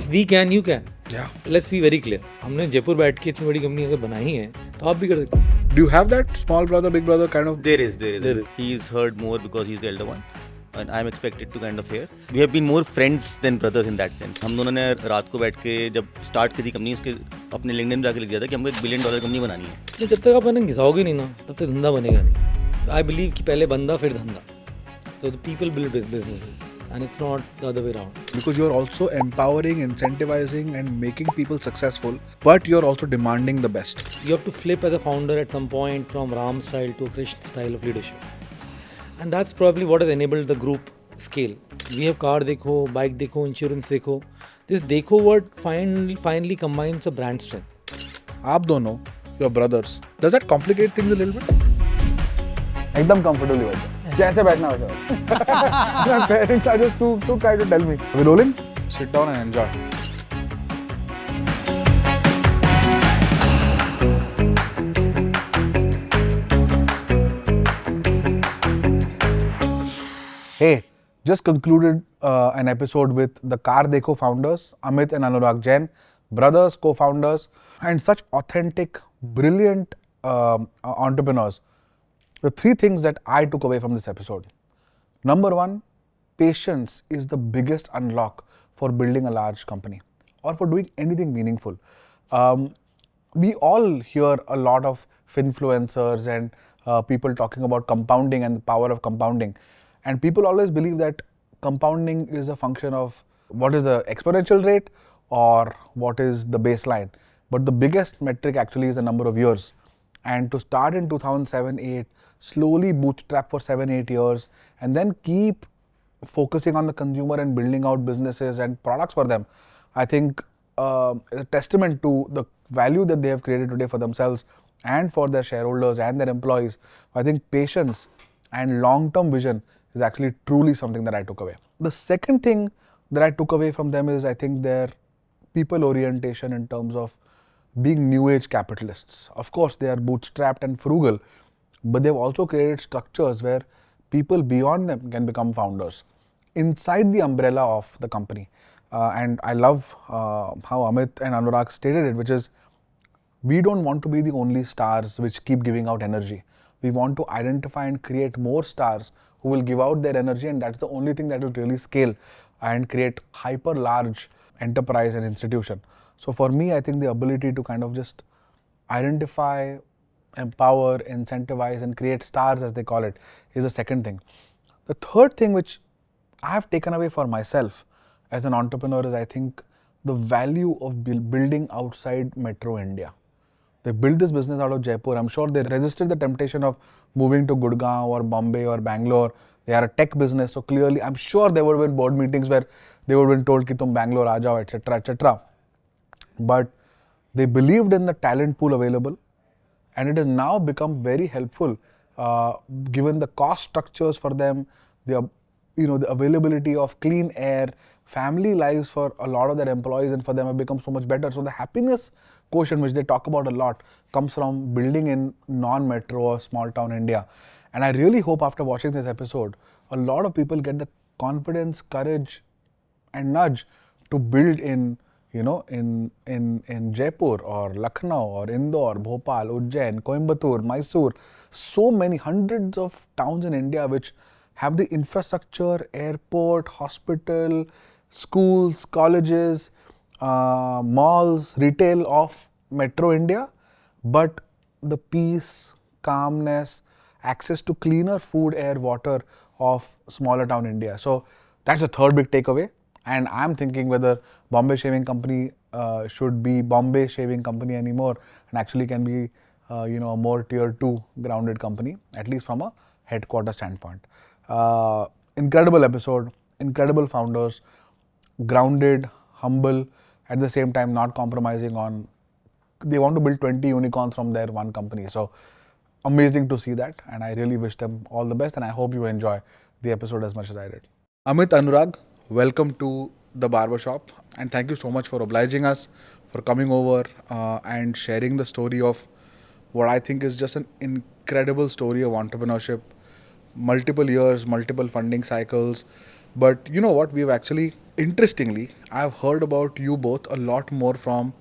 If we can, you can. Yeah. Let's be very clear. हमने जयपुर बैठ के इतनी बड़ी कंपनी अगर बनाई है तो आप भी कर सकते हैं. Do you have that small brother, big brother kind of? There is. There is. He's heard more because he's the elder one. And I'm expected to kind of hear. We have been more friends than brothers in that sense. हम दोनों ने रात को बैठ के जब start की थी कंपनी, उसके अपने लिंक्डइन पे जाके लिख दिया था कि हमको $1 बिलियन कंपनी बनानी है. नहीं, जब तक आप इन्हें घिसाओगे नहीं ना तब तक धंधा बनेगा नहीं. आई बिलीव कि पहले बंदा फिर धंधा. So the people build businesses and it's not the other way around. Because you're also empowering, incentivizing and making people successful, but you're also demanding the best. You have to flip as a founder at some point from Ram style to a Krishna style of leadership. And that's probably what has enabled the group scale. We have car dekho, bike dekho, insurance dekho. This dekho word finally combines a brand strength. आप दोनों, your brothers, does that complicate things a little bit? एकदम comfortably बैठा जैसे बैठना वैसे. My parents are just too kind to tell me. Are we rolling? Sit down and enjoy. Hey, just concluded an episode with the Car Dekho founders, Amit and Anurag Jain, brothers, co-founders, and such authentic, brilliant entrepreneurs. The 3 things that I took away from this episode. Number 1, patience is the biggest unlock for building a large company or for doing anything meaningful. We all hear a lot of finfluencers and people talking about compounding and the power of compounding. And people always believe that compounding is a function of what is the exponential rate or what is the baseline. But the biggest metric actually is the number of years. And to start in 2007-8, slowly bootstrap for 7-8 years, and then keep focusing on the consumer and building out businesses and products for them, I think is a testament to the value that they have created today for themselves and for their shareholders and their employees. I think patience and long-term vision is actually truly something that I took away. The second thing that I took away from them is I think their people orientation in terms of being new age capitalists. Of course, they are bootstrapped and frugal, but they've also created structures where people beyond them can become founders inside the umbrella of the company. And I love how Amit and Anurag stated it, which is we don't want to be the only stars which keep giving out energy. We want to identify and create more stars who will give out their energy, and that's the only thing that will really scale and create hyper large enterprise and institution. So for me, I think the ability to kind of just identify, empower, incentivize and create stars, as they call it, is the second thing. The third thing which I have taken away for myself as an entrepreneur is I think the value of building outside Metro India. They built this business out of Jaipur. I'm sure they resisted the temptation of moving to Gurgaon or Bombay or Bangalore. They are a tech business, so clearly I'm sure there would have been board meetings where they would have been told ki tum Bangalore aa jao, etc., etc. But they believed in the talent pool available, and it has now become very helpful given the cost structures for them, the availability of clean air, family lives for a lot of their employees and for them have become so much better. So the happiness quotient, which they talk about a lot, comes from building in non-metro or small town India. And I really hope after watching this episode, a lot of people get the confidence, courage and nudge to build in Jaipur or Lucknow or Indore, Bhopal, Ujjain, Coimbatore, Mysore, so many hundreds of towns in India which have the infrastructure, airport, hospital, schools, colleges, malls, retail of Metro India, but the peace, calmness, access to cleaner food, air, water of smaller town India. So that's the third big takeaway. And I'm thinking whether Bombay Shaving Company should be Bombay Shaving Company anymore and actually can be a more tier 2 grounded company, at least from a headquarter standpoint. Incredible episode, incredible founders, grounded, humble, at the same time not compromising on, they want to build 20 unicorns from their one company. So amazing to see that, and I really wish them all the best, and I hope you enjoy the episode as much as I did. Amit, Anurag, welcome to the Barbershop, and thank you so much for obliging us, for coming over and sharing the story of what I think is just an incredible story of entrepreneurship. Multiple years, multiple funding cycles, But you know what? We've actually, interestingly, I've heard about you both a lot more from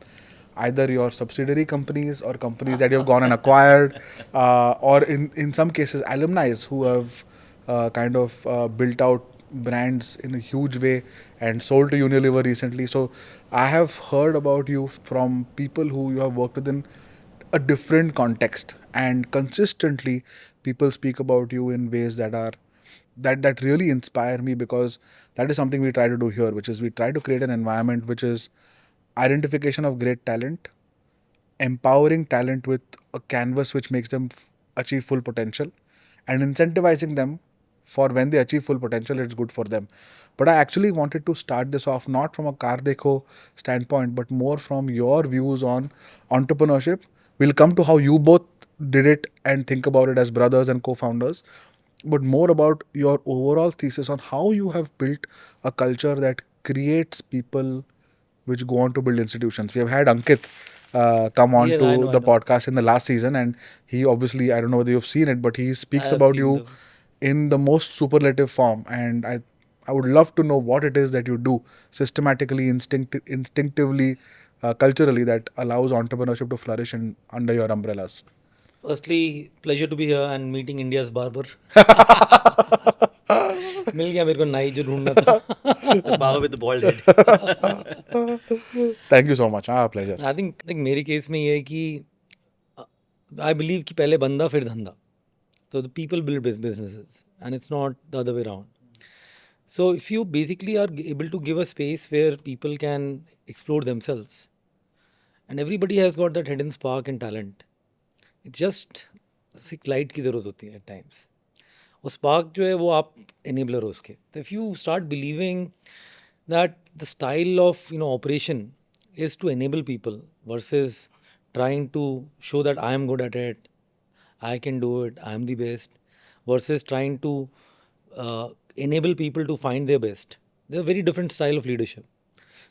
either your subsidiary companies or companies that you've gone and acquired, or in some cases, alumni who have built out brands in a huge way and sold to Unilever recently. So I have heard about you from people who you have worked with in a different context, and consistently people speak about you in ways that really inspire me, because that is something we try to do here, which is we try to create an environment which is identification of great talent, empowering talent with a canvas which makes them achieve full potential, and incentivizing them for when they achieve full potential, it's good for them. But I actually wanted to start this off not from a Car Dekho standpoint, but more from your views on entrepreneurship. We'll come to how you both did it and think about it as brothers and co-founders, but more about your overall thesis on how you have built a culture that creates people which go on to build institutions. We have had Ankit come on Yeah, to I know, the podcast in the last season, and he obviously, I don't know whether you've seen it, but he speaks have about seen you in the most superlative form. And I would love to know what it is that you do systematically, instinctively, culturally, that allows entrepreneurship to flourish under your umbrellas. Firstly, pleasure to be here and meeting India's barber. मिल गया मेरे को नाई जो ढूंढना था. The power with the bald head. Thank you so much. Pleasure. I think मेरे case में ये है कि I believe कि पहले बंदा फिर धंधा. So the people build businesses and it's not the other way around. So if you basically are able to give a space where people can explore themselves, and everybody has got that hidden spark and talent, it's just एक light की ज़रूरत होती है at times. वो spark जो है वो आप enabler हो उसके. तो if you start believing that the style of operation is to enable people versus trying to show that I am good at it, I can do it, I am the best, versus trying to enable people to find their best. They're a very different style of leadership.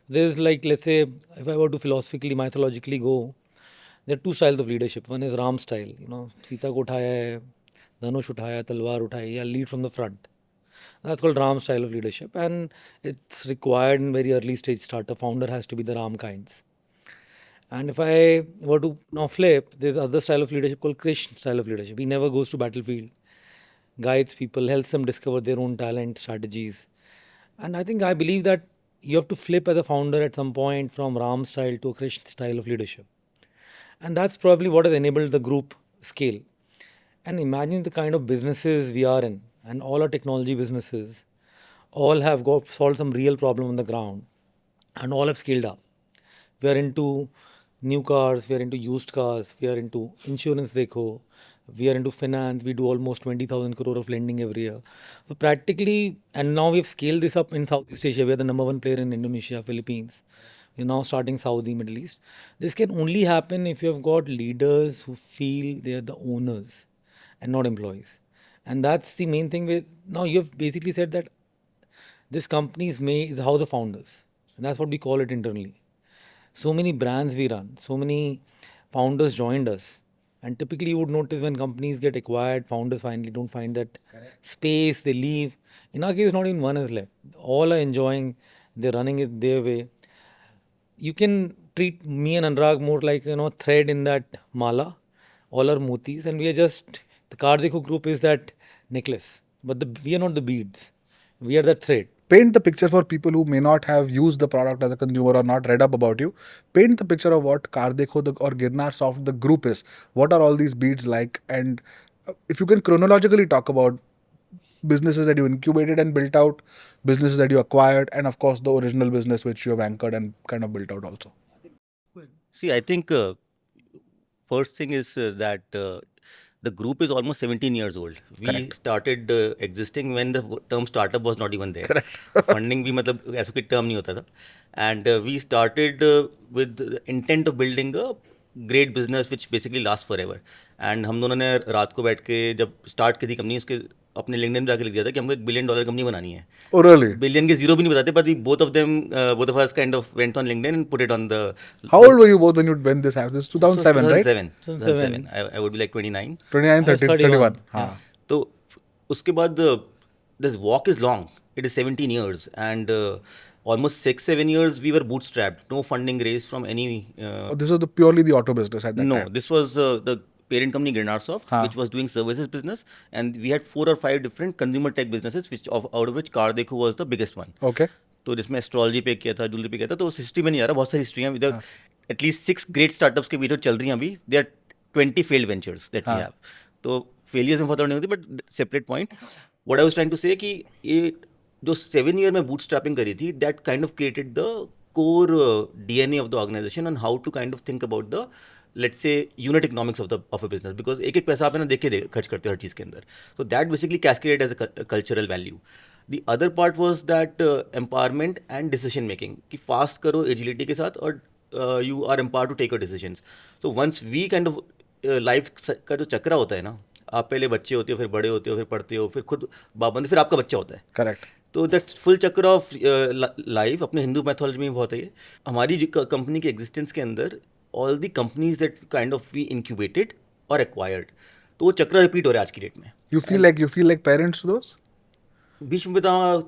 There's like, let's say, if I were to philosophically, mythologically go, there are two styles of leadership. One is Ram style, Sita ko uthaya hai, dhanush uthaya, talwar uthai, yeah, lead from the front. That's called Ram style of leadership, and it's required in very early stage startup. Founder has to be the Ram kinds. And if I were to now flip, there's other style of leadership called Krishna style of leadership. He never goes to battlefield, guides people, helps them discover their own talent, strategies. And I believe that you have to flip as a founder at some point from Ram style to a Krishna style of leadership. And that's probably what has enabled the group scale. And imagine the kind of businesses we are in, and all our technology businesses, all have got solved some real problem on the ground, and all have scaled up. We are into new cars, we are into used cars, we are into insurance dekho, we are into finance, we do almost 20,000 crore of lending every year. So practically, and now we've scaled this up in Southeast Asia. We are the number one player in Indonesia, Philippines. We're now starting Saudi, Middle East. This can only happen if you have got leaders who feel they are the owners and not employees. And that's the main thing. Now you have basically said that this company is how the founders. And that's what we call it internally. So many brands we run, so many founders joined us. And typically you would notice when companies get acquired, founders finally don't find that space, they leave. In our case, not even one is left. All are enjoying, they're running it their way. You can treat me and Anurag more like, thread in that mala. All are motis, and we are just, the Car Dekho group is that necklace. But we are not the beads. We are that thread. Paint the picture for people who may not have used the product as a consumer or not read up about you. Paint the picture of what Car Dekho or Girnar Soft, the group, is. What are all these beads like? And if you can chronologically talk about businesses that you incubated and built out, businesses that you acquired, and of course the original business which you have anchored and kind of built out also. See, I think first thing is that the group is almost 17 years old. We started existing when the term startup was not even there. Funding भी मतलब ऐसा कोई term नहीं होता था. And we started with the intent of building a great business which basically lasts forever. And हम दोनों ने रात को बैठ के जब start की थी कंपनी, उसके अपने लिंक्डइन में जाके लिख दिया था कि हमको $1 billion कंपनी बनानी है. Oh really? बिलियन के जीरो भी नहीं बताते, but both of us kind of went on LinkedIn and put it on the. How old were you both when this happened? This 2007, right? 2007. I would be like 29. 29, 30, 31. तो उसके बाद this walk is long. it is 17 years, and almost 6-7 years we were bootstrapped, no funding raised from any. This was purely the auto business at that No, time. this was the parent company Grenarsoft, हाँ. which was doing services business, and we had 4 or 5 different consumer tech businesses, out of which Car-Dekho was the biggest one. Okay. तो जिसमें astrology पे किया था, jewellery पे किया था, तो उस हिस्ट्री में नहीं आ रहा, बहुत सारी हिस्ट्री हैं इधर. एटलीस्ट 6 ग्रेट स्टार्टअप्स के बीच जो चल रही हैं अभी, they are 20 failed ventures that we have. तो फेलियर्स में बहुत नहीं होती, but separate point. What I was trying to say कि ये जो 7 ईयर में बूटस्ट्रैपिंग करी थी, that kind of created the core DNA of the organisation and how to kind of think about the, let's say, unit economics of a business. Because एक एक पैसा आप ना देखे खर्च करते हो हर चीज़ के अंदर. So that basically cascaded as a cultural value. The other part was that empowerment and decision making. कि fast करो agility के साथ, और you are empowered to take your decisions. So once we kind of life का जो चक्रा होता है ना, आप पहले बच्चे होते हो, फिर बड़े होते हो, फिर पढ़ते हो, फिर खुद बाप बनते, फिर आपका बच्चा होता है. Correct. तो दैट्स फुल चक्र ऑफ लाइफ. अपने हिंदू मैथोलॉजी में बहुत है ये. हमारी कंपनी के एग्जिस्टेंस के अंदर all the companies that kind of we incubated और एक्वायर्ड, तो वो चक्र रिपीट हो रहा है आज की डेट में. You feel like parents to those? बीच में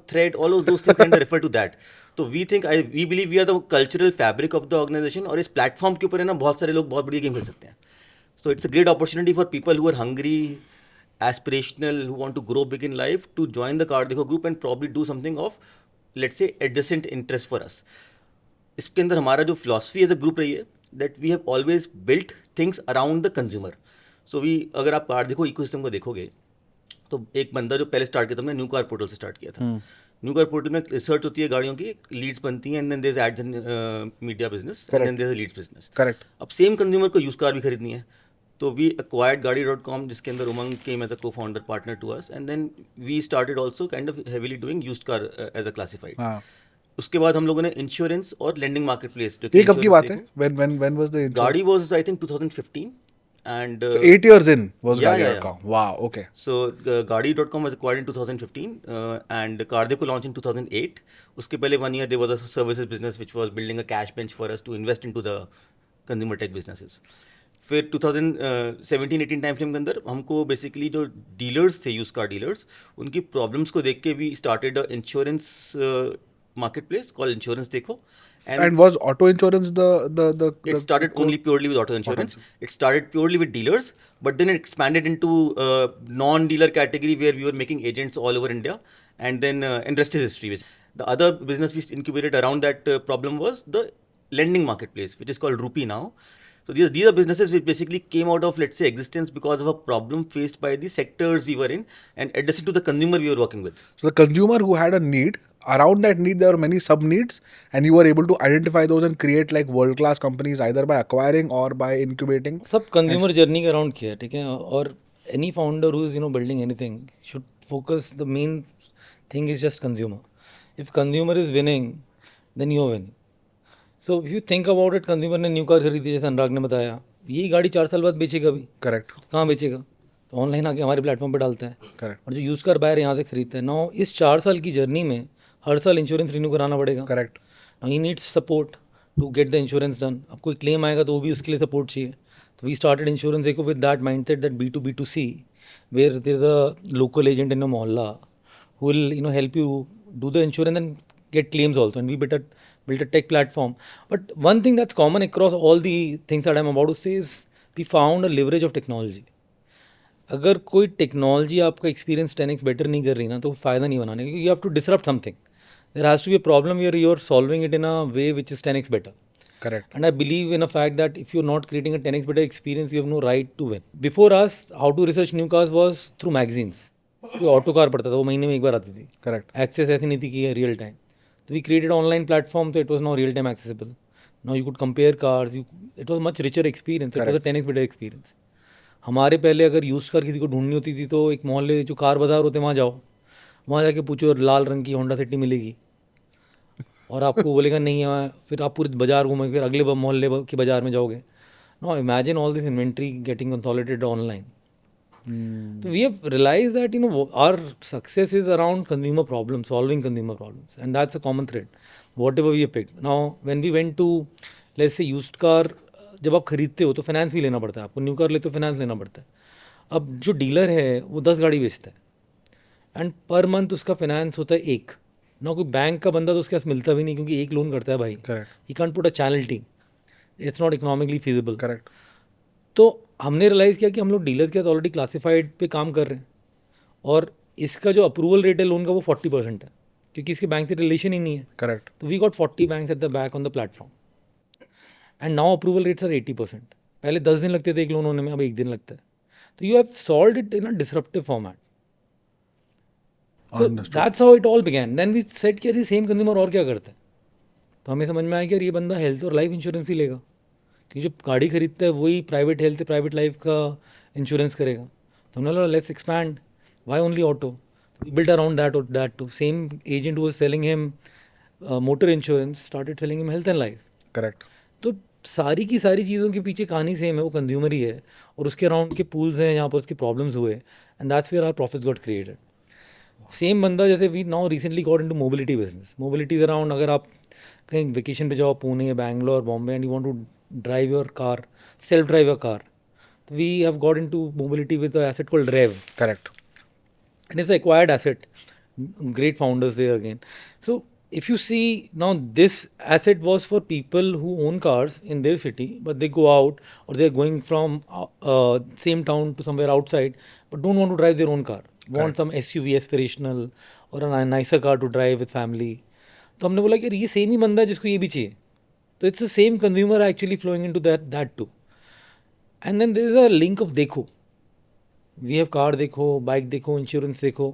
thread, all of those things can refer to that. तो we believe we are the cultural fabric of the organisation, और इस प्लेटफॉर्म के ऊपर है ना बहुत सारे लोग बहुत बढ़िया गेम खेल सकते हैं. So it's a great opportunity for people who are hungry, aspirational, who want to grow big in life, to join the Car-Dekho group and probably do something of, let's say, adjacent interest for us. इसके अंदर हमारा जो philosophy as a group रही है, that we have always built things around the consumer. So अगर आप Car-Dekho ecosystem को देखोगे, तो एक बंदा जो पहले स्टार्ट किया था, हमने न्यू कार पोर्टल से स्टार्ट किया था. न्यू कार पोर्टल में रिसर्च होती है गाड़ियों की, लीड्स बनती हैं, and then there is ads, media business, and then there is leads business. Correct. अब सेम कंज्यूमर को यूज कार भी खरीदनी है, तो वी एक्वायर्ड गाड़ी.com, जिसके अंदर उमंग केम as a co founder partner to us, and then we started also kind of heavily doing used car as a classified. हाँ. उसके बाद हम लोगों ने इंश्योरेंस और लेंडिंग मार्केट प्लेस. ये कब की बात है? When was the insurance? गाड़ी was I think 2015, and So 8 years in was Yeah, Gadi.com. Wow. Okay. So Gadi.com was acquired in 2015, and Car-Dekho launched in 2008. उसके पहले 1 year there was a services business which was building a cash bench for us to invest into the consumer tech businesses. फिर 2017-18 time frame के अंदर हमको basically जो dealers थे, use car dealers, उनकी problems को देख के we started a insurance market place called insurance Dekho. And was auto insurance the It started only purely with auto insurance. It started purely with dealers, but then it expanded into non-dealer category where we were making agents all over India, and then and rest is history. The other business we incubated around that problem was the lending marketplace, which is called Rupee now. So these are businesses which basically came out of, let's say, existence because of a problem faced by the sectors we were in, and adjacent to the consumer we were working with. So the consumer who had a need, around that need there were many sub needs, and you were able to identify those and create like world class companies either by acquiring or by incubating. सब consumer journey के around किया है, ठीक है. और any founder who is building anything should focus, the main thing is just consumer. If consumer is winning then you are winning. So if you think about it, consumer ने new car खरीदी, जैसे अनुराग ने बताया, यही गाड़ी 4 साल बाद बेचेगा भी. Correct. कहाँ बेचेगा? तो ऑनलाइन आके हमारे प्लेटफॉर्म पे डालता है. Correct. और जो यूज़ कार बायर यहाँ से खरीदता है. नाउ इस 4 साल की जर्नी में हर साल इंश्योरेंस रिन्यू कराना पड़ेगा. Correct. Now he needs support to get the insurance done. अब कोई क्लेम आएगा तो वो भी उसके लिए सपोर्ट चाहिए. तो वी स्टार्टेड इंश्योरेंस देखो with that mindset that B2B2C, where there is a local agent in a mohalla who will help you do the insurance and get claims also. And we built a tech platform. But one thing that's common across all the things that I'm about to say is we found a leverage of technology. अगर कोई technology आपका experience 10x better नहीं कर रही ना, तो फ़ायदा नहीं बनाने, क्योंकि you have to disrupt something. There has to be a problem where you are solving it in a way which is 10x better. Correct. And I believe in a fact that if you're not creating a 10x better experience, you have no right to win. Before us, how to research new cars was through magazines. कोई auto car पड़ता था, वो महीने में एक बार आती थी. Correct. Access ऐसी नहीं थी कि रियल टाइम. तो वी क्रिएटेड ऑनलाइन प्लेटफॉर्म, तो it was now real time accessible. Now you could compare cars. It was much richer experience. It was a 10x better experience. हमारे पहले अगर यूज कार किसी को ढूंढनी होती थी तो एक मोहल्ले जो कार बाजार होते वहाँ जाओ, वहाँ जाके पूछो लाल रंग की होंडा सिटी मिलेगी, और आपको बोलेगा नहीं है. फिर आप पूरे बाजार घूमेंगे, फिर अगले मोहल्ले के बाजार में जाओगे. No, imagine all this inventory getting consolidated online. So we have realized that our success is around consumer problems, solving consumer problems, and that's a common thread. Whatever we have picked. Now, when we went to, let's say, used car, जब आप खरीदते हो तो finance भी लेना पड़ता है आपको. न्यू कार लेते हो फाइनेंस लेना पड़ता है. अब जो डीलर है वो 10 गाड़ी बेचता है, एंड पर मंथ उसका फाइनेंस होता है एक ना, कोई बैंक का बंदा तो उसके पास मिलता भी नहीं क्योंकि एक लोन करता है भाई. Correct. He can't put a channel team, it's not economically feasible. Correct. तो हमने रियलाइज़ किया कि हम लोग डीलर्स के साथ ऑलरेडी क्लासिफाइड पे काम कर रहे हैं और इसका जो अप्रूवल रेट है लोन का वो 40% है क्योंकि इसके बैंक से रिलेशन ही नहीं है. Correct. तो we got 40 banks at the back on the platform and now approval rates are 80%. पहले 10 दिन लगते थे एक लोन होने में, अब एक दिन लगता है. तो you have solved it in a disruptive format. So that's how it all began. Then we said कि यार ये सेम कंज्यूमर और क्या करता है. तो हमें समझ में आया कि यार ये बंदा हेल्थ और लाइफ इंश्योरेंस ही लेगा क्योंकि जो गाड़ी खरीदता है वही प्राइवेट हेल्थ प्राइवेट लाइफ का इंश्योरेंस करेगा. तो हमने बोला let's expand, why only auto. Built around that to same agent was selling him motor insurance started selling him health and life. Correct. तो सारी की सारी चीज़ों के पीछे कहानी सेम है, वो कंज्यूमर ही है और उसके अराउंड के पूल्स हैं जहाँ पर उसके प्रॉब्लम्स हुए and that's where our profits got created. Same बंदा जैसे we now recently got into mobility business. Mobility is around अगर आप कहीं वेकेशन पे जाओ Pune Bangalore Bombay and you want to drive your car, self drive your car, we have got into mobility with a asset called Revv Correct. and it's an acquired asset. Great founders there again. So if you see now, this asset was for people who own cars in their city, but they go out or they're going from same town to somewhere outside, but don't want to drive their own car. Want some SUV aspirational or a nicer car to drive with family. तो हमने बोला कि ये same ही बंदा है जिसको ये भी चाहिए. तो it's the same consumer actually flowing into that too. And then there is a link of Dekho. We have car Dekho, bike Dekho, insurance Dekho.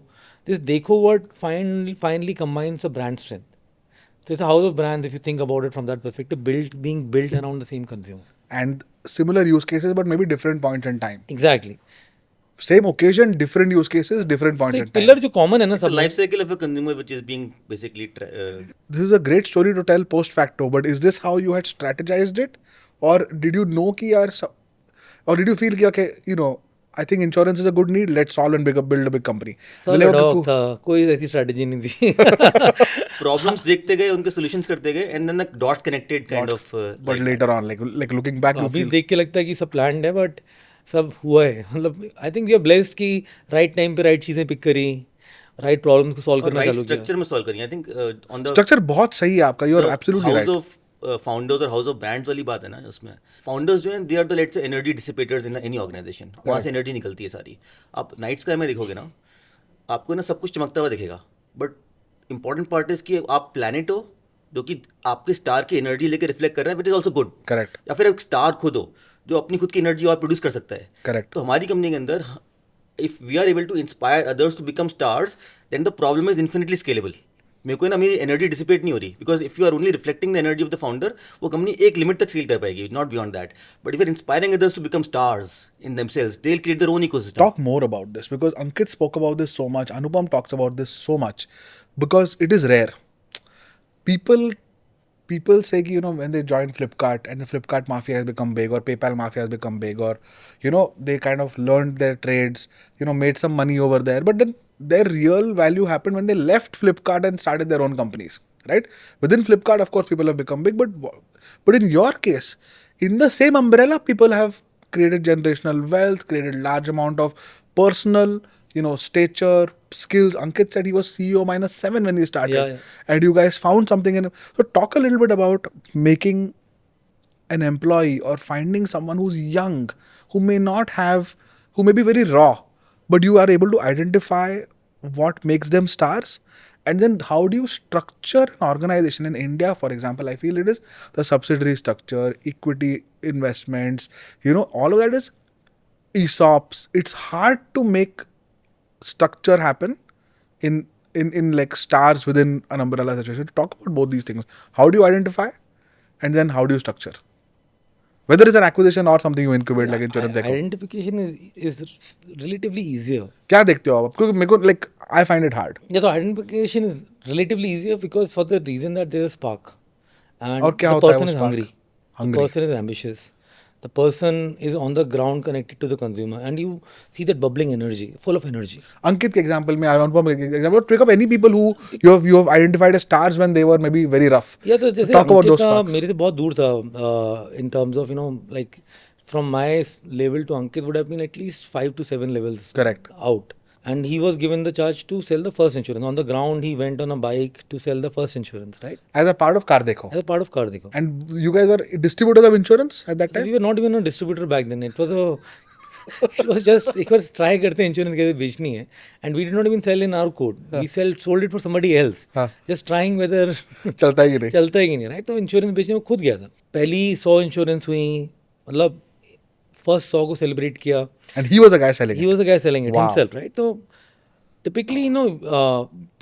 This Dekho word finally combines a brand strength. So it's a house of brands if you think about it from that perspective, being built around the same consumer. And similar use cases, but maybe different points in time. Exactly. Same occasion, different use cases, different points So in एक time. pillar जो common है ना It's a सब life cycle of a consumer which is being basically This is a great story to tell post facto, but is this how you had strategized it? Or did you know कि यार or did you feel कि okay, you know, I think insurance is a good need, let's solve and build a big company. सब ad hoc था, कोई ऐसी strategy नहीं थी. problems देखते गए, उनके solutions करते गए, and then the dots connected kind of. But later on, like looking back, you अभी feel देख के लगता है कि सब प्लान्ड है बट सब हुआ है. मतलब I think you are blessed कि राइट टाइम पे राइट चीज़ें पिक करी, राइट प्रॉब्लम्स को सॉल्व और करना right चालू किया. structure में solve करिए. I think on the structure बहुत सही है आपका. You are the absolutely house right. of founders और house of brands वाली बात है ना उसमें. Founders जो हैं they are the let's say energy dissipators in any organization. वहाँ से energy निकलती है सारी. आप नाइट स्काई में देखोगे ना, आपको ना सब कुछ चमकता हुआ दिखेगा. बट इम्पॉर्टेंट पार्ट इज कि आप प्लैनेट हो जो कि आपके स्टार की एनर्जी लेके रिफ्लेक्ट कर रहा है, which is also good. Correct. या फिर एक स्टार खुद हो जो अपनी खुद की एनर्जी और प्रोड्यूस कर सकता है. Correct. तो हमारी कंपनी के अंदर if we are able to inspire others to become stars, then the problem is infinitely scalable. मेरे को ना मेरी एनर्जी डिसिपेट नहीं हो रही, because if you are only reflecting the energy of the founder, वो कंपनी एक लिमिट तक स्केल कर पाएगी, not beyond that. But if you are inspiring others to become stars in themselves, they'll create their own ecosystem. Talk more about this because Ankit spoke about this so much. Anupam talks about this so much because it is rare. People say कि, you know, when they join Flipkart and the Flipkart mafia has become big or PayPal mafia has become big, or, you know, they kind of learned their trades, you know, made some money over there, but then their real value happened when they left Flipkart and started their own companies, right? Within Flipkart, of course, people have become big, but in your case, in the same umbrella, people have created generational wealth, created large amount of personal, you know, stature, skills. Ankit said he was CEO -7 when he started. Yeah. And you guys found something in him. So talk a little bit about making an employee or finding someone who's young, who may be very raw, but you are able to identify what makes them stars. And then how do you structure an organization in India, for example? I feel it is the subsidiary structure, equity investments, you know, all of that is ESOPs. It's hard to make structure happen in like stars within an umbrella situation. Talk about both these things. How do you identify and then how do you structure? Whether it's an acquisition or something you incubate like insurance Dekho. Identification is relatively easier. क्या देखते हो आप? क्योंकि मेरे को like I find it hard. Yeah, so identification is relatively easier because for the reason that there is spark, and और क्या the होता है person वो is spark? hungry. Hungry. The person is ambitious. The person is on the ground connected to the consumer, and you see that bubbling energy, full of energy. Ankit के example में, Anupam के example, pick up any people who you have identified as stars when they were maybe very rough. Yeah, तो जैसे Talk about Ankit those का sparks. मेरे से बहुत दूर था in terms of, you know, like from my level to Ankit would have been at least 5 to 7 levels Correct. out. and he was given the charge to sell the first insurance. On the ground, he went on a bike to sell the first insurance, right? As a part of Car Dekho. As a part of Car Dekho. And you guys were distributors of insurance at that time? We were not even a distributor back then. It was just एक बार try करते हैं insurance कैसे बेचनी है, and we did not even sell in our code. We sold it for somebody else. हाँ. Just trying whether चलता ही नहीं. चलता है कि नहीं, right? तो इंश्योरेंस बेचने में खुद गया था. पहली 100 इंश्योरेंस हुई, मतलब फर्स्ट 100 को सेलिब्रेट किया. And he was a guy selling He it. was the guy selling it Wow. himself, right? So typically,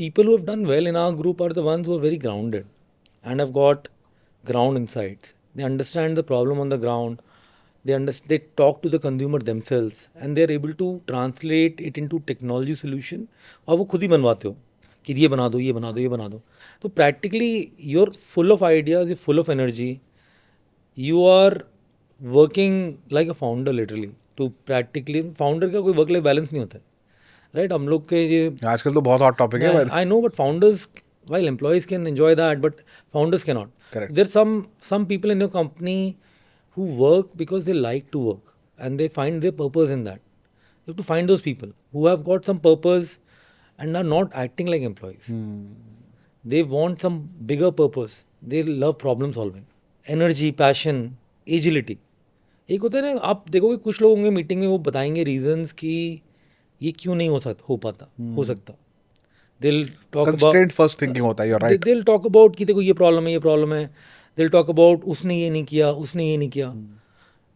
people who have done well in our group are the ones who are very grounded and have got ground insights. They understand the problem on the ground. They talk to the consumer themselves, and they are able to translate it into technology solution. और वो खुद ही बनवाते हो कि ये बना दो, ये बना दो, ये बना दो. तो practically you're full of ideas, you're full of energy. You are working like a founder literally. To practically founder का कोई work life balance नहीं होता है, right? हम लोग के ये आजकल तो बहुत hot topic है. I know, but founders, while employees can enjoy that, but founders cannot. Correct. There's some people in your company who work because they like to work and they find their purpose in that. You have to find those people who have got some purpose and are not acting like employees. They want some bigger purpose. They love problem solving, energy, passion, agility. एक होता है ना, आप देखोगे कुछ लोग होंगे meeting में, वो बताएंगे रीजंस कि ये क्यों नहीं हो सकता. They'll talk about Constraint first thinking होता है. You're right. they'll talk about कि देखो ये प्रॉब्लम है. They'll talk about उसने ये नहीं किया.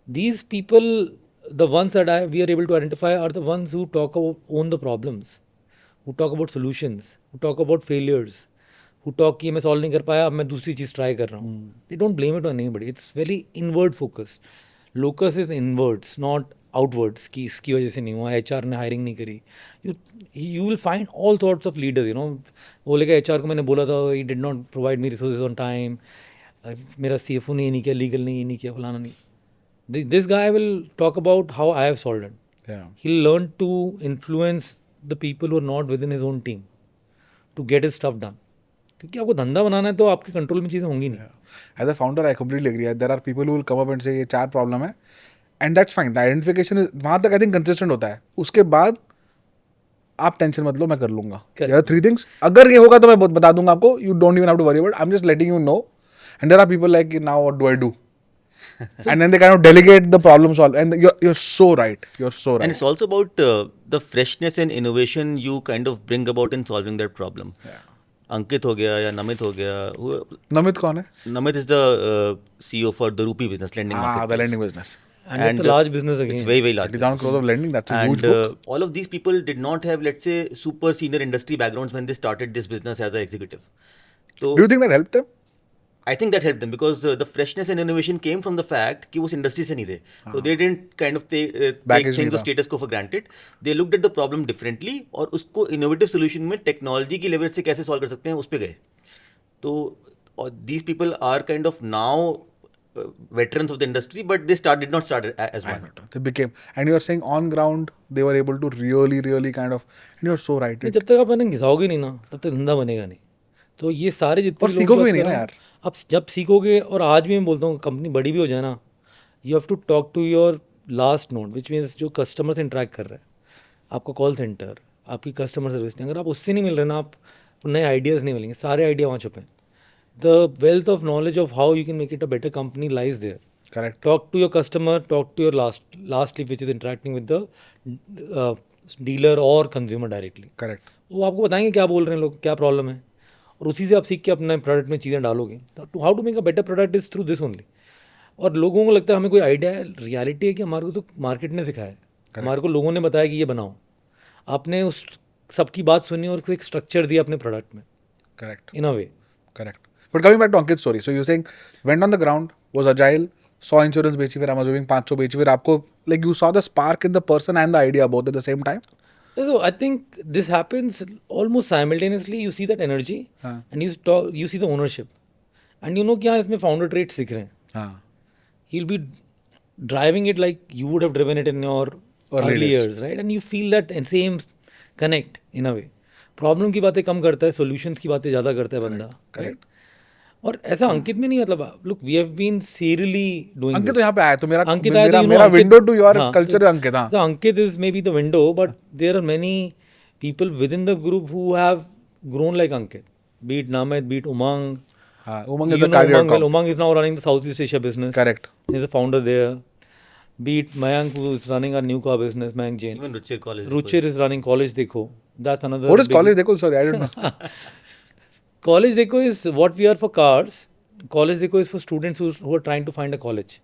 These people, the ones that we are able to identify, are the ones who own the problems, who talk about solutions, who talk about failures, who talk कि मैं solve नहीं कर पाया, अब मैं दूसरी चीज़ ट्राई कर रहा हूँ. They don't blame it on anybody. It's very inward focused. Locus is inwards, not outwards, कि इसकी वजह से नहीं हुआ, HR ने हायरिंग नहीं करी. You will find all sorts of leaders, बोलेगा HR को मैंने बोला था, he did not provide me resources on time, मेरा CFO ने ये नहीं किया, legal ने ये नहीं किया, फलाना नहीं. This guy will talk about how I have solved it. Yeah. He'll learn to influence the people who are not within his own team to get his stuff done. क्योंकि आपको धंधा बनाना है तो आपके कंट्रोल में चीज़ें होंगी नहीं. As a founder, I completely agree. There are people who will come up and say ये 4 प्रॉब्लम है, and that's fine. The identification is वहाँ तक I think consistent होता है. उसके बाद आप टेंशन मत लो, मैं कर लूँगा. Correct. There are 3 things. अगर ये होगा तो मैं बता दूंगा आपको. You don't even have to worry about it. I'm just letting you know. And there are people like, now what do I do? And then they kind of delegate the problem solve. And you're so right. You're so right. And it's also about the freshness and innovation you kind of bring about in solving that problem. Yeah. अंकित हो गया या नमित हो गया. Namit कौन है? Namit is the CEO for the Rupee business lending market. The lending business. And it's a large business again. It's very, very large. 30,000 crores of lending. That's a huge And book. all of these people did not have, let's say, super senior industry backgrounds when they started this business as an executive. So Do you think that helped them? I think that helped them because the freshness and innovation came from the fact कि वो उस industry से नहीं थे. So they didn't kind of take Baggage things नहीं or था. status quo for granted. They looked at the problem differently और उसको innovative solution में technology की leverage से कैसे solve कर सकते हैं उस पे गए. तो these people are kind of now veterans of the industry, but they did not start as one. They became. And you're saying on ground, they were able to really kind of. And you're so right. नहीं, जब तक आप इन्हें घिसाओगे नहीं ना, तब तक धंधा बनेगा नहीं. तो ये सारे जितने और लोग सीखोगे जो भी नहीं आप ना कर रहे यार. हो, आप जब सीखोगे, और आज भी मैं बोलता हूँ कंपनी बड़ी भी हो जाए ना, you have to talk to your last node, which means जो कस्टमर से इंटरेक्ट कर रहा है, आपका कॉल सेंटर, आपकी कस्टमर सर्विस नहीं, अगर आप उससे नहीं मिल रहे ना, आप नए आइडियाज़ नहीं मिलेंगे. सारे आइडिया वहाँ छुपे हैं. The wealth of knowledge of how you can make it a better company lies there. Correct. Talk to your customer, talk to your lastly, which is interacting with the dealer or consumer directly. Correct. वो आपको बताएंगे क्या बोल रहे हैं लोग, क्या problem है, और उसी से आप सीख के अपने प्रोडक्ट में चीज़ें डालोगे. तो how to make a better product is through this only. और लोगों को लगता है हमें कोई आइडिया है, रियलिटी है कि हमारे को तो मार्केट ने सिखाया है, हमारे को लोगों ने बताया कि ये बनाओ. आपने उस सबकी बात सुनी और एक स्ट्रक्चर दिया अपने प्रोडक्ट में. Correct. In a way. Correct. But coming back to Ankit's story, so you're saying went on the ground, was agile, saw insurance बेची, फिर Amazon 500 बेची, फिर आपको like you saw the spark in the person and the idea both at the same time. So I think this happens almost simultaneously. You see that energy, and you see the ownership, and you know क्या इसमें founder traits दिख रहे हैं. हाँ. He'll be driving it like you would have driven it in your early days. years, right? And you feel that and same connect in a way. Problem की बातें कम करता है, solutions की बातें ज़्यादा करता है बंदा. Correct. और ऐसा अंकित में नहीं, मतलब look, we have been serially doing Ankit this. तो यहाँ पे आया तो मेरा Ankit आया तो you know मेरा Ankit- window to your हाँ, culture तो- है अंकित. हाँ. So Ankit is maybe the window, but there are many people within the group who have grown like Ankit, be it Namit, be it Umang. Umang is You a know career Umang well. cop. Umang is now running the Southeast Asia business. Correct. He's a founder there. Be it Mayank, who is running our new car business, Mayank Jain. Even Ruchir College. Ruchir is running College Dekho. That's another. What is big- college? Dekho, sorry, I don't know. College Dekho is what we are for cars. College Dekho is for students who are trying to find a college.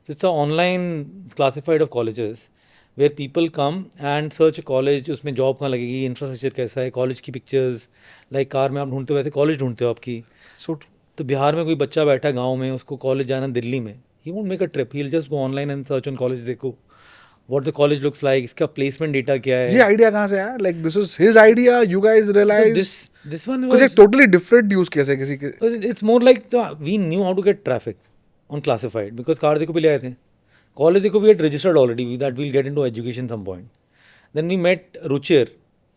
So it's an online classified of colleges where people come and search a college. उसमें job कहाँ लगेगी, infrastructure कैसा है, college की pictures, like car में आप ढूंढते हो वैसे कॉलेज ढूंढते हो आपकी. So true. तो बिहार में कोई बच्चा बैठा है गाँव में, उसको कॉलेज जाना दिल्ली में, he won't make a trip. He'll just go online and search on college देखो what the college looks like, इसका placement data क्या है. ये idea कहाँ से आया? Like this was his idea. You guys So realized this one कुछ was एक totally different use case है किसी के. So it's more like we knew how to get traffic on classified because car देखो पहले आए थे. College देखो we had registered already that we'll get into education some point. Then we met Ruchir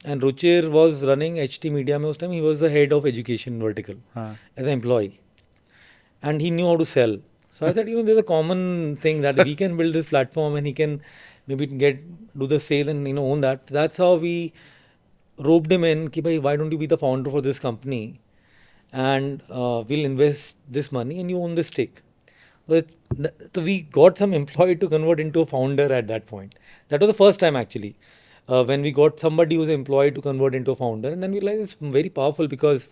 and Ruchir was running HT Media में उस time he was the head of education vertical हाँ. as an employee and he knew how to sell. So I thought there's a common thing that we can build this platform and he can maybe do the sale and own that. That's how we roped him in कि भाई why don't you be the founder for this company and we'll invest this money and you own the stake. So we got some employee to convert into a founder at that point. That was the first time actually when we got somebody who's employed to convert into a founder, and then we realized it's very powerful because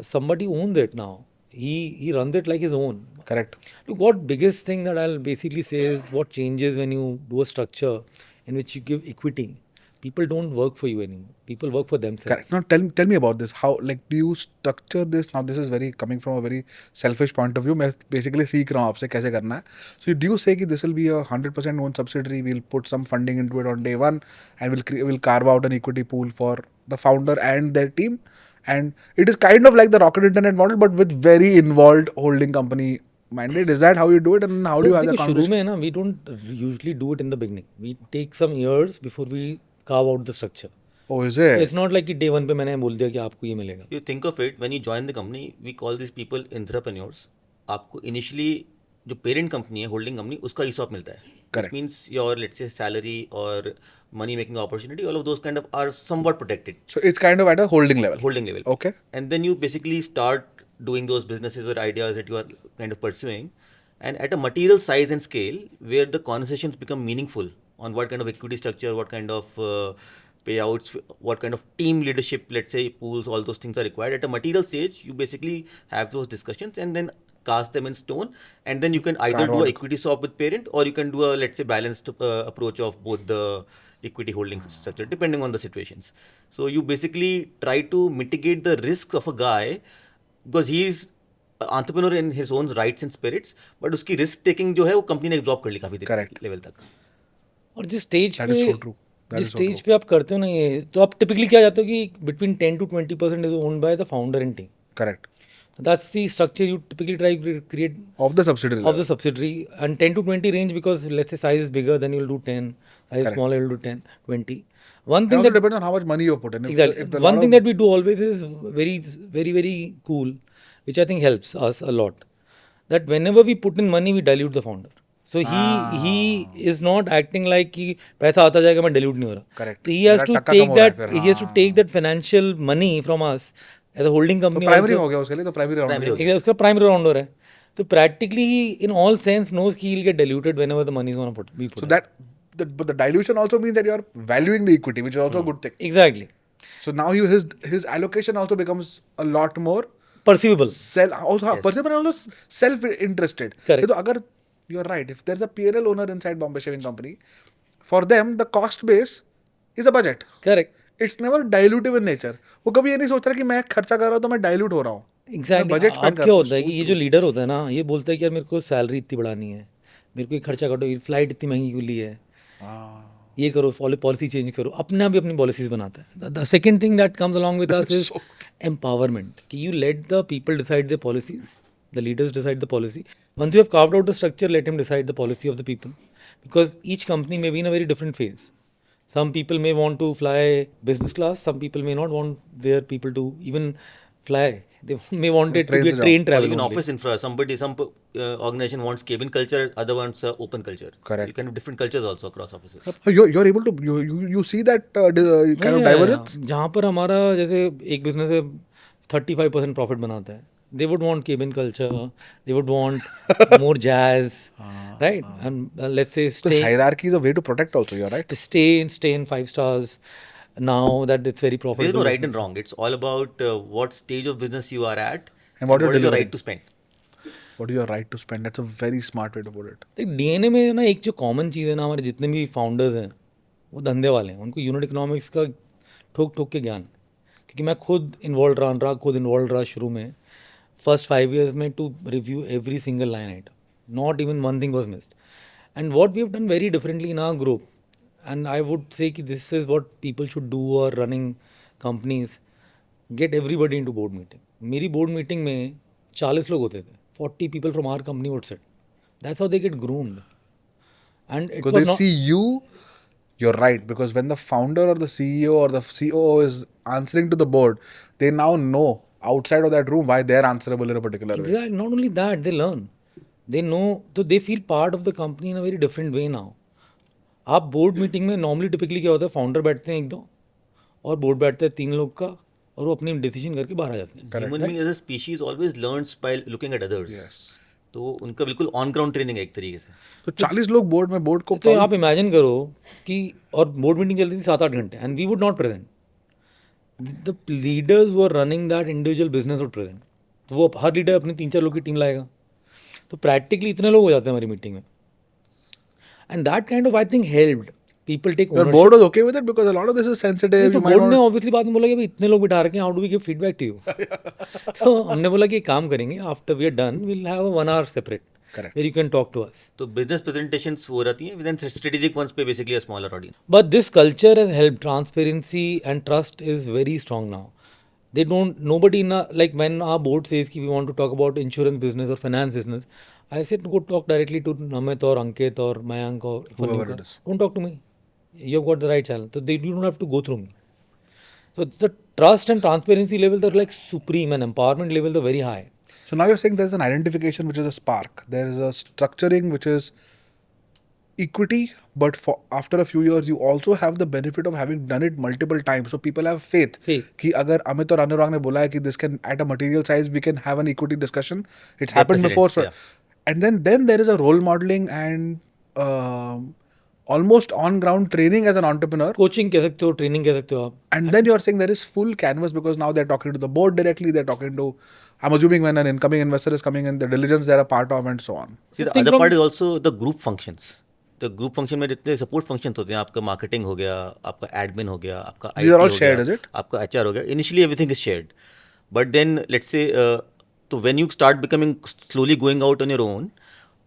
somebody owns it now. He runs it like his own. Correct. Look, what biggest thing that I'll basically say is what changes when you do a structure in which you give equity. People don't work for you anymore. People work for themselves. Correct. Now tell me about this. How do you structure this? Now this is very coming from a very selfish point of view. मैं basically सीख रहा हूँ आपसे कैसे करना है. So do you say कि this will be a 100% owned subsidiary? We'll put some funding into it on day one, and we'll carve out an equity pool for the founder and their team. And it is kind of like the Rocket Internet model, but with very involved holding company mandate. Is that how you do it, and how do you have the देखिए, शुरू conversation? में ना we don't usually do it in the beginning. We take some years before we carve out the structure. Oh, is So it? it's not like कि day one पे मैंने बोल दिया कि आपको ये मिलेगा. You think of it, when you join the company, we call these people entrepreneurs. आपको initially जो parent company है, holding company, उसका ESOP मिलता है. Correct. Which means your, let's say, salary or money making opportunity, all of those kind of are somewhat protected, So it's kind of at a holding level. holding level. Okay. And then you basically start doing those businesses or ideas that you are kind of pursuing. And at a material size and scale, where the conversations become meaningful on what kind of equity structure, what kind of payouts, what kind of team leadership, let's say, pools, all those things are required. At a material stage, you basically have those discussions and then cast them in stone. And then you can either Carve do out. a equity swap with parent, or you can do a, let's say, balanced approach of both the equity holding structure, depending on the situations. So you basically try to mitigate the risk of a guy because he is entrepreneur in his own rights and spirits, but उसकी risk taking जो है वो company ने absorb कर ली काफी Correct. Level तक. और जिस स्टेज That पे is so true. That जिस is so स्टेज true. पे आप करते हो ना ये, तो आप टिपिकली क्या जाते हो कि between 10 to 20% is owned by the founder and team. Correct. That's the structure you typically try to create Of the subsidiary. of the subsidiary, and 10 to 20 range because let's say size is bigger, then you'll do 10, size is Correct. smaller, you'll do 10, 20. One It thing also that depends on how much money you have put in. exactly If the one lot thing of- that we do always is very cool, which I think helps us a lot. That whenever we put in money, we dilute the founder. So he is not acting like कि पैसा आता जाएगा मैं dilute नहीं हो रहा. Correct. So he has मेरा to Takka take कम हो रहा है that. फिर, He has to take that financial money from us as a holding तो company. Primary also. हो गया उसके लिए तो प्राइमरी राउंड Primary हो Exactly, उसका प्राइमरी राउंड हो रहा है. तो practically he in all sense knows कि he'll get diluted whenever the money is going to be put. So that but the dilution also means that you are valuing the equity, which is also a good thing. Exactly. So now his allocation also becomes a lot more Perceivable. person are also self interested. Correct. तो अगर you're right, if there's a PNL owner inside Bombay Shaving Company, for them the cost base is a budget. Correct. It's never dilutive in nature. वो कभी ये नहीं सोच रहा कि मैं खर्चा कर रहा हूँ तो मैं डाइल्यूट हो रहा हूँ. एग्जैक्टली budget अब spend क्या कर- होता है कि ये जो लीडर होता है ना ये बोलता है कि यार मेरे को सैलरी इतनी बढ़ानी है, मेरे को ये खर्चा काटो, ये फ्लाइट इतनी महंगी क्यों ली है, ये करो, पॉलिसी चेंज करो, अपने आप ही अपनी पॉलिसीज बनाता है. The second thing that comes along with us is empowerment कि you let the people decide the policies, the leaders decide the policy. Once you have carved out the structure, let him decide the policy of the people because each company may be in a very different phase. Some people may want to fly business class, some people may not want their people to even fly They may want it to Train be se a jao. train Or travel even only. office infra. Some organization wants cabin culture, other wants open culture. Correct. You can have different cultures also across offices. So you're able to you see that kind of divergence. जहाँ पर हमारा जैसे एक business है 35% profit बनाता है, they would want cabin culture, they would want more jazz, right? And let's say So hierarchy is a way to protect also. You're right. stay in 5 stars. Now that it's very There's profitable. no right and wrong. It's all about what stage of business you are at And what you're is your delivering. right to spend. What is your right to spend? That's a very smart way to put it. देख DNA में ना एक जो common चीज़ है ना, हमारे जितने भी फाउंडर्स हैं वो धंधे वाले हैं, उनको यूनिट इकोनॉमिक्स का ठोक ठोक के ज्ञान है। क्योंकि मैं खुद इन्वॉल्व रहा शुरू में फर्स्ट 5 years में to review every single line item, not even one thing was missed. And what we have done very differently in our group, and I would say that this is what people should do और running companies, get everybody in to board meeting. मेरी board meeting में 40 लोग होते थे, 40 people from our company would sit. That's how they get groomed. And it Because was they not, see you, you're right. Because when the founder or the CEO or the COO is answering to the board, they now know outside of that room why they're answerable in a particular way. exactly, not only that, they learn. They know, so they feel part of the company in a very different way now. आप board meeting में normally typically क्या होता है, founder बैठते हैं एक दो और बोर्ड बैठते हैं 3 लोग का, और वो अपनी डिसीजन करके बाहर आ जाते हैं। Human being as a species always learns by looking at others. Yes. तो उनका बिल्कुल ऑन ग्राउंड ट्रेनिंग है एक तरीके से. तो 40 लोग बोर्ड में बोर्ड को तो आप इमेजिन करो कि, और बोर्ड मीटिंग चलती थी 7-8 घंटे, and we would not present, the leaders who are running that individual business would present. तो वो हर लीडर अपनी 3-4 लोग की टीम लाएगा, तो प्रैक्टिकली इतने लोग हो जाते हैं हमारी मीटिंग में, and that kind of I think helped people take your board was okay with it because a lot of this is sensitive. तो You might बोर्ड ने not. ऑब्वियसली बाद में बोला कि भाई इतने लोग बिठा रखे हैं, how do we give feedback to you. तो हमने बोला कि एक काम करेंगे, after we are done we will have a 1 hour separate Correct. Where you can talk to us. तो बिजनेस प्रेजेंटेशंस हो जाती हैं, विद स्ट्रेटेजिक वंस पे basically a smaller audience. But this culture has helped. Transparency and trust is very strong now. They don't, nobody in a, like when our board says ki we want to talk about insurance business or finance business, I said go talk directly to Namit or Ankit or Mayank or Whoever Fanuka. it is. Don't talk to me. You've got the right channel. So you don't have to go through me. So the trust and transparency levels are like supreme, and empowerment levels are very high. So now you're saying there's an identification which is a spark. There is a structuring which is equity, but for after a few years you also have the benefit of having done it multiple times. So people have faith. Faith. कि अगर अमित और अनुराग ने बोला है कि this can at a material size we can have an equity discussion. It's happened before. So, precedents, and then there is a role modeling and almost on ground training as an entrepreneur. Coaching कह सकते हो, training कह सकते हो आप. And then you're saying there is full canvas because now they're talking to the board directly. They're talking to, I'm assuming when an incoming investor is coming in, the diligence they're a part of and so on. See, the think other from- part is also the group functions. The group function में जितने support functions होते हैं, आपका marketing हो गया, आपका admin हो गया, आपका These are IT all हो shared, गया, is it? आपका HR हो गया. Initially everything is shared, but then let's say तो when you start becoming slowly going out on your own,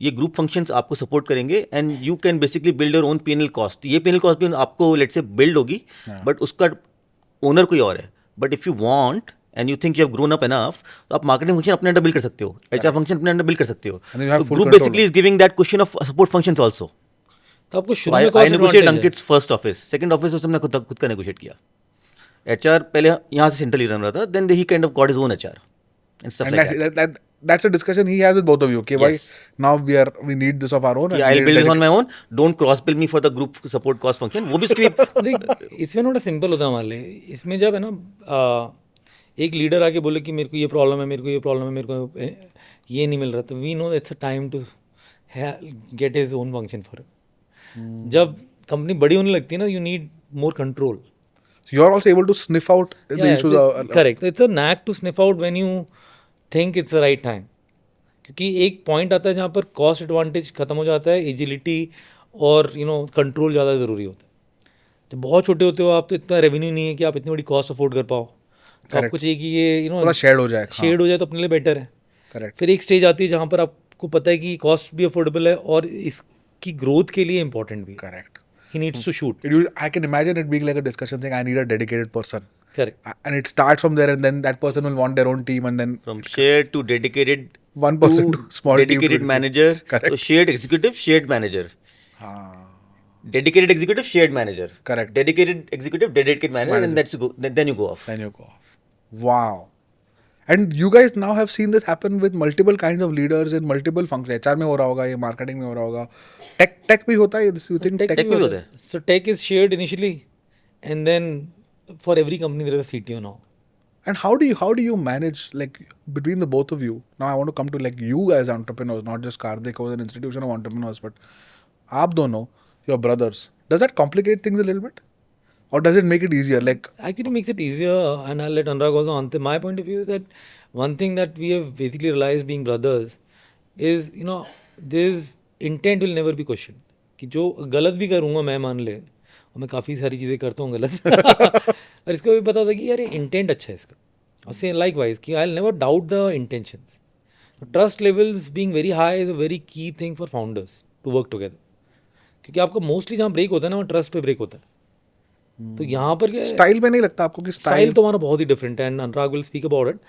ये ग्रुप फंक्शंस आपको सपोर्ट करेंगे and you can basically build your own P&L cost. ये P&L cost भी आपको let's say build होगी, but उसका owner कोई और है. But if you want and you think you have grown up enough, तो आप मार्केटिंग फंक्शन अपने अंडर बिल्ड कर सकते हो, एचआर फंक्शन अपने अंडर बिल्ड कर सकते हो. And you have full group control. Basically is giving that question of support functions also. तो आपको शुरू आई में cost नेगोशिएट advantage है. अंकित्स फर्स्ट ऑफिस, सेकंड ऑफिस उसने खुद का नेगोशिएट किया. एचआर पहले यहाँ से सेंट्रली रन रहा था, then he kind of got his own HR and stuff And like that. that's a discussion he has with both of you. Okay, Yes. why now we need this of our own. and Yeah, we I'll need build this on dedicated- my own. Don't cross bill me for the group support cost function. वो भी उसकी देख इसमें थोड़ा simple होता है हमारे लिए. इसमें जब है ना एक लीडर आके बोले कि मेरे को ये प्रॉब्लम है, मेरे को ये प्रॉब्लम है, मेरे को ये नहीं मिल रहा, तो we know it's a time to get his own function for. जब कंपनी बड़ी होने लगती है ना, you need more control. So you're also able to sniff out the issues. Correct. It's a knack to sniff out when you think it's the right time. क्योंकि एक point आता है जहाँ पर कॉस्ट एडवांटेज खत्म हो जाता है, एजिलिटी और कंट्रोल ज़्यादा ज़रूरी होता है. जब बहुत छोटे होते हो आप, तो इतना रेवेन्यू नहीं है कि आप इतनी बड़ी कॉस्ट अफोर्ड कर पाओ. तो आपको चाहिए कि ये थोड़ा shared हो जाए. शेड हो जाए तो अपने लिए बेटर है. Correct. फिर एक स्टेज आती है जहाँ पर आपको पता है कि कॉस्ट भी अफोर्डेबल है और इसकी ग्रोथ के लिए इंपॉर्टेंट भी है. Correct. He needs to shoot. I can imagine it being like a discussion saying I need a dedicated person. Correct. And it starts from there, and then that person will want their own team, and then from shared to dedicated, one person to small team. dedicated to manager. Correct. So shared executive, shared manager. Dedicated executive, shared manager. Correct. Dedicated executive, dedicated manager, and that's you go. Then you go off. Then you go off. Wow. And you guys now have seen this happen with multiple kinds of leaders in multiple functions. HR में हो रहा होगा, ये marketing में हो रहा होगा, tech भी होता है. You think Tech tech में भी होता है. So tech is shared initially, and then for every company there is a CTO now. And how do you manage like between the both of you? Now I want to come to like you as entrepreneurs, not just Kardeko as an institution of entrepreneurs, but आप दोनों, your brothers. Does that complicate things a little bit, or does it make it easier? Like Actually makes it easier, and I'll let Anurag also answer. My point of view is that one thing that we have basically realized being brothers is, this intent will never be questioned. कि जो गलत भी करूँगा मैं, मान ले, और मैं काफ़ी सारी चीज़ें करता हूँ गलत और इसको भी पता था कि यार ये इंटेंट अच्छा है इसका, और सेम लाइक वाइज कि I never doubt the intentions. Trust levels being very high is a very key thing for founders to work together, क्योंकि आपका मोस्टली जहाँ ब्रेक होता है ना वो ट्रस्ट पे ब्रेक होता है. तो यहाँ पर क्या स्टाइल में नहीं लगता आपको कि स्टाइल तो हमारा बहुत ही डिफरेंट है, and Anurag will speak about it.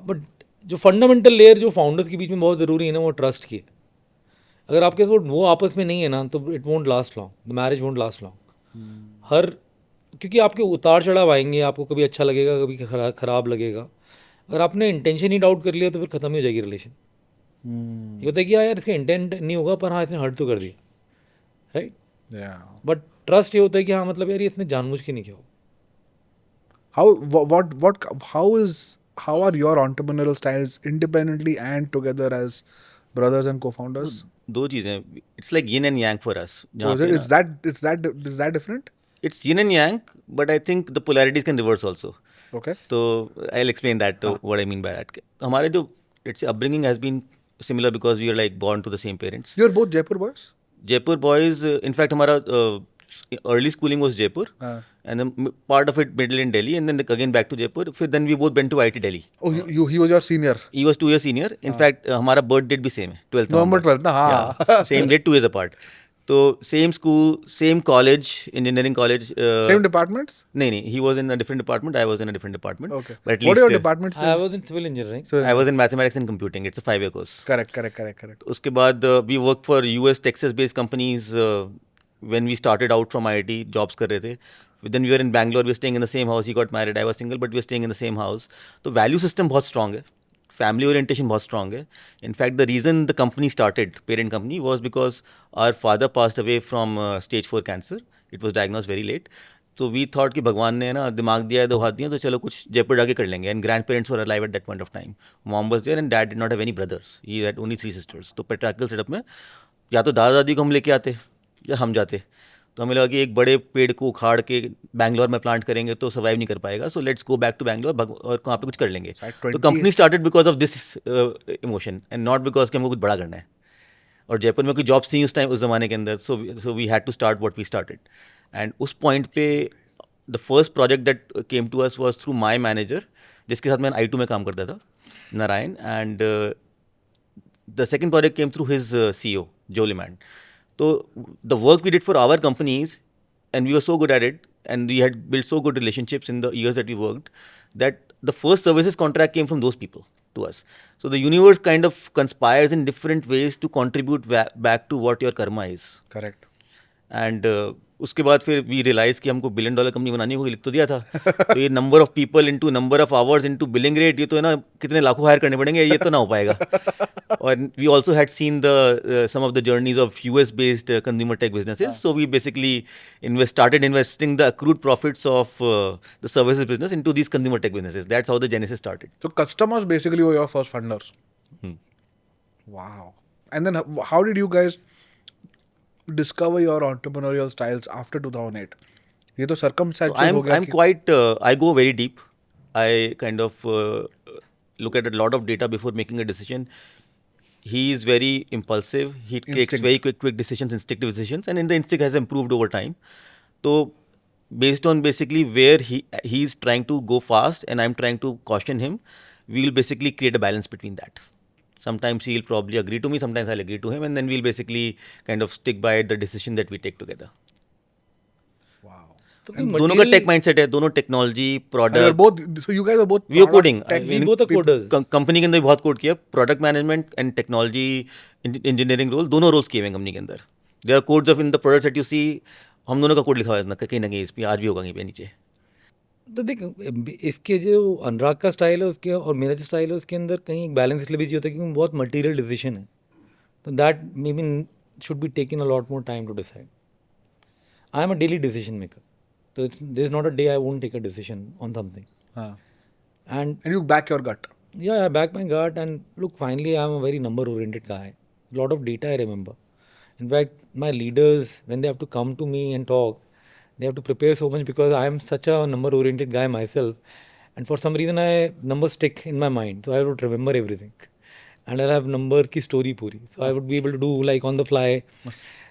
But जो फंडामेंटल लेयर जो फाउंडर्स के बीच में बहुत ज़रूरी है ना, वो ट्रस्ट की है. अगर आपके साथ वो आपस में नहीं है ना, तो it won't last long, the marriage won't last long. क्योंकि आपके उतार चढ़ाव आएंगे, आपको कभी अच्छा लगेगा, कभी खराब लगेगा. अगर आपने इंटेंशन ही डाउट कर लिया तो फिर ख़त्म ही हो जाएगी रिलेशन. ये होता है कि यार इसका इंटेंट नहीं होगा, पर हाँ इसने हर्ट तो कर दिया, राइट. बट ट्रस्ट ये होता है कि हाँ मतलब यार ये इसने जानबूझ के नहीं किया. How are your entrepreneurial styles independently and together as brothers and co-founders? दो चीज़ें. It's like yin and yang for us. Oh, is that different? It's yin and yang, but I think the polarities can reverse also. Okay. So I'll explain that what I mean by that. हमारे जो let's say upbringing has been similar because we are like born to the same parents. You're both Jaipur boys? Jaipur boys, in fact हमारा early schooling was Jaipur, and then part of it middle in Delhi, and then again back to Jaipur. Then we both went to IIT Delhi. Oh, he was your senior. He was 2 years senior. In fact हमारा birth date भी same है, 12th November 12th ना, हाँ. Yeah, same date, 2 years apart. तो same school, same college, engineering college. Same departments? नहीं, he was in a different department, I was in a different department. Okay. But at What least are your departments? I was in civil engineering. So, I was in mathematics and computing. It's a 5-year course. Correct. उसके बाद we worked for US Texas based companies when we started out from IIT, jobs कर रहे थे. Then we were in Bangalore, we were staying in the same house. He got married, I was single, but we were staying in the same house. तो value system बहुत strong है. Family orientation बहुत strong है. In fact, the reason the company started, parent company, was because our father passed away from stage 4 cancer. It was diagnosed very late. So we thought कि भगवान ने ना दिमाग दिया है, 2 हाथ दिए, तो चलो कुछ जयपुर जाके कर लेंगे. And grandparents were alive at that point of time. Mom was there and dad did not have any brothers. He had only 3 sisters. तो patriarchal setup में या तो दादा दादी को हम लेके आते या हम जाते. तो हमें लगा कि एक बड़े पेड़ को उखाड़ के बैंगलोर में प्लांट करेंगे तो सर्वाइव नहीं कर पाएगा. So let's go back to Bangalore और वहाँ पे कुछ कर लेंगे. तो company started because of this emotion and not because कि हमको कुछ बड़ा करना है. और जयपुर में कोई जॉब्स थी उस टाइम, उस ज़माने के अंदर. So we had to start what we started. And उस पॉइंट पे the first project that came to us was through my manager, जिसके साथ मैं I2 में काम करता था, Narayan. And the second project came through his CEO, जो लिमैंड. So the work we did for our companies, and we were so good at it, and we had built so good relationships in the years that we worked, that the first services contract came from those people to us. So the universe kind of conspires in different ways to contribute back to what your karma is. Correct. And उसके बाद फिर we realise कि हमको $1 billion company बनानी होगी, लिख तो दिया था. तो ये number of people into number of hours into billing rate, ये तो है ना कितने लाखों हायर करने पड़ेंगे, ये तो ना हो पाएगा. और we also had seen the some of the journeys of US based consumer tech businesses. So we basically started investing the accrued profits of the services business into these consumer tech businesses. That's how the genesis started. So customers basically were your first funders. Wow. And then how did you guys discover your entrepreneurial styles after 2008? ये तो circumstantial हो गया. I'm quite, I go very deep. I kind of look at a lot of data before making a decision. He is very impulsive. He takes very quick decisions, instinctive decisions, and in the instinct has improved over time. So based on basically where he's trying to go fast and I'm trying to caution him, we will basically create a balance between that. Sometimes he'll probably agree to me, sometimes I'll agree to him, and then we'll basically kind of stick by the decision that we take together. Wow. दोनों का take mindset है, दोनों technology product. So you guys are both. We are coding. We both are coders. Company के अंदर बहुत code किया. Product management and technology engineering role, दोनों roles किए हुए कंपनी के अंदर. There are codes of in the products that you see. हम दोनों का कोड लिखा हुआ है कहीं ना कहीं, इस पे आज भी होगा कहीं पे नीचे. तो देख, इसके जो अनुराग का स्टाइल है उसके और मेरा जो स्टाइल है उसके अंदर कहीं एक बैलेंस इसलिए भी चाहिए होता है क्योंकि बहुत मटेरियल डिसीजन है, तो that may be should be taken a lot more time to decide. I am a daily decision maker, तो there is not a day I won't take a decision on something. Huh. And And you back your gut. yeah, I back my gut, and look, finally, I'm a very number oriented guy. A lot of data I remember. In fact, my leaders, when they have to come to me and talk, they have to prepare so much because I am such a number oriented guy myself. And for some reason, numbers stick in my mind. So I would remember everything. And I'll have number ki story puri. So I would be able to do like on the fly.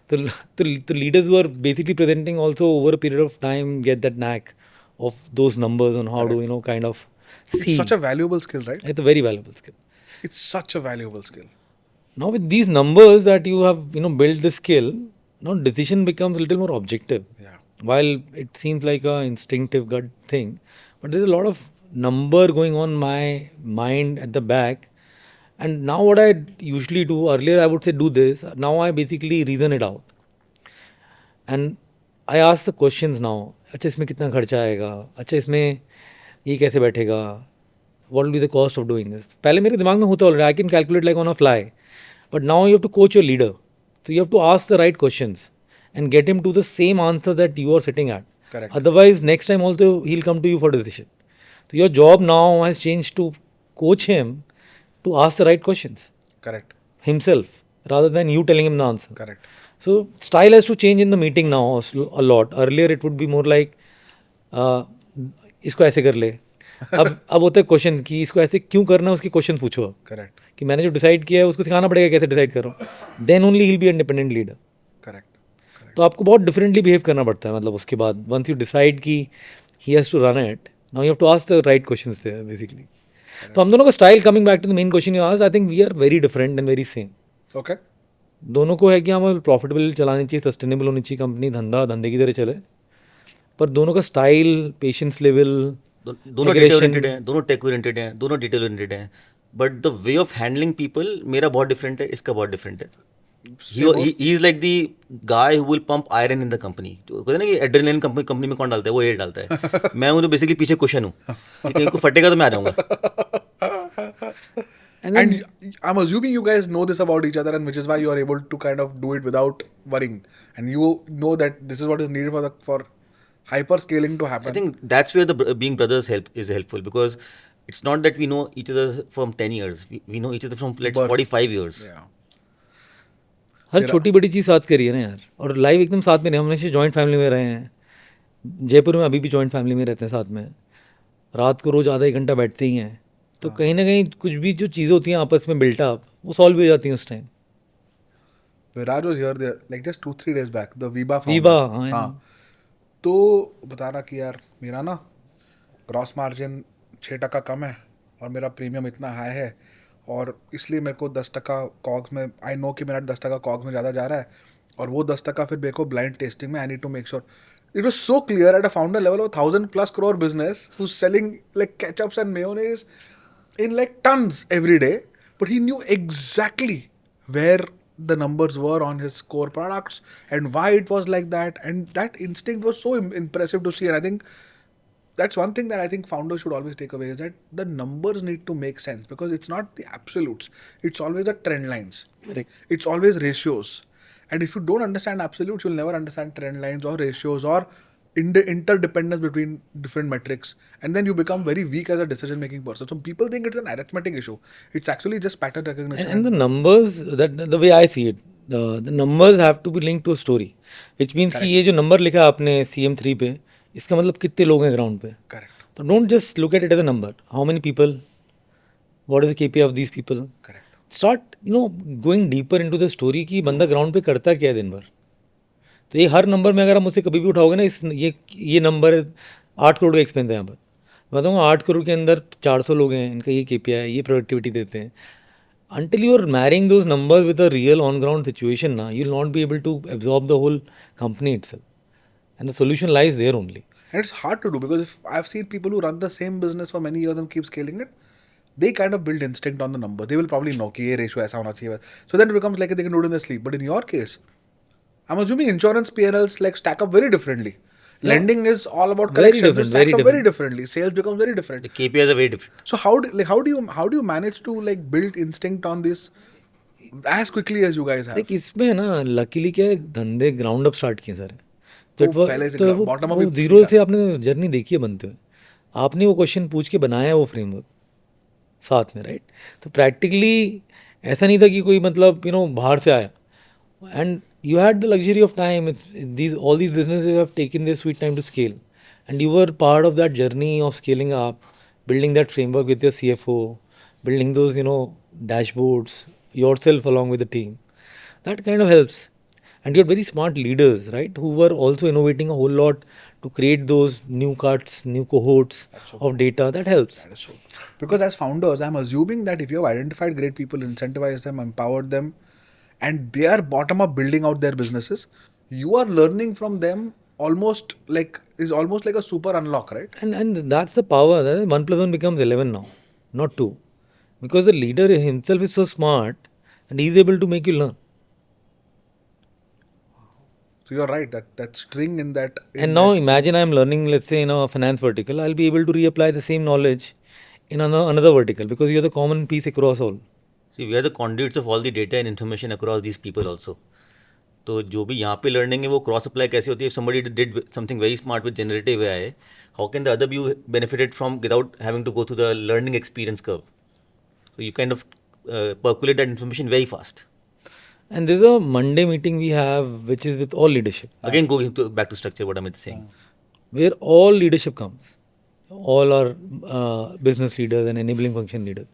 The leaders who are basically presenting also over a period of time get that knack of those numbers on how to, kind of It's see. such a valuable skill, right? It's a very valuable skill. It's such a valuable skill. Now with these numbers that you have, built the skill, now decision becomes a little more objective. Yeah. While it seems like a instinctive gut thing, but there's a lot of number going on my mind at the back. And now what I usually do, earlier I would say do this, now I basically reason it out. And I ask the questions now. अच्छा इसमें कितना खर्चा आएगा, अच्छा इसमें ये कैसे बैठेगा, what will be the cost of doing this. पहले मेरे दिमाग में होता already, I can calculate like on a fly, but now you have to coach your leader. So you have to ask the right questions and get him to the same answer that you are sitting at. Correct. Otherwise, next time also he'll come to you for decision. So your job now has changed to coach him to ask the right questions Correct. himself rather than you telling him the answer. Correct. So style has to change in the meeting now a lot. Earlier it would be more like इसको ऐसे कर ले. अब होता है question कि इसको ऐसे क्यों करना है, उसके क्वेश्चन पूछो अब. Correct. कि मैंने जो डिसाइड किया है उसको सिखाना पड़ेगा कैसे डिसाइड करो. Then only he will be independent leader. Correct. तो आपको बहुत डिफरेंटली बिहेव करना पड़ता है. मतलब उसके बाद वंस यू डिसाइड कि he has to run it, now you have to ask the right questions there basically. तो हम दोनों का style, coming back to the main question you asked, I think we are very different and very same. Okay. दोनों को है कि हमें profitable चलानी चाहिए, सस्टेनेबल होनी चाहिए कंपनी, धंधे की तरह चले. पर दोनों का स्टाइल, पेशेंस लेवल, दोनों डेटा ओरिएंटेड हैं, दोनों टेक ओरिएंटेड हैं, दोनों डिटेल ओरिएंटेड हैं, but the way of handling people मेरा बहुत डिफरेंट है, इसका बहुत डिफरेंट है. He is like the guy who will pump iron in the company. तो कहते हैं ना कि एड्रेनलिन कंपनी में कौन डालता है, वो ये डालता है. मैं हूँ तो बेसिकली पीछे क्वेश्चन हूँ, कहीं को फटेगा तो मैं आ जाऊँगा. And I'm assuming you guys know this about each other, and which is why you are able to kind of do it without worrying. And you know that this is what is needed for hyper scaling to happen. I think that's where the being brothers is helpful, because it's not that we know each other from 10 years. We know each other from let's Birth. 45 years. Yeah. हर छोटी बड़ी चीज़ साथ करी है ना यार. और life एकदम साथ में रहे, हम हमेशा जॉइंट फैमिली में रहे हैं. जयपुर में अभी भी जॉइंट फैमिली में रहते हैं साथ में. रात को रोज़ आधा एक घंटा बैठते ही हैं. तो कहीं ना कहीं कुछ भी जो चीज़ें होती हैं आपस में बिल्ट अप, वो सॉल्व हो जाती हैं उस time. Viraj was here there, like just 2-3 days back. The Viva founder. Viva, हाँ. हाँ. तो बता रहा कि यार मेरा ना ग्रॉस मार्जिन 6% कम है और मेरा प्रीमियम इतना हाई है, और इसलिए मेरे को 10% कॉग्स में, आई नो कि मेरा 10% कॉग्स में ज़्यादा जा रहा है, और वो 10% फिर मेरे को ब्लाइंड टेस्टिंग में I need to make sure. It was so clear at a founder level of 1,000+ crore business who's selling like ketchups and mayonnaise in like tons every day, but he knew exactly where the numbers were on his core products and why it was like that, and that instinct was so impressive to see. And I think that's one thing that I think founders should always take away, is that the numbers need to make sense, because it's not the absolutes, it's always the trend lines. Correct. It's always ratios. And if you don't understand absolutes, you'll never understand trend lines or ratios or interdependence between different metrics, and then you become very weak as a decision making person. So people think it's an arithmetic issue. It's actually just pattern recognition. And the numbers, that the way I see it, the numbers have to be linked to a story, which means कि ये जो number लिखा है आपने CM3 पे, इसका मतलब कितने लोग हैं ग्राउंड पे. Correct. तो don't just look at it as a number. How many people, what is the KPI of these people. Correct. Start going deeper into the story कि बंदा ग्राउंड पे करता क्या है दिन भर. तो ये हर नंबर में अगर आप मुझसे कभी भी उठाओगे ना, ये नंबर 8 करोड़ का एक्सपेंस है यहाँ पर, मैं बताऊँगा 8 करोड़ के अंदर 400 लोग हैं, इनका ये KPI है, ये प्रोडक्टिविटी देते हैं. Until you are marrying those numbers with a real on-ground situation, you will not be able to absorb the whole company itself. And the solution lies there only. And it's hard to do, because if I've seen people who run the same business for many years and keep scaling it, they kind of build instinct on the number. They will probably know कि ये ratio ऐसा होना चाहिए. So then it becomes like they can do it in their sleep. But in your case, I'm assuming insurance P&Ls like stack up very differently. Lending is all about Very collections. different, It stacks very up very different. differently. Sales becomes very different. The KPIs are very different. So how do you manage to like build instinct on this as quickly as you guys have? देख इसमें ना luckily क्या है, धंधे ground up start किए सारे. तो तो पहले से तो bottom up वो ही जीरो सीखा. से आपने जर्नी देखी है बनते हुए. आपने वो क्वेश्चन पूछ के बनाया है वो फ्रेमवर्क साथ में, राइट. तो प्रैक्टिकली ऐसा नहीं था कि कोई मतलब बाहर से आया. And you had the luxury of time. All these businesses have taken their sweet time to scale, and you were part of that journey of scaling up, building that framework with your CFO, building those dashboards yourself along with the team. That kind of helps, and you're very smart leaders, right, who were also innovating a whole lot to create those new cuts, new cohorts of data. That helps. That is so. Because as founders, I'm assuming that if you have identified great people, incentivized them, empowered them, and they are bottom up building out their businesses, you are learning from them almost like a super unlock, right? And that's the power. That 1 + 1 becomes 11 now, not 2. Because the leader himself is so smart and he's able to make you learn. So you're right that string in that. And now imagine I'm learning, let's say, in a finance vertical, I'll be able to reapply the same knowledge in another vertical because you're the common piece across all. See, we are the conduits of all the data and information across these people also. तो जो भी यहाँ पे learning है वो cross apply कैसे होती है. somebody did something very smart with generative AI, how can the other be benefited from without having to go through the learning experience curve? So you kind of percolate that information very fast. And there's a Monday meeting we have, which is with all leadership, Again, going back to structure, what Amit is saying. where all leadership comes, all our business leaders and enabling function leaders.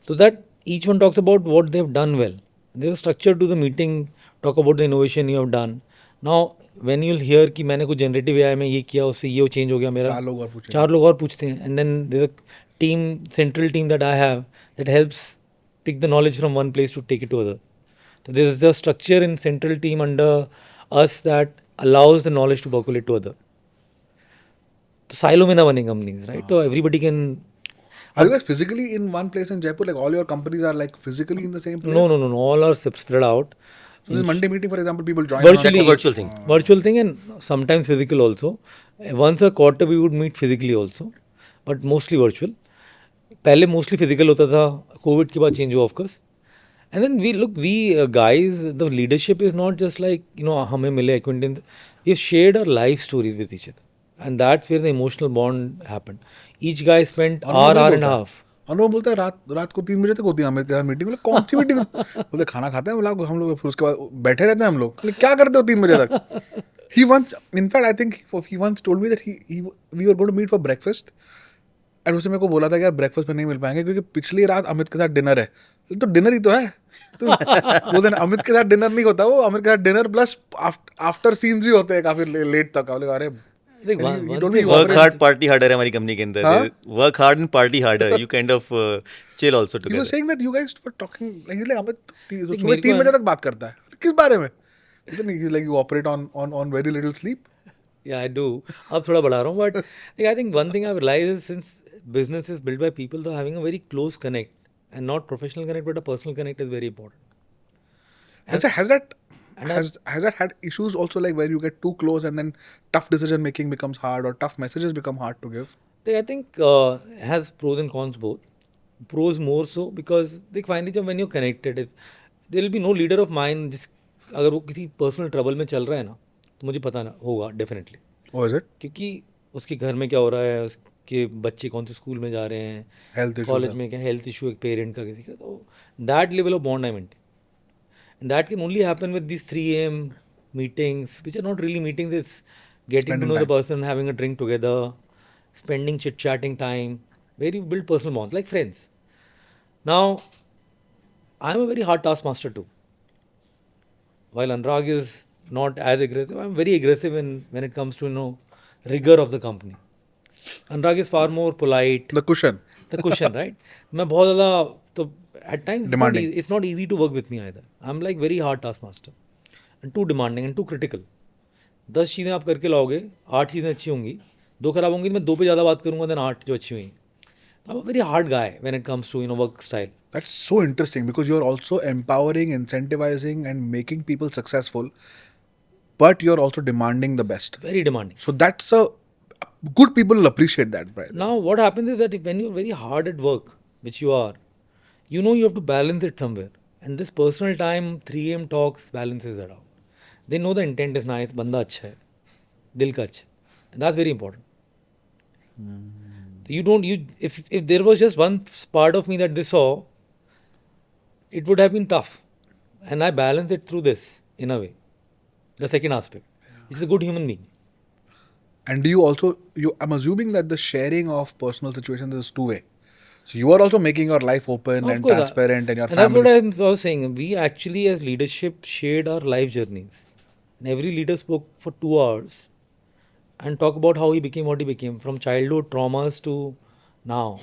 So that each one talks about what they've done well. There's a structure to the meeting, talk about the innovation you have done. Now, when you'll hear कि मैंने कुछ generative AI में ये किया, उससे ये change हो गया मेरा, 4 लोग और पूछते हैं. And then there's a team, central team that I have that helps pick the knowledge from one place to take it to other. So there's a structure in central team under us that allows the knowledge to percolate to other. तो silo में ना बने companies, right. तो everybody can. Are you guys physically in one place in Jaipur? Like all your companies are like physically in the same place? No. All are spread out. So this Monday meeting, for example, people join. Virtually. That's a virtual thing. Virtual thing and sometimes physical also. Once a quarter we would meet physically also, but mostly virtual. पहले mostly physical होता था, COVID के बाद change हुआ of course. And then we guys, the leadership is not just like हमें मिले acquaintance. We shared our life stories with each other, and that's where the emotional bond happened. Each guy spent hour and a half. अनुपम बोलता है रात को 3 बजे तक होती है हमारे साथ मीटिंग. मतलब कौन सी मीटिंग? बोलते खाना खाते हैं हम लोग फिर उसके बाद बैठे रहते हैं हम लोग. क्या करते हो 3 बजे तक? He once, in fact, I think he once told me that we were going to meet for breakfast. और उसने मेरे को बोला था कि यार ब्रेकफास्ट पे नहीं मिल पाएंगे क्योंकि पिछली रात अमित के साथ डिनर है. तो डिनर ही तो है. तो वो दिन अमित के साथ डिनर नहीं होता, वो अमित के साथ डिनर प्लस आफ्टर सीन्स भी होते हैं काफी लेट तक. अरे Work hard, party harder है हमारी कंपनी के अंदर. Work hard and party harder. You kind of chill also He was together. saying that you guys were talking like Amit सुबह 3 बजे तक बात करता है. किस बारे में? Like you operate on very little sleep. Yeah, I do. अब थोड़ा बढ़ा रहा हूँ, but I think one thing I've realized is since business is built by people, so having a very close connect and not professional connect but a personal connect is very important. Has that had issues also, like where you get too close and then tough decision making becomes hard or tough messages become hard to give? I think has pros and cons both. Pros more so because finally जब when you're connected, there will be no leader of mine अगर वो किसी personal trouble में चल रहा है ना, तो मुझे पता ना होगा definitely. Oh, is it? क्योंकि उसके घर में क्या हो रहा है, उसके बच्चे कौन से स्कूल में जा रहे हैं, Health issue कॉलेज में क्या हेल्थ इशू एक पेरेंट का किसी का, तो that level of bond I maintain. And that can only happen with these 3 AM meetings, which are not really meetings. It's getting to know the person, having a drink together, spending chit-chatting time, where you build personal bonds, like friends. Now, I'm a very hard taskmaster too. While Anurag is not as aggressive, I'm very aggressive when it comes to, rigor of the company. Anurag is far more polite. The cushion. The cushion, right? मैं बहुत ज़्यादा तो at times Demanding. it's not easy to work with me either. I'm like very hard taskmaster and too demanding and too critical. 10 चीज़ें आप करके लाओगे, 8 चीज़ें अच्छी होंगी, 2 खराब होंगी, तो मैं 2 पे ज़्यादा बात करूँगा देन 8 जो अच्छी हुई. I'm a very hard guy when it comes to work style. That's so interesting because you're also empowering, incentivizing, and making people successful but you're also demanding the best. Very demanding. So that's a good people will appreciate that, right? Now, what happens is that when you're very hard at work, which you are, you know you have to balance it somewhere. And this personal time, 3 a.m. talks balances that out. They know the intent is nice, banda अच्छा है, दिल का अच्छा है. And that's very important. You don't, if there was just one part of me that they saw, it would have been tough. And I balance it through this, in a way. The second aspect. It's a good human being. And do you also, I'm assuming that the sharing of personal situations is two-way. So you are also making your life open Of and course, transparent and your and that's family. what I was saying. We actually, as leadership, shared our life journeys. And every leader spoke for 2 hours and talked about how he became what he became, from childhood traumas to now,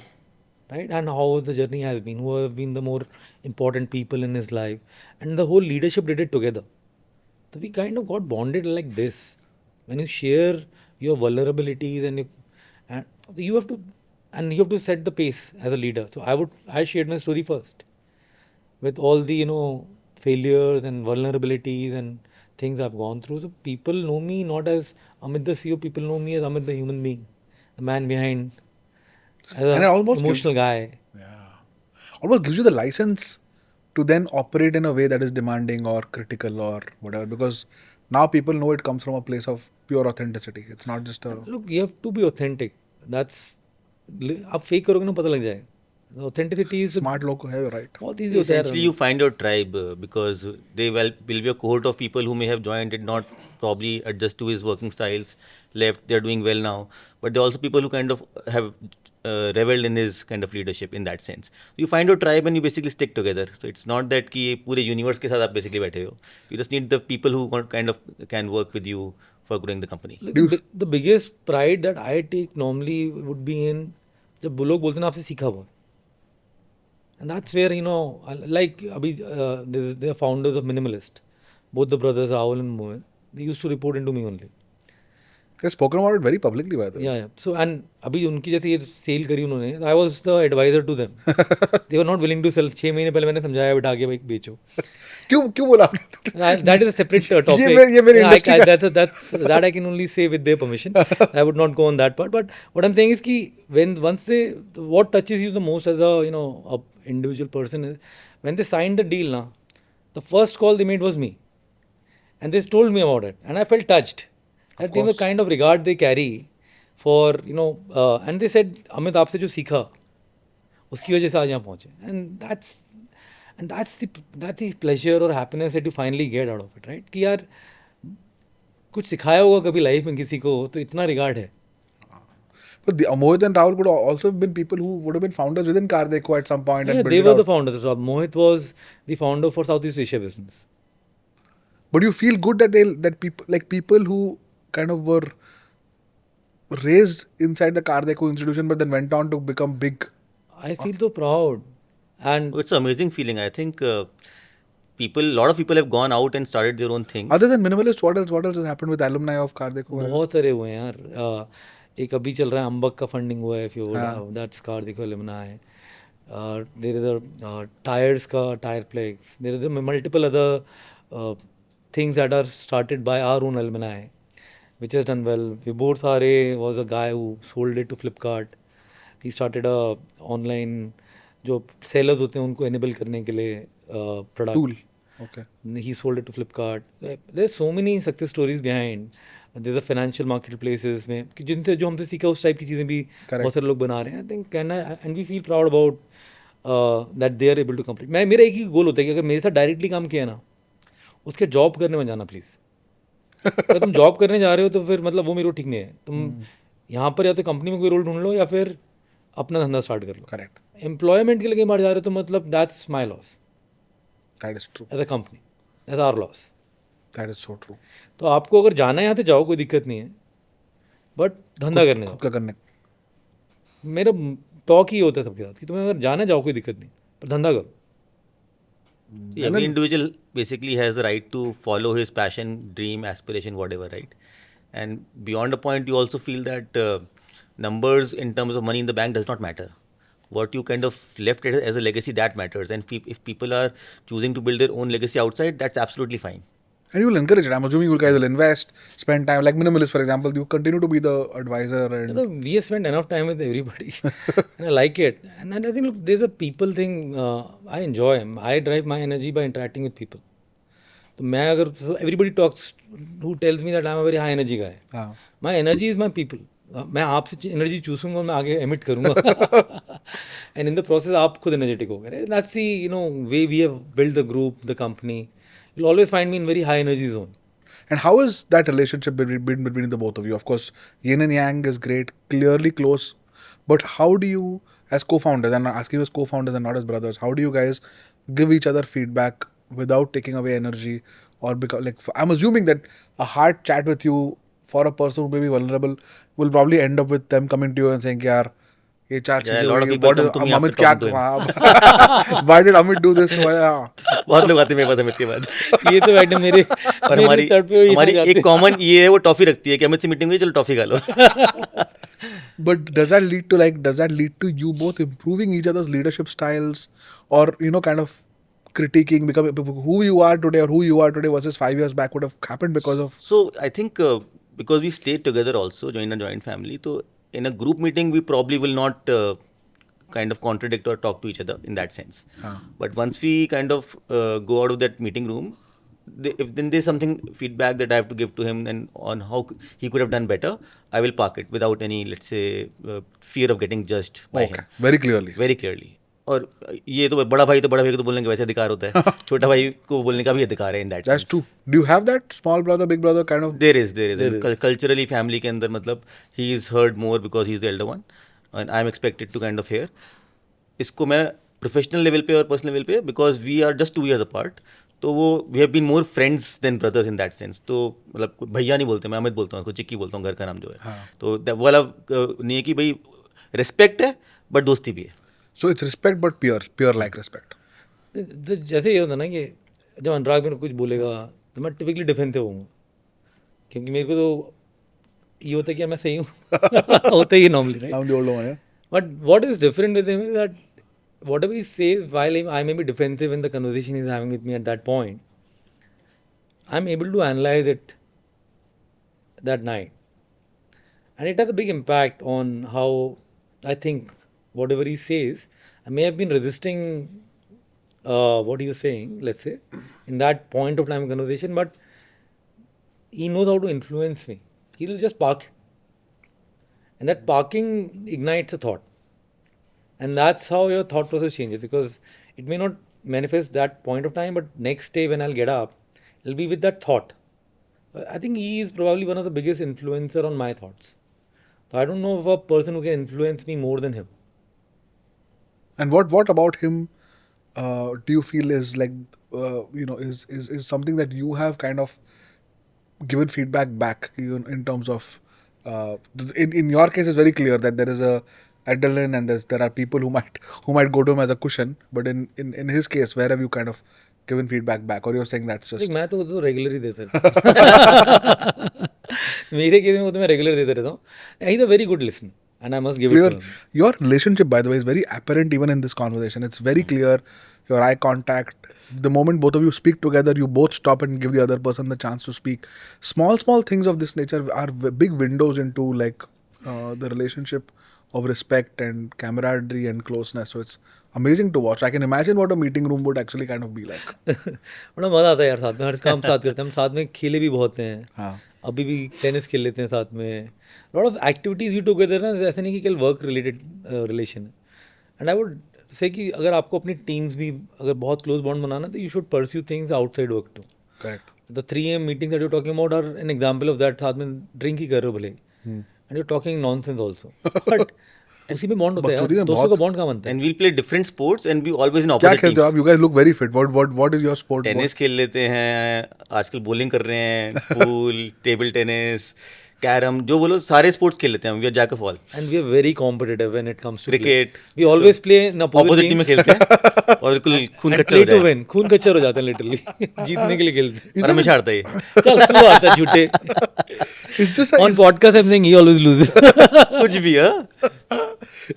right? And how the journey has been, who have been the more important people in his life. And the whole leadership did it together. So we kind of got bonded like this. When you share your vulnerabilities and you have to set the pace as a leader. So I shared my story first with all the failures and vulnerabilities and things I've gone through. So people know me not as Amit the CEO, people know me as Amit the human being, the man behind, as And it an almost emotional guy. Almost gives you the license to then operate in a way that is demanding or critical or whatever, because now people know it comes from a place of pure authenticity. It's not just a Look, you have to be authentic. That's आप fake करोगे ना पता लग जाएगा. Authenticity is smart logo है, right? बहुत easy होता है Essentially, you find your tribe because they will be a cohort of people who may have joined, did not probably adjust to his working styles, left, they're doing well now. But there are also people who kind of have reveled in his kind of leadership in that sense. You find your tribe and you basically stick together. So it's not that कि पूरे universe के साथ आप basically बैठे हो. You just need the people who kind of can work with you for growing the company. Look, the biggest pride that I take normally would be in जब वो लोग बोलते हैं ना आपसे सीखा बहुत. And that's where, like abhi, they are founders of Minimalist. Both the brothers, Rahul and Mohit, they used to report into me only. They've spoken about it very publicly, by the way. Yeah. So, and अभी उनकी जैसे ये cell करी उन्होंने, I was the advisor to them. They were not willing to sell. 6 महीने पहले मैंने समझाया बिठा के भाई बेचो. क्यों बोला That is a separate topic. ये मेरे industry का that I can only say with their permission. I would not go on that part. But what I'm saying is what touches you the most as a individual person is when they signed the deal. The first call they made was me, and they told me about it, and I felt touched. That the kind of regard they carry for and they said Amit आपसे जो सीखा उसकी वजह से आज यहाँ पहुँचे. And that's the pleasure or happiness that you finally get out of it, right? कि यार कुछ सिखाया होगा कभी लाइफ में किसी को तो इतना रिगार्ड है. But Mohit and Rahul could also have been people who would have been founders within Cardeco at some point. Yeah, and built they it were out. the founders. Mohit was the founder for Southeast Asia business. But you feel good that people who kind of were raised inside the Cardeco institution but then went on to become big. I feel so proud. And It's an amazing feeling. I think a lot of people have gone out and started their own things. Other than Minimalist, what else has happened with alumni of Cardeco? बहुत सारे हुए हैं यार. एक अभी चल रहा है अम्बक का फंडिंग हुआ है. If you would have, that's Cardeco alumni. There is a tires का Tireplex. There is multiple other things that are started by our own alumni, which has done well. Vibhor Sare was a guy who sold it to Flipkart. He started a online जो sellers होते हैं उनको enable करने के लिए product. Tool. Okay. He sold it to Flipkart. There's so many success stories behind. There's a financial marketplaces में कि जिनसे जो हमसे सीखा उस टाइप की चीज़ें भी बहुत सारे लोग बना रहे हैं. I think and we feel proud about that they are able to complete. मेरा एक ही गोल होता है कि अगर मेरे साथ डायरेक्टली काम किया ना उसके जॉब करने में जाना प्लीज़. अगर तुम जॉब करने जा रहे हो तो फिर मतलब वो मेरे को ठीक नहीं है. तुम यहाँ पर या तो कंपनी में कोई रोल ढूंढ लो या फिर अपना धंधा स्टार्ट कर लो. Correct. एम्प्लॉयमेंट के लिए कहीं बाहर जा रहे हो तो मतलब that's my loss That is true. As a company. That's our loss. That is so true. तो आपको अगर जाना है यहाँ से जाओ, कोई दिक्कत नहीं है, बट धंधा करने जाओ. खुद का करने. मेरा टॉक ही होता है सबके साथ कि तुम्हें अगर जाना जाओ कोई दिक्कत नहीं, पर धंधा करो. Every individual basically has the right to follow his passion, dream, aspiration, whatever, right? And beyond a point, you also feel that numbers in terms of money in the bank does not matter. What you kind of left as a legacy, that matters. And if people are choosing to build their own legacy outside, that's absolutely fine. And you'll encourage it. I'm assuming you guys will invest, spend time. Like Minimalist, for example, you continue to be the advisor. And We have spent enough time with everybody, and I like it. And I think, look, there's a people thing. I enjoy. I drive my energy by interacting with people. तो मैं अगर everybody talks who tells me that I'm a very high energy guy. हाँ. My energy is my people. मैं आपसे energy चूसूंगा और मैं आगे emit करूंगा एंड इन द प्रोसेस आप खुद एनर्जेटिक हो गए. That's the way we have build the group, the company. You always find me in very high energy zone. And how is that relationship between the both of you? Of course, yin and yang is great, clearly close. But how do you, as co-founders, and I'm asking you as co-founders and not as brothers, how do you guys give each other feedback without taking away energy? Or because, like, I'm assuming that a hard chat with you for a person who may be vulnerable will probably end up with them coming to you and saying, "Yaar, ये चार Yeah, a चीजें lot of हुई, people what is come to me after Amit क्या talking to why did Amit do this?" बहुत लोग आते हैं मेरे पास अमित के बाद. ये तो बैठे मेरे और हमारी एक कॉमन ये है, वो टॉफी रखती है कि अमित से मीटिंग हुई, चलो टॉफी खा लो. But does that lead to you both improving each other's leadership styles, or kind of critiquing because who you are today or who you are today versus 5 years back would have happened because of So I think because we stayed together also, join a joint family, so in a group meeting we probably will not kind of contradict or talk to each other in that sense. But once we kind of go out of that meeting room, if then there's something feedback that I have to give to him and on how he could have done better, I will park it without any, let's say, fear of getting judged by him. very clearly. Very clearly. और ये तो बड़ा भाई को तो बोलने का वैसे अधिकार होता है, छोटा भाई को बोलने का भी अधिकार है in that That's sense. true. Do you have that small brother, big brother kind of? There is. And culturally family के अंदर मतलब he is heard more because he is the elder one and I am expected to kind of hear. इसको मैं professional level पे और personal level पे because we are just 2 years apart, तो वो we have been more friends than brothers in that sense. तो मतलब भैया नहीं बोलते, मैं अमित बोलता हूँ, उसको चिक्की बोलता हूँ, घर का नाम जो है. तो वो वाला नहीं है कि भाई respect है but दोस्ती भी है. So it's respect but pure like respect. तो जैसे ये होता ना कि जब अनुराग मेरे को कुछ बोलेगा तो मैं टिपिकली डिफेंसिव होऊंगा, क्योंकि मेरे को तो ये होता है कि मैं सही हूँ होता ही normally, right. I'm the older one, yeah. But what is different with him is that whatever he says, while I may be defensive in the conversation he's having with me at that point, I'm able to analyze it that night. And it has a big impact on how I think whatever he says. I may have been resisting what he was saying, let's say, in that point of time conversation, but he knows how to influence me. He'll just park it. And that parking ignites a thought. And that's how your thought process changes, because it may not manifest that point of time, but next day when I'll get up, it'll be with that thought. I think he is probably one of the biggest influencer on my thoughts. So I don't know of a person who can influence me more than him. And what about him do you feel is like is something that you have kind of given feedback back in terms of in your case it's very clear that there is a adrenaline and there are people who might go to him as a cushion, but in his case where have you kind of given feedback back, or you're saying that's just मैं तो regular ही देता रहता हूँ मेरे case में वो तो मैं रेगुलर देता रहता हूँ. He's a very good listener and I must give it to him. Your relationship, by the way, is very apparent even in this conversation. It's very clear, your eye contact. The moment both of you speak together, you both stop and give the other person the chance to speak. Small things of this nature are big windows into like the relationship of respect and camaraderie and closeness. So it's amazing to watch. I can imagine what a meeting room would actually kind of be like. बड़ा मज़ा आता है यार, साथ में हर काम साथ करते हैं हम, साथ में खेले भी बहुत हैं. हाँ. अभी भी टेनिस खेल लेते हैं साथ में. Lot of activities we together ना, ऐसे नहीं कि केवल वर्क रिलेटेड रिलेशन है. एंड आई वुड से कि अगर आपको अपनी टीम्स भी अगर बहुत क्लोज बॉन्ड बनाना तो you should pursue things outside work too. Correct. The 3 AM meeting that you talking about are an example of that. साथ में ड्रिंक ही कर रहे हो भले, and you talking nonsense also, but उसी में बॉन्ड होता है यार. दोस्तों का बॉन्ड कहाँ बनता है. And we'll play different sports and we always in क्या opposite खेलते हो teams. आप? You guys look very fit. What is your sport? Tennis खेल लेते हैं, आजकल बॉलिंग कर रहे हैं, पूल, टेबल टेनिस, कैरम, जो बोलो सारे स्पोर्ट्स खेल लेते हैं. We are jack of all. And we are very competitive when it comes to Cricket. play. We always play in opposite team में खेलते हैं और बिल्कुल खून and कच्चा play हो to जाए. win. खून कच्चर हो जाते हैं लिटरली जीतने के लिए खेलते हैं. और हमेशा हारता है ये. चल तू आता है झूठे. Is this On podcast I'm saying he always loses. कुछ भी है.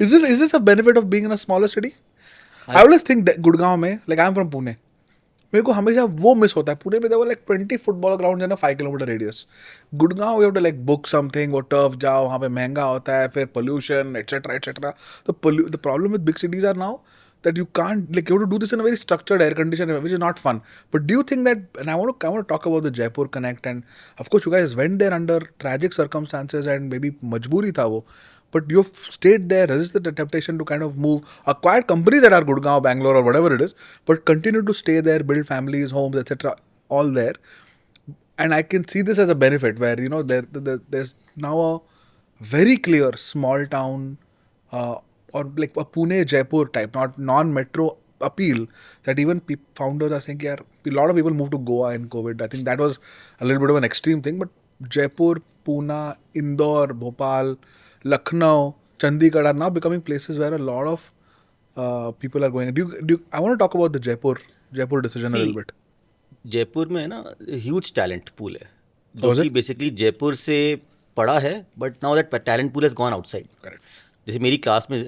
is this a benefit of being in a smaller city? I always think that Gurgaon में, like I'm from Pune. मेरे को हमेशा वो मिस होता है. पुणे में there were like 20 football grounds in a 5 kilometer radius. Gurgaon you have to like book something, वो turf जाओ, वहाँ पे महंगा होता है, फिर pollution, etc. etc. The problem with big cities are now that you can't, like, you have to do this in a very structured, air conditioned way, which is not fun. But do you think that, and I want to talk about the Jaipur Connect, and of course you guys went there under tragic circumstances and maybe majboori tha wo, but you've stayed there, resisted the temptation to kind of move, acquired companies that are Gurgaon, Bangalore or whatever it is, but continue to stay there, build families, homes, etc. all there. And I can see this as a benefit where, you know, there's now a very clear small town or like a Pune Jaipur type, not non-metro appeal, that even founders are saying, yeah, a lot of people moved to Goa in COVID. I think that was a little bit of an extreme thing, but Jaipur, Pune, Indore, Bhopal, Lucknow, Chandigarh are now becoming places where a lot of people are going. I want to talk about the Jaipur decision a little bit. Jaipur में है ना huge talent pool है Oh, is जो कि it? Basically Jaipur से पड़ा है but now that talent pool has gone outside. Correct. जैसे मेरी क्लास में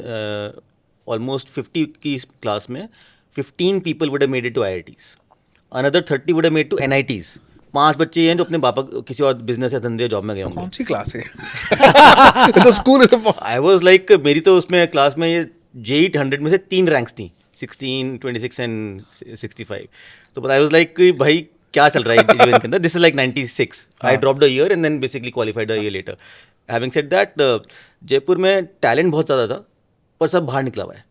ऑलमोस्ट 50 की क्लास में 15 people would have made it to IITs, another 30 would have made to NITs. 5 बच्चे हैं जो अपने पापा किसी और बिजनेस या धंधे जॉब में गए होंगे. कौन सी क्लास है? The school is a I was like मेरी तो उसमें क्लास में ये JEE 100 में से 3 रैंक्स थी, 16, 26 एंड 65. तो आई वॉज लाइक भाई क्या चल रहा है इंजीनियरिंग के अंदर. This is like 96. I dropped a year and then basically qualified a year later. Having said that, Jaipur में टैलेंट बहुत ज़्यादा था पर सब बाहर निकला हुआ है.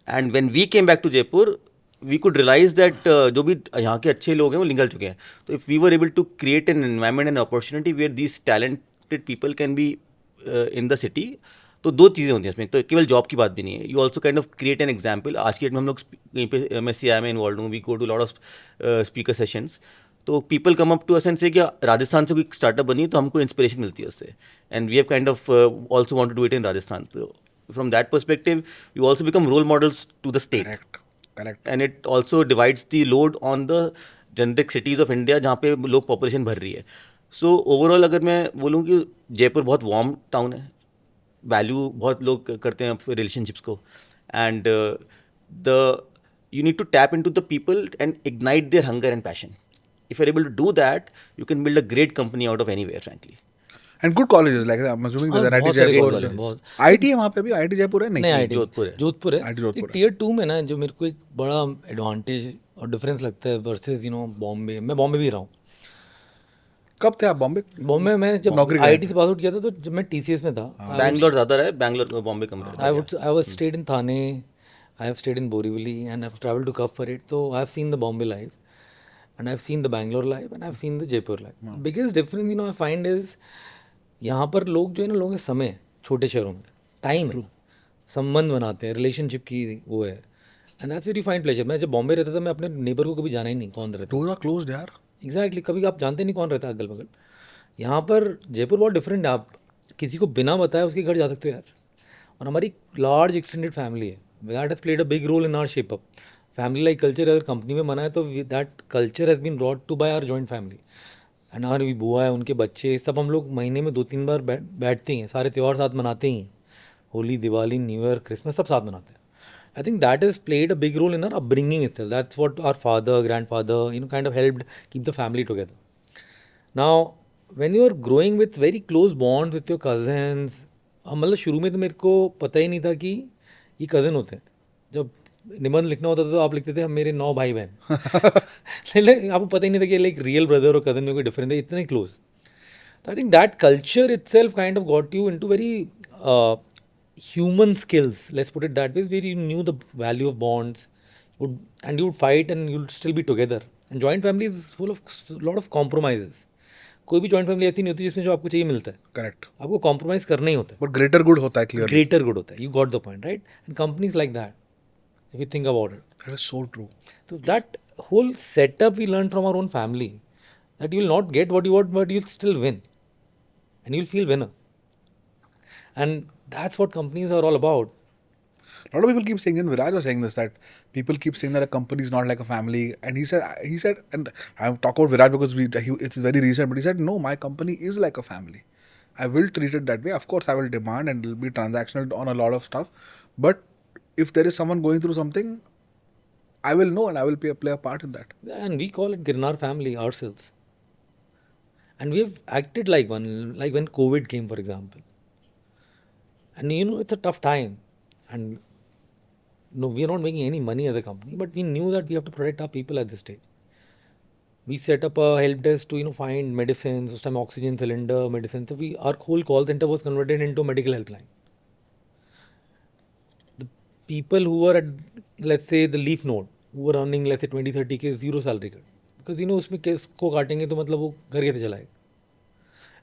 And when we came back to Jaipur we could realise that जो भी यहाँ के अच्छे लोग हैं वो निकल चुके हैं. तो if we were able to create an environment and opportunity where these talented people can be in the city, तो 2 चीज़ें होती हैं इसमें. तो केवल जॉब की बात भी नहीं है, you also kind of create an example. आज की डेट में हम लोग कहीं पे MSCI में इन्वॉल्व हूँ, we go to lot of speaker sessions. तो people come up to us and say कि राजस्थान से कोई स्टार्टअप बनी है तो हमको इंस्पिरेशन मिलती है उससे. And we have kind of also want to do it in Rajasthan. तो from that perspective you also become role models to the state. correct. And it also divides the load on the generic cities of India जहाँ पे लोग population भर रही है. So overall अगर मैं बोलूँ कि जयपुर बहुत वार्म टाउन है, वैल्यू बहुत लोग करते हैं रिलेशनशिप्स को, and the you need to tap into the people and ignite their hunger and passion. If you are able to do that you can build a great company out of anywhere frankly. And good colleges, like I'm assuming there's हाँ, IIT बहुत सारे Jaipur. good colleges, बहुत. IIT है वहाँ पे भी, IIT Jaipur है? नहीं IIT जोधपुर है. जोधपुर है. IIT जोधपुर है. टियर 2 में ना जो मेरे को एक बड़ा एडवांटेज और डिफरेंस लगता है वर्सेस बॉम्बे. मैं बॉम्बे भी रहा हूँ. कब थे आप बॉम्बे? बॉम्बे में जब नौकरी IIT से पास आउट किया था तो जब मैं TCS में था, बैंगलोर ज़्यादा रहे, बैंगलोर बॉम्बे कम रहे. I was stayed in Thane, I have stayed in Borivali, and I've traveled to Cuff Parade. So I've seen the Bombay life, and I've seen the Bangalore life, and I've seen the Jaipur life. Biggest difference I find is यहाँ पर लोग जो है ना, लोगों के समय छोटे शहरों में टाइम है, संबंध बनाते हैं, रिलेशनशिप की वो है, and that's very fine pleasure. मैं जब बॉम्बे रहता था मैं अपने नेबर को कभी जाना ही नहीं कौन रहता. Doors are closed यार. एग्जैक्टली कभी आप जानते नहीं कौन रहता है अगल बगल. यहाँ पर जयपुर बहुत डिफरेंट है. आप किसी को बिना बताए उसके घर जा सकते हो यार. और हमारी लार्ज एक्सटेंडेड फैमिली है. That has played a big role in our shape up. Family like culture अगर कंपनी में मना है तो that culture has been brought to by our joint family. And हमारी बुआ है, उनके बच्चे, सब हम लोग महीने में 2-3 बार बैठते हैं. सारे त्यौहार साथ मनाते ही, Holi, Diwali, new year, Christmas सब साथ मनाते हैं. I think that has played a big role in our upbringing itself. That's what our father, grandfather, kind of helped keep the family together. Now, when you are growing with very close bonds with your cousins, मतलब शुरू में तो मेरे को पता ही नहीं था कि ये कज़न होते हैं. जब निबंध लिखना होता था तो आप लिखते थे हम मेरे 9 भाई बहन. आपको पता ही नहीं था कि लाइक रियल ब्रदर और कज़न में कोई डिफरेंस है, इतने क्लोज. तो आई think that culture itself kind of got you into very human skills, let's put it that way, where you knew the value of bonds, and you would fight and you'll still be together. And joint family is full of lot of compromises. कोई भी joint family ऐसी नहीं होती जिसमें जो आपको चाहिए मिलता है. Correct. आपको compromise करना ही होता है. But greater good होता है clearly. Greater good होता है. You got the point, right? And companies like that, if you think about it. That is so true. So that whole setup we learned from our own family, that you will not get what you want, but you'll still win, and you'll feel winner. And that's what companies are all about. A lot of people keep saying, and Viraj was saying this, that people keep saying that a company is not like a family. And he said, and I'm talking about Viraj because it's very recent, but he said, no, my company is like a family. I will treat it that way. Of course, I will demand and it will be transactional on a lot of stuff. But if there is someone going through something, I will know and I will play a part in that. And we call it Girnar family ourselves. And we have acted like one, like when COVID came, for example. And it's a tough time. And no, we are not making any money as a company, but we knew that we have to protect our people at this stage. We set up a help desk to find medicines, this time oxygen cylinder, medicine. So our whole call center was converted into a medical helpline. The people who were at, let's say, the leaf node, who were earning, let's say, 20-30K, zero salary cut. Because उसमें case को काटेंगे तो मतलब वो घर कैसे चलाएगा.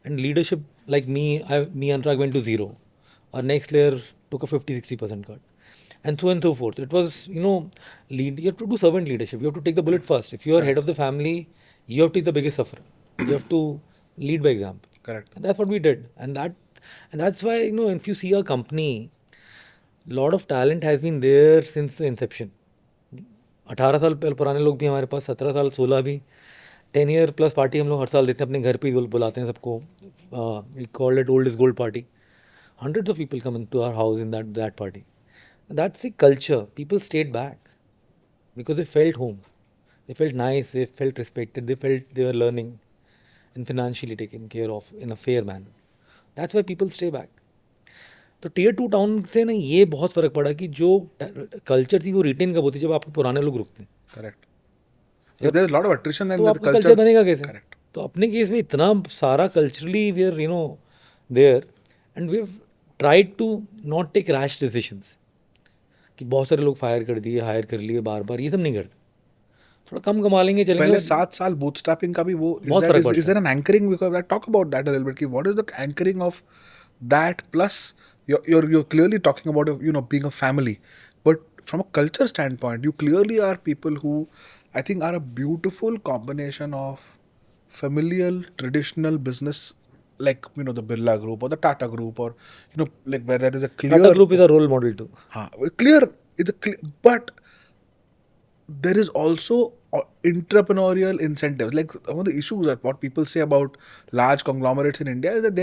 And leadership like me and Anurag went to zero. Our next layer took a 50-60% cut. And so forth. It was, you have to do servant leadership. You have to take the bullet first. If you are head of the family, you have to be the biggest sufferer. You have to lead by example. Correct. And that's what we did. And that's why, if you see a company, lot of talent has been there since the inception. 18 साल पुराने लोग भी हमारे पास, 17 साल, 16 भी. 10 year plus party हम लोग हर साल देते हैं, अपने घर पे ही बुलाते हैं सबको. We call it old is gold party. Hundreds of people come into our house in that party. And that's the culture. People stayed back because they felt home. They felt nice. They felt respected. They felt they were learning and financially taken care of in a fair manner. That's why people stay back. तो tier 2 town से ना ये बहुत फ़र्क पड़ा कि जो culture थी वो रिटेन कब होती है, जब आपके पुराने लोग रुकते हैं. Correct. If there's a lot of attrition, then तो the आपका कल्चर बनेगा कैसे? Correct. तो अपने केस में इतना सारा culturally we are there and we have tried to not take rash decisions कि बहुत सारे लोग फायर कर दिए, हायर कर लिए बार बार, ये सब नहीं करते. थोड़ा कम कमा लेंगे चलेंगे. पहले 7 साल bootstrapping का भी वो बहुत फर्क पड़ता is there an anchoring? Because I talk about that a little bit. कि what is the anchoring of that? Plus you're clearly talking about being a family, but from a culture standpoint, you clearly are people who I think are a beautiful combination of familial traditional business, like the Birla Group or the Tata Group, or like where there is a clear Tata Group is a role model too. But there is also entrepreneurial incentives. Like one of the issues that what people say about large conglomerates in India is that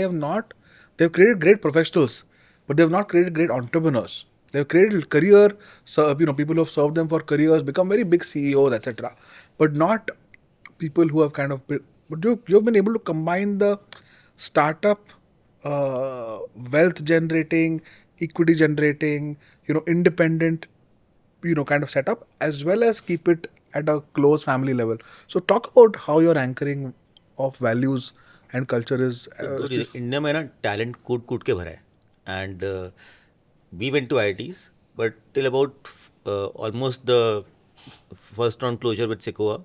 they've created great professionals, but they've not created great entrepreneurs. They've created career, people who have served them for careers, become very big CEOs, etc. But not people who have kind of, but you've been able to combine the startup, wealth generating, equity generating, independent, kind of setup, as well as keep it at a close family level. So talk about how your anchoring of values and culture is. India में ना talent कूट के भरा है. And we went to IITs, but till about almost the first round closure with Sequoia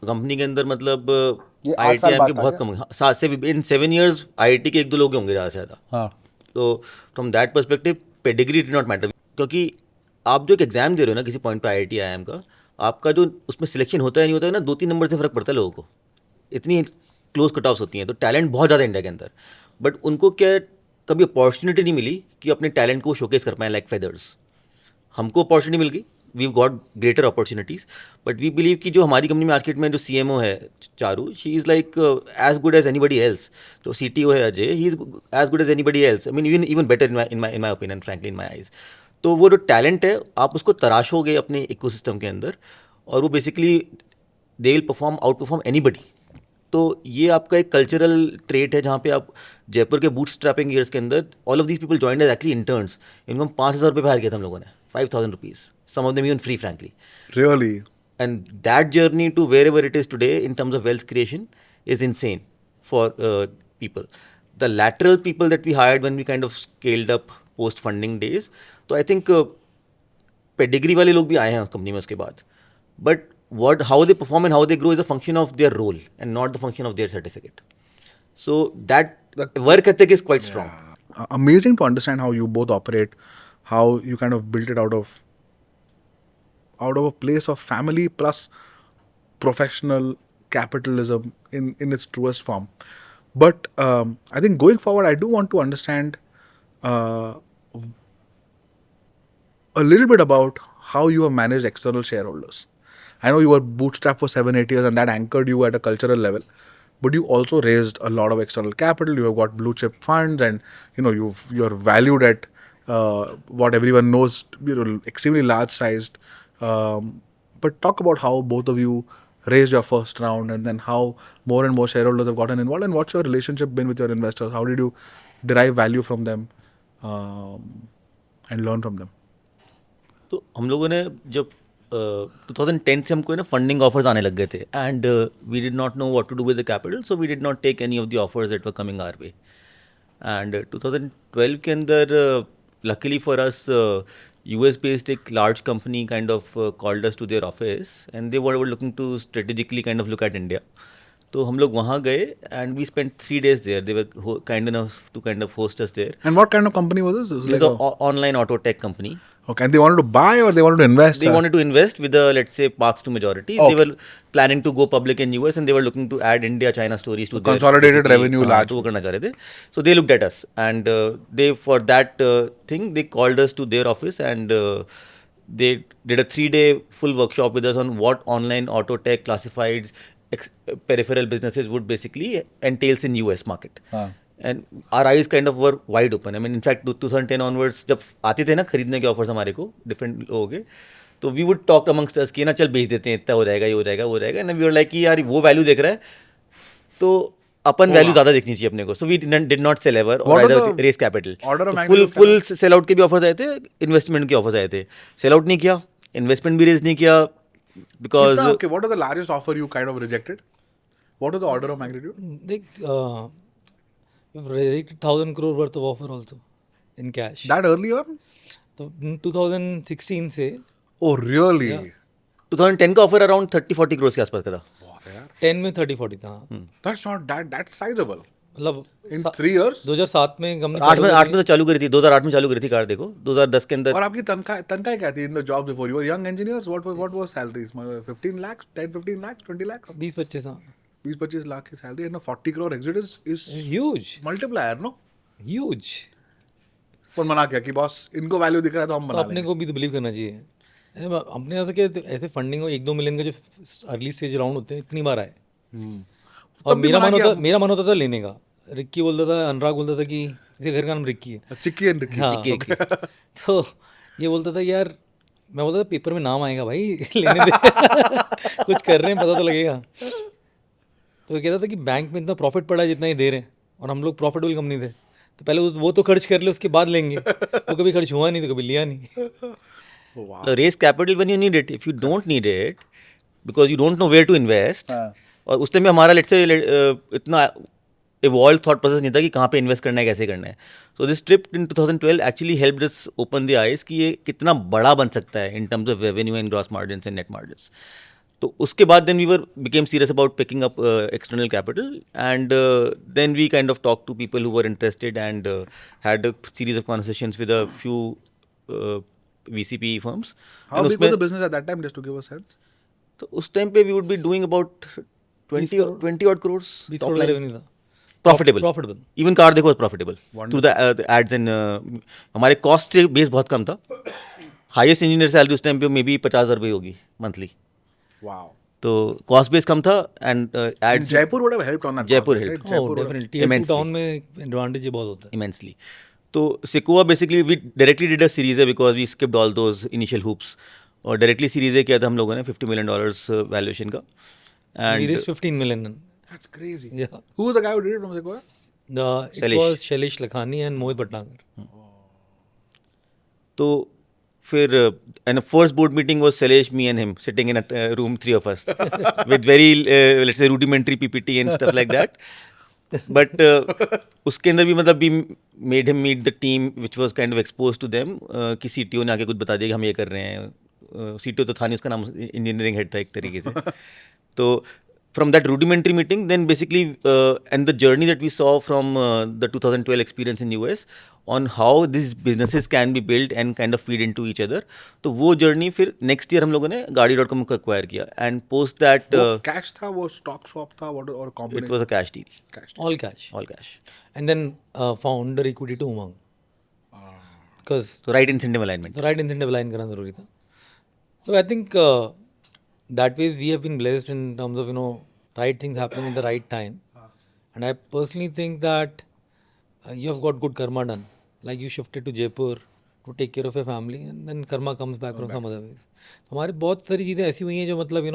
company के अंदर, मतलब IIT के बहुत कम, 7 से इन 7 years IIT के 1-2 लोग होंगे ज़्यादा से ज़्यादा. तो from that perspective pedigree did not matter, क्योंकि आप जो एक एग्जाम दे रहे हो ना किसी पॉइंट पे IIT IIM का, आपका जो उसमें सिलेक्शन होता है नहीं होता है ना, 2-3 नंबर से फ़र्क पड़ता है लोगों को. इतनी क्लोज कट ऑफ्स होती हैं. तो टैलेंट बहुत ज़्यादा इंडिया के अंदर, बट उनको क्या कभी अपॉर्चुनिटी नहीं मिली कि अपने टैलेंट को शोकेस कर पाएँ लाइक फेदर्स. हमको अपॉर्चुनिटी मिल गई, we got greater opportunities, but we believe कि जो हमारी कंपनी में मार्केट में जो CMO है Charu, she is like as good as anybody else. जो CTO है Ajay, he is as good as anybody else. I mean even better in my opinion, frankly in my eyes. तो वो जो टैलेंट है आप उसको तराशोगे अपने इकोसिस्टम के अंदर, और वो basically they will out perform anybody. तो ये आपका एक कल्चरल ट्रेट है जहाँ पे आप जयपुर के बूट स्ट्रैपिंग ईयर्स के अंदर all of these people joined as actually interns. इनको हम 5,000 रुपये पे हायर किया था हम लोगों ने, 5,000 rupees, some of them even free frankly. Really? And that journey to wherever it is today in terms of wealth creation is insane for people. The lateral people that we hired when we kind of scaled up post funding days, तो I think pedigree वाले लोग भी आए हैं उस company में उसके बाद. But how they perform and how they grow is a function of their role and not the function of their certificate. So that work ethic is quite strong. Amazing to understand how you both operate, how you kind of built it out of a place of family plus professional capitalism in its truest form. But I think going forward, I do want to understand a little bit about how you have managed external shareholders. I know you were bootstrapped for 7-8 years and that anchored you at a cultural level, but you also raised a lot of external capital. You have got blue chip funds, and you're valued at what everyone knows, extremely large sized But talk about how both of you raised your first round, and then how more and more shareholders have gotten involved, and what's your relationship been with your investors? How did you derive value from them and learn from them? तो हम लोगों ने जब 2010 से हमको ना funding offers आने लग गए थे and we did not know what to do with the capital, so we did not take any of the offers that were coming our way. And 2012 के अंदर luckily for us US based एक large company kind of called us to their office and they were looking to strategically kind of look at India. तो हम लोग वहाँ गए and we spent 3 days there. They were kind enough to kind of host us there. And what kind of company was this? It was It like was an online auto tech company. okay, and they wanted to buy or they wanted to invest? They wanted to invest with a, let's say, paths to majority. Okay. They were planning to go public in US and they were looking to add India China stories to their consolidated basically, revenue large. तो वो करना चाह रहे थे. So they looked at us and they for that thing they called us to their office and they did a 3-day full workshop with us on what online auto tech classifieds peripheral businesses would basically entails in US market. And our eyes kind of were wide open. I mean, in fact, 2010 onwards, जब आते थे ना खरीदने के offers हमारे को different लोगों के, तो we would talk amongst us कि ना चल बेच देते हैं, इतना हो जाएगा, ये हो जाएगा, वो हो जाएगा. एंड वी वर लाइक कि यार वो वैल्यू देख रहा है तो अपन वैल्यू ज़्यादा देखनी चाहिए अपने को. So we did not sell ever और What are either the race capital. order of full magnitude full sell out के भी ऑफर्स आए थे, इन्वेस्टमेंट के ऑफर्स आए थे. सेल आउट नहीं किया, इन्वेस्टमेंट भी रेज नहीं किया बिकॉज कितना, okay, what was the largest offer you kind of rejected? What was the order of magnitude? We've raised 1,000 crore worth of offer also in cash. That early on? तो 2016 से Oh, really? 2010 का offer around 30-40 crore के आसपास का था. Wow, यार. 10 में 30-40 था. That's not that's sizable. मतलब In 3 years? 2007 में हमने 8 में तो चालू करी थी, 2008 में चालू करी थी कार देखो, 2010 के अंदर. और आपकी तनख्वाह क्या थी in the job before? You were young engineers. What was salaries? 15 lakhs, 10-15 lakhs, 20 lakhs? 20-25 था. 20-25 lakh की salary and a 40 crore exit is Huge. multiplier, no? Huge. पर मना क्या कि बॉस इनको वैल्यू दिख रहा है तो हम तो बना अपने को भी तो बिलीव करना चाहिए. अपने यहाँ से क्या ऐसे फंडिंग हो 1-2 मिलियन का जो अर्ली स्टेज राउंड होते हैं इतनी बार आए. और मेरा मन होता था लेने का. रिक्की बोलता था, अनुराग बोलता था कि इसके घर का नाम रिक्की है. चिक्की एंड रिक्की. हाँ. तो ये बोलता था यार, मैं बोलता था पेपर में नाम आएगा भाई लेने दे कुछ कर रहे हैं पता तो लगेगा. तो कहता था कि बैंक में इतना प्रॉफिट पड़ा है जितना ही दे रहे हैं और हम लोग प्रॉफिटेबल कंपनी थे तो पहले वो तो खर्च कर ले उसके बाद लेंगे. वो कभी खर्च हुआ नहीं तो कभी लिया नहीं. raise capital when you need it. If you don't need it because you don't know where to invest, और उस टाइम में हमारा लेट्स से इतना evolved thought process नहीं था कि कहाँ पे इन्वेस्ट करना है, कैसे करना है. So this trip in 2012 actually helped us open the eyes कि ये कितना बड़ा बन सकता है in terms of revenue and gross margins and net margins. तो उसके बाद then we became serious about picking up external capital and then we kind of talked to people who were interested and had a series of conversations with a few VCP firms. How big was the business at that time, just to give a sense? तो उस time पे we would be doing about 20 odd crores 20 top crore line. Revenue था. Profitable. Even car देखो was profitable through the ads and हमारे cost से base बहुत कम था. Highest engineer salary उस टाइम पे मे बी 50,000 रुपये होगी monthly. Wow. तो cost base कम था and And ads Jaipur would have helped on that. Jaipur process, helped. right? Oh, Jaipur would have- definitely. Tier 2 immensely. Town में advantage ये बहुत होता है. immensely. तो Sequoia basically we directly did a series A because we skipped all those initial hoops और directly series A किया था हम लोगों ने $50 million valuation का. We And raised 15 million. That's crazy. Yeah. Who was the guy who did it from Sequoia? It Shailesh. was Shailesh Lakhani and Mohit Bhatnagar. तो फिर and the first board meeting was Shailesh, me and him sitting in a room, 3 of us with very let's say rudimentary PPT and stuff like that. But उसके अंदर भी मतलब we made him meet the team which was kind of exposed to them कि CTO ने आके कुछ बता दिया कि हम ये कर रहे हैं. CTO तो था नहीं, उसका नाम इंजीनियरिंग हेड था एक तरीके से. तो from that rudimentary meeting then basically and the journey that we saw from the 2012 experience in US on how these businesses can be built and kind of feed into each other. तो वो journey फिर next year हम लोगों ने गाड़ी.com को acquire किया and post that वो cash था, वो stock swap था, what or it combination? was a cash deal, Cash. All cash. all cash. And then founder equity to Umang. Because So right incentive alignment. the right incentive line करना जरूरी था. So I think that ways we have been blessed in terms of right things happening in the right time. And I personally think that you have got good karma done. Like you shifted to Jaipur, to take care of your family, and then karma comes back from some other ways. हमारे बहुत सारी चीज़ें ऐसी हुई हैं जो मतलब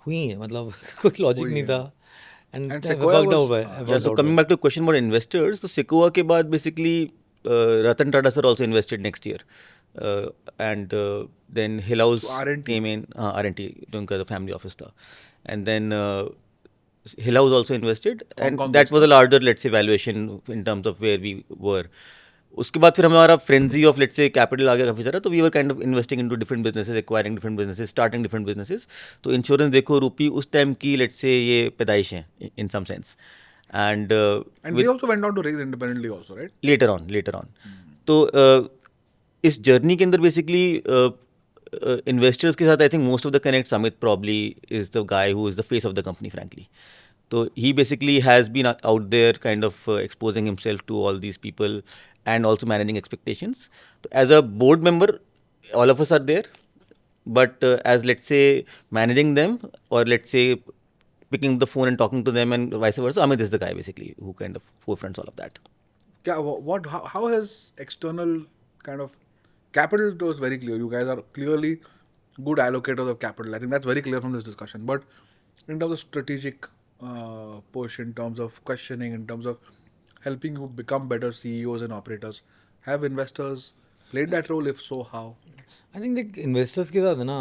हुई हैं, मतलब कोई लॉजिक नहीं था, And and Sequoia worked out was- well. Yeah, worked so out coming well. back to question about investors, so Sequoia के बाद basically Ratan Tata sir also invested next year, and then Hill House So R&T. came in, R&T doing the family office था, and then Hill House also invested, and Kong that was a larger, let's say, valuation in terms of where we were. उसके बाद फिर हमारा frenzy of let's say capital आ गया काफ़ी सारा, तो we were kind of investing into different businesses, acquiring different businesses, starting different businesses. तो insurance देखो रूपी उस टाइम की let's say ये पैदाइश है in some sense, and And with they also went on to raise independently also, right? later on. तो इस जर्नी के अंदर बेसिकली इन्वेस्टर्स के साथ I think most of the connect Amit probably is the guy who is the face of the company frankly. तो he basically has been out there kind of exposing himself to all these people and also managing expectations. So as a board member, all of us are there, but as let's say managing them, or let's say picking up the phone and talking to them and vice versa, Amit is the guy basically who kind of forefronts all of that. Yeah, how has external kind of capital, it was very clear. You guys are clearly good allocators of capital. I think that's very clear from this discussion. But in terms of strategic push, in terms of questioning, in terms of helping you become better CEOs and operators, have investors played that role? If so, how? I think देख investors के साथ है ना,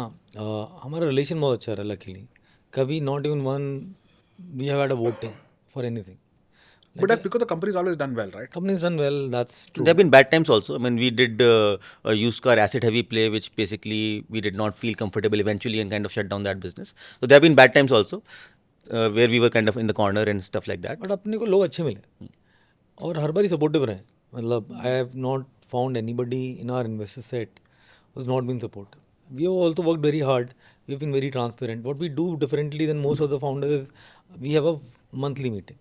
हमारा relation बहुत अच्छा रहा luckily. कभी not even one we have had a voting for anything. But that's because the company's always done well, right? Company's done well, that's true. There have been bad times also. I mean, we did a used car asset heavy play, which basically we did not feel comfortable eventually and kind of shut down that business. So there have been bad times also, where we were kind of in the corner and stuff like that. But अपने को लोग अच्छे मिले और हर बार ही supportive रहे. मतलब I have not found anybody in our investor set was not been supportive. We have also worked very hard, we have been very transparent. What we do differently than most of the founders is we have a monthly meeting.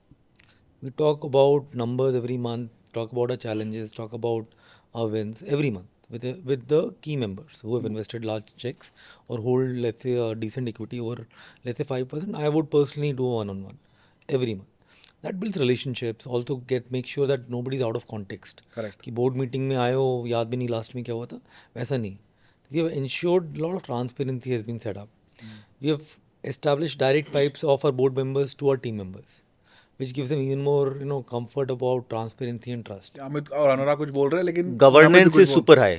We talk about numbers every month, talk about our challenges, talk about our wins every month with the key members who have invested large checks or hold, let's say, a decent equity or let's say 5%. I would personally do a one-on-one every month. That builds relationships. Also make sure that nobody is out of context. Correct. कि board meeting में आए हो याद भी नहीं last में क्या हुआ था, वैसा नहीं. We have ensured a lot of transparency has been set up. We have established direct pipes of our board members to our team members, which gives them even more comfort about transparency and trust. Amit और अनुराग कुछ बोल रहे हैं, लेकिन Governance is super high,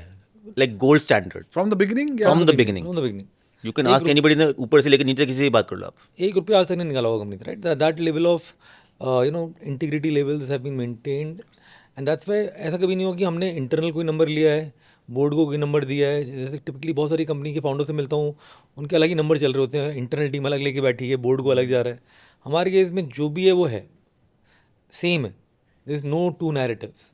like gold standard. From the beginning, From the beginning. From the beginning. You can ask anybody, ऊपर से लेकर नीचे किसी से बात कर लो आप. एक रुपया आज तक नहीं निकाला होगा company, right? That level of integrity levels have been maintained, and that's why ऐसा कभी नहीं होगा कि हमने इंटरनल कोई नंबर लिया है, बोर्ड को कोई नंबर दिया है. जैसे टिपिकली बहुत सारी कंपनी के फाउंडर से मिलता हूँ, उनके अलग ही नंबर चल रहे होते हैं, इंटरनल टीम अलग लेके बैठी है, बोर्ड को अलग जा रहा है. हमारे केस में जो भी है वो है सेम है. There is no two narratives,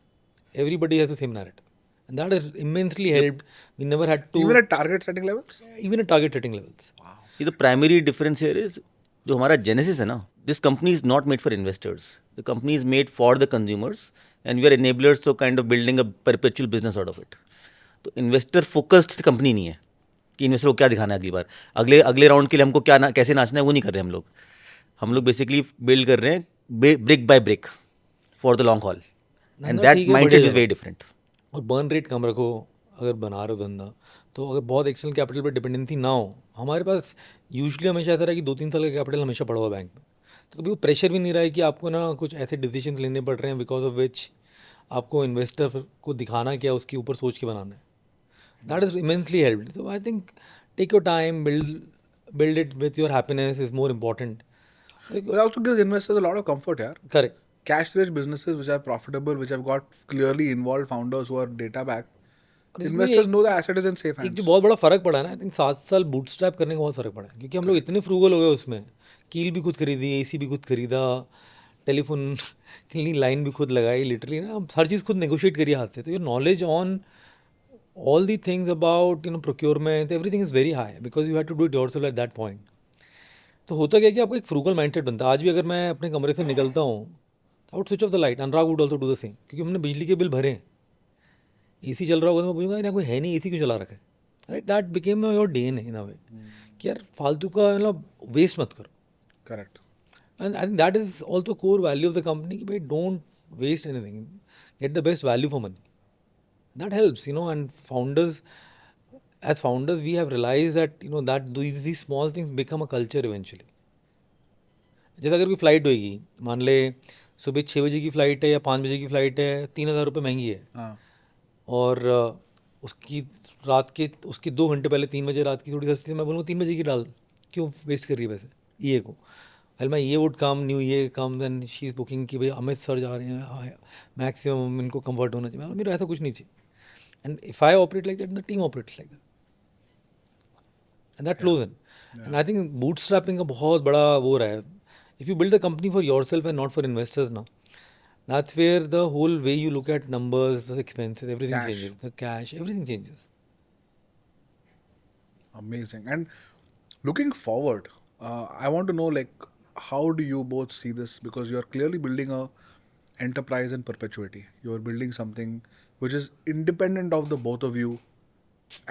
everybody has the same narrative, and that has immensely helped. We never had to even at target setting levels. even at target setting levels. See, the primary difference here is जो हमारा genesis है ना, this company is not made for investors. The company is made for the consumers, and we are enablers, so kind of building a perpetual business out of it. तो investor focused company नहीं है कि investor को क्या दिखाना है अगली बार, अगले राउंड के लिए हमको कैसे नाचना है वो नहीं कर रहे हम लोग बेसिकली बिल्ड कर रहे हैं brick by brick for the long haul, and that ठीक है, mindset बढ़िया is very different. और बर्न रेट कम रखो. अगर बना रहे हो धंधा तो अगर बहुत एक्सटर्नल कैपिटल पर डिपेंडेंसी ना हो. हमारे पास यूजुअली हमेशा ऐसा रहा कि 2-3 साल का कैपिटल हमेशा पड़ा हुआ बैंक में, तो कभी वो प्रेशर भी नहीं रहा है कि आपको ना कुछ ऐसे डिसीजन लेने पड़ रहे हैं बिकॉज ऑफ विच आपको इन्वेस्टर को दिखाना क्या उसके ऊपर सोच के बनाना है. That is immensely helped. So I think take your time, build it with your happiness is more important. It also gives investors a lot of comfort, yaar. Correct. Cash-rich businesses which are profitable, which have got clearly involved founders who are data-backed. और इसमें Investors एक- know the asset is in safe एक hands. जो बहुत बड़ा फ़र्क पड़ा है ना, आई थिंक 7 साल बूटस्ट्रैप करने का बहुत फ़र्क पड़ा है, क्योंकि हम लोग इतने फ्रूगल हो गए उसमें. कील भी खुद खरीदी, एसी भी खुद खरीदा, टेलीफोन की लाइन भी खुद लगाई, लिटरली ना हर चीज़ खुद नेगोशिएट करिए हाथ से. तो your knowledge on all the things about procurement, everything is very high because you had to do it yourself at that point. तो होता क्या है कि आपको एक फ्रूगल माइंडसेट बनता है. आज भी अगर मैं अपने कमरे से निकलता हूँ, I would switch off the light. Anurag would also do the same, क्योंकि हमने बिजली के बिल भरे हैं. एसी चल रहा होगा तो मैं पूछूंगा ना कोई है नहीं, एसी क्यों चला रखा है, right? That became your DNA in a way कि यार फालतू का मतलब वेस्ट मत करो. Correct. And I think that is also core value of the company कि भाई don't waste anything, get the best value for money. that helps, you know. And founders, as founders, we have realized that, you know, that these small things become a culture eventually. जैसे अगर कोई flight होगी, मान ले सुबह 6 बजे की flight है या 5 बजे की फ़्लाइट है, 3,000 रुपये महंगी है, और उसकी रात के उसके 2 घंटे पहले 3 बजे रात की थोड़ी सस्ती है, मैं बोलूँगा 3 बजे की डाल, क्यों वेस्ट कर रही है पैसे ये को। वेल मैं ये वुड कम न्यू ये कम देन शी इज़ बुकिंग कि भाई अमित सर जा रहे हैं, मैक्सिमम इनको कंफर्ट होना चाहिए, मेरा ऐसा कुछ नहीं चाहिए। And if I operate like that, the team operates like that, and that flows in. And I think boot strapping का बहुत बड़ा वो रहा है। If you build a company for yourself and not for investors now, that's where the whole way you look at numbers, the expenses, everything Cash. changes. The cash, everything changes. Amazing. And looking forward, I want to know, like, how do you both see this? Because you're clearly building a enterprise in perpetuity. You're building something which is independent of the both of you,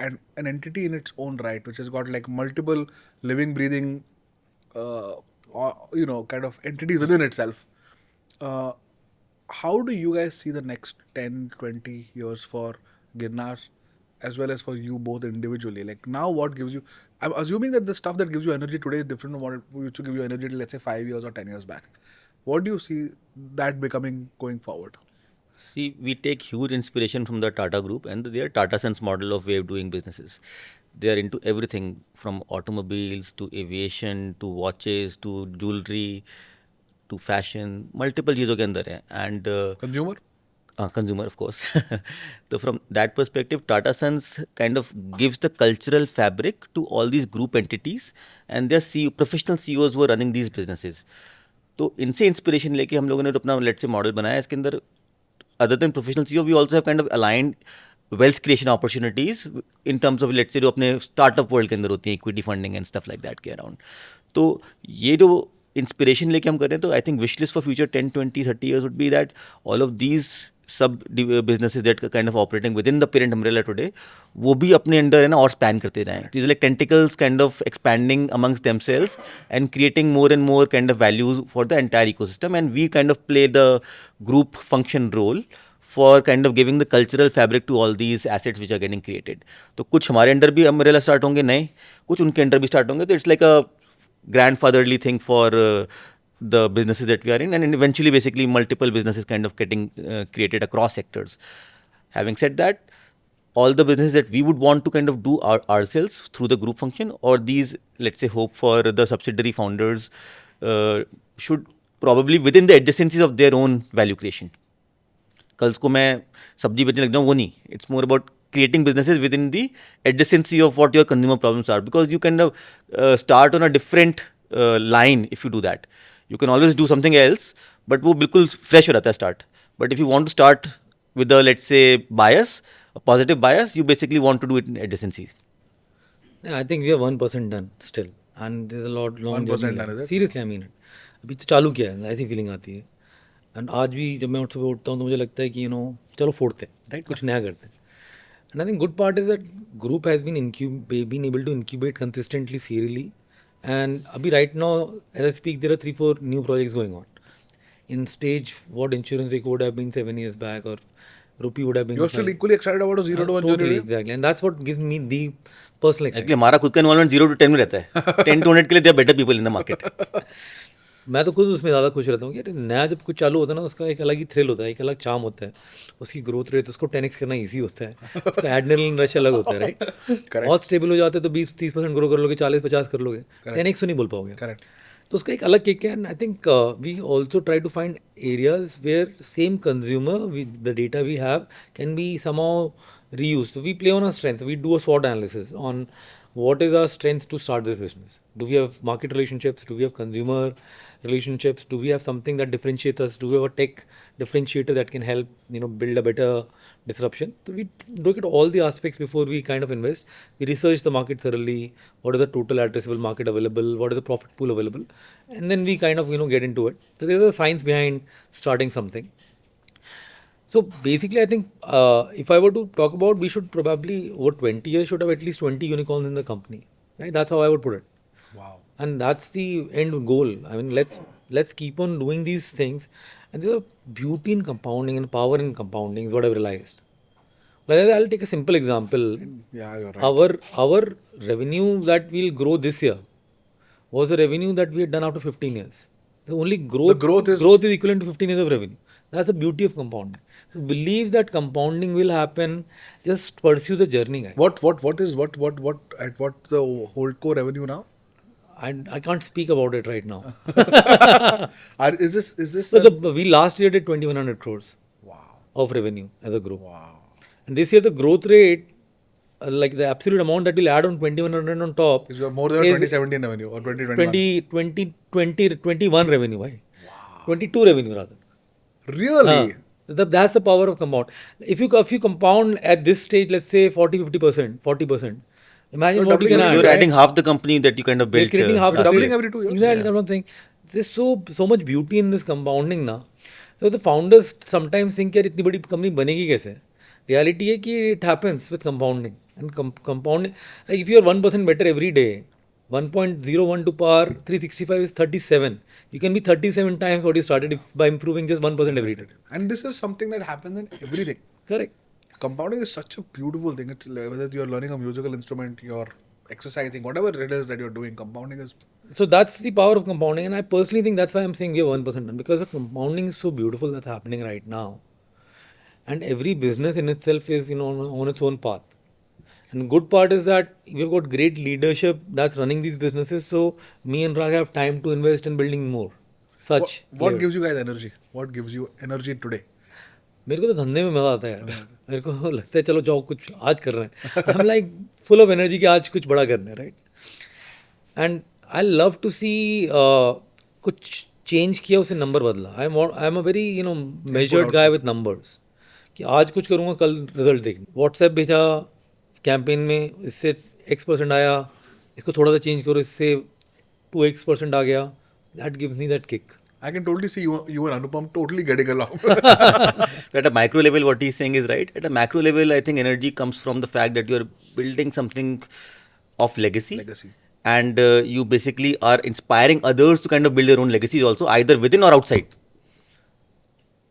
and an entity in its own right, which has got like multiple living, breathing, kind of entities within itself. How do you guys see the next 10, 20 years for Girnar, as well as for you both individually? Like, now what gives you, I'm assuming that the stuff that gives you energy today is different from what it used to give you energy, let's say 5 years or 10 years back. What do you see that becoming going forward? See, we take huge inspiration from the Tata Group and their Tata Sons model of way of doing businesses. They are into everything from automobiles to aviation to watches to jewelry to fashion. Multiple चीज़ों के अंदर है, and Consumer? consumer of course. So from that perspective, Tata Sons kind of gives the cultural fabric to all these group entities and their CEO, professional CEOs who are running these businesses. तो इनसे inspiration लेके हम लोगों ने तो अपना let's say model बनाया। इसके अंदर other than professional CEO, we also have kind of aligned wealth creation opportunities in terms of let's say जो अपने startup world के अंदर होती है equity funding and stuff like that के around. तो ये जो इंस्पिरेशन लेके हम कर रहे हैं, तो I think wish list for future 10, 20, 30 years would be that all of these सब businesses that kind of operating within the parent umbrella today, वो भी अपने अंडर है ना और स्पैन करते जाएं. These are like tentacles kind of expanding amongst themselves and creating more and more kind of values for the entire ecosystem, and we kind of play the group function role for kind of giving the cultural fabric to all these assets which are getting created. तो कुछ हमारे under भी umbrella start होंगे नए, कुछ उनके under भी start होंगे, तो it's like a grandfatherly thing for the businesses that we are in, and eventually basically multiple businesses kind of getting created across sectors. Having said that, all the businesses that we would want to kind of do ourselves through the group function, or these let's say hope for the subsidiary founders should probably within the adjacencies of their own value creation. कल को मैं सब्जी बेचने लग जाऊँ वो नहीं, it's more about creating businesses within the adjacency of what your consumer problems are, because you kind of start on a different line if you do that. You can always do something else, but वो बिल्कुल fresh हो रहता है start. But if you want to start with a let's say bias, a positive bias, you basically want to do it in adjacency. Yeah, I think we are 1% done still, and there's a lot long 1% journey done, left. is it? Seriously, I mean it. अभी तो चालू किया है, ऐसी feeling आती है। And आज भी जब मैं सुबह उठता हूँ तो मुझे लगता है कि चलो फोड़ते हैं, राइट, कुछ नया करते हैं। And I think good part is that group has been able to incubate consistently seriously, and अभी right now as I speak there are 3-4 new projects going on in stage what insurance Eco would have been 7 years back, or Rupee would have been. You're still equally excited about a 0 to 1 totally, journey? exactly, and that's what gives me the personal excitement. Actually हमारा खुद का involvement 0 to 10 में रहता है। 10 to 100 के लिए they are better people in the market. मैं तो खुद उसमें ज़्यादा खुश रहता हूँ कि नया जब कुछ चालू होता है ना, उसका एक अलग ही थ्रिल होता है, एक अलग चार्म होता है, उसकी ग्रोथ रेट उसको 10x करना ईजी होता है, उसका एड्रेनलिन रश अलग होता है, राइट। बहुत स्टेबल हो जाते हैं तो 20-30% ग्रो कर लोगे, 40-50 कर लोगे, 10x तो नहीं बोल पाओगे। Correct. तो उसका एक अलग किक है। And I think we also try to find areas where same consumer with the data we have can be somehow reuse. तो we play on our strength, we do a SWOT analysis on what is our strength to start this business. Do we have market relationships? Do we have consumer relationships? Do we have something that differentiates us? Do we have a tech differentiator that can help build a better disruption? So we look at all the aspects before we kind of invest. We research the market thoroughly. What is the total addressable market available? What is the profit pool available? And then we kind of get into it. So there's a science behind starting something. So basically, I think if I were to talk about, we should probably over 20 years should have at least 20 unicorns in the company, right? That's how I would put it. Wow. And that's the end goal. I mean, let's keep on doing these things. And there's a beauty in compounding and power in compounding is what I've realized. Like I'll take a simple example. Yeah, you're right. Our revenue that we'll grow this year was the revenue that we had done after 15 years. The only growth growth is- equivalent to 15 years of revenue. That's the beauty of compounding. So believe that compounding will happen. Just pursue the journey, guys. What at what the whole core revenue now? I can't speak about it right now. Is this So we last year did 2100 crores wow. of revenue as a group. Wow. And this year the growth rate, like the absolute amount that we'll add on 2100 on top, Is more than is 2017 revenue or 2021? 21 revenue. Why? 22 revenue rather. Really? That's the power of compound. If you compound at this stage, let's say 40%, imagine You're what you can doubling add. You're adding half the company that you kind of We're built. creating half the doubling trade. every 2 years. Exactly, that's what I'm saying. There's so much beauty in this compounding now. So the founders sometimes think यार इतनी बड़ी company बनेगी कैसे? Reality है कि it happens with compounding. And compounding, like if you're 1% better every day, 1.01 to power 365 is 37. You can be 37 times what you started by improving just 1% every day. And this is something that happens in everything. Correct. Compounding is such a beautiful thing. It's like whether you're learning a musical instrument, you're exercising, whatever it is that you're doing, compounding is. So that's the power of compounding, and I personally think that's why I'm saying we are 1% done, because the compounding is so beautiful that's happening right now, and every business in itself is on its own path. And good part is that we've got great leadership that's running these businesses. So me and Rag have time to invest in building more such. What players. gives you guys energy? What gives you energy today? मेरे को तो धंधे में मजा आता है यार. मेरे को लगता है चलो जाओ कुछ आज कर रहे हैं. I am like full of energy कि आज कुछ बड़ा करना है, right. And I love to see कुछ चेंज किया उसे नंबर बदला. I am a very measured guy with numbers कि आज कुछ करूँगा कल रिजल्ट देखना. व्हाट्सएप भेजा कैंपेन में, इससे X% आया, इसको थोड़ा सा चेंज करो, इससे 2X% आ गया. That gives me that kick. I can totally see you and Anupam totally getting along. At a micro level, what he's saying is right. At a macro level, I think energy comes from the fact that you're building something of legacy. And you basically are inspiring others to kind of build their own legacies also, either within or outside.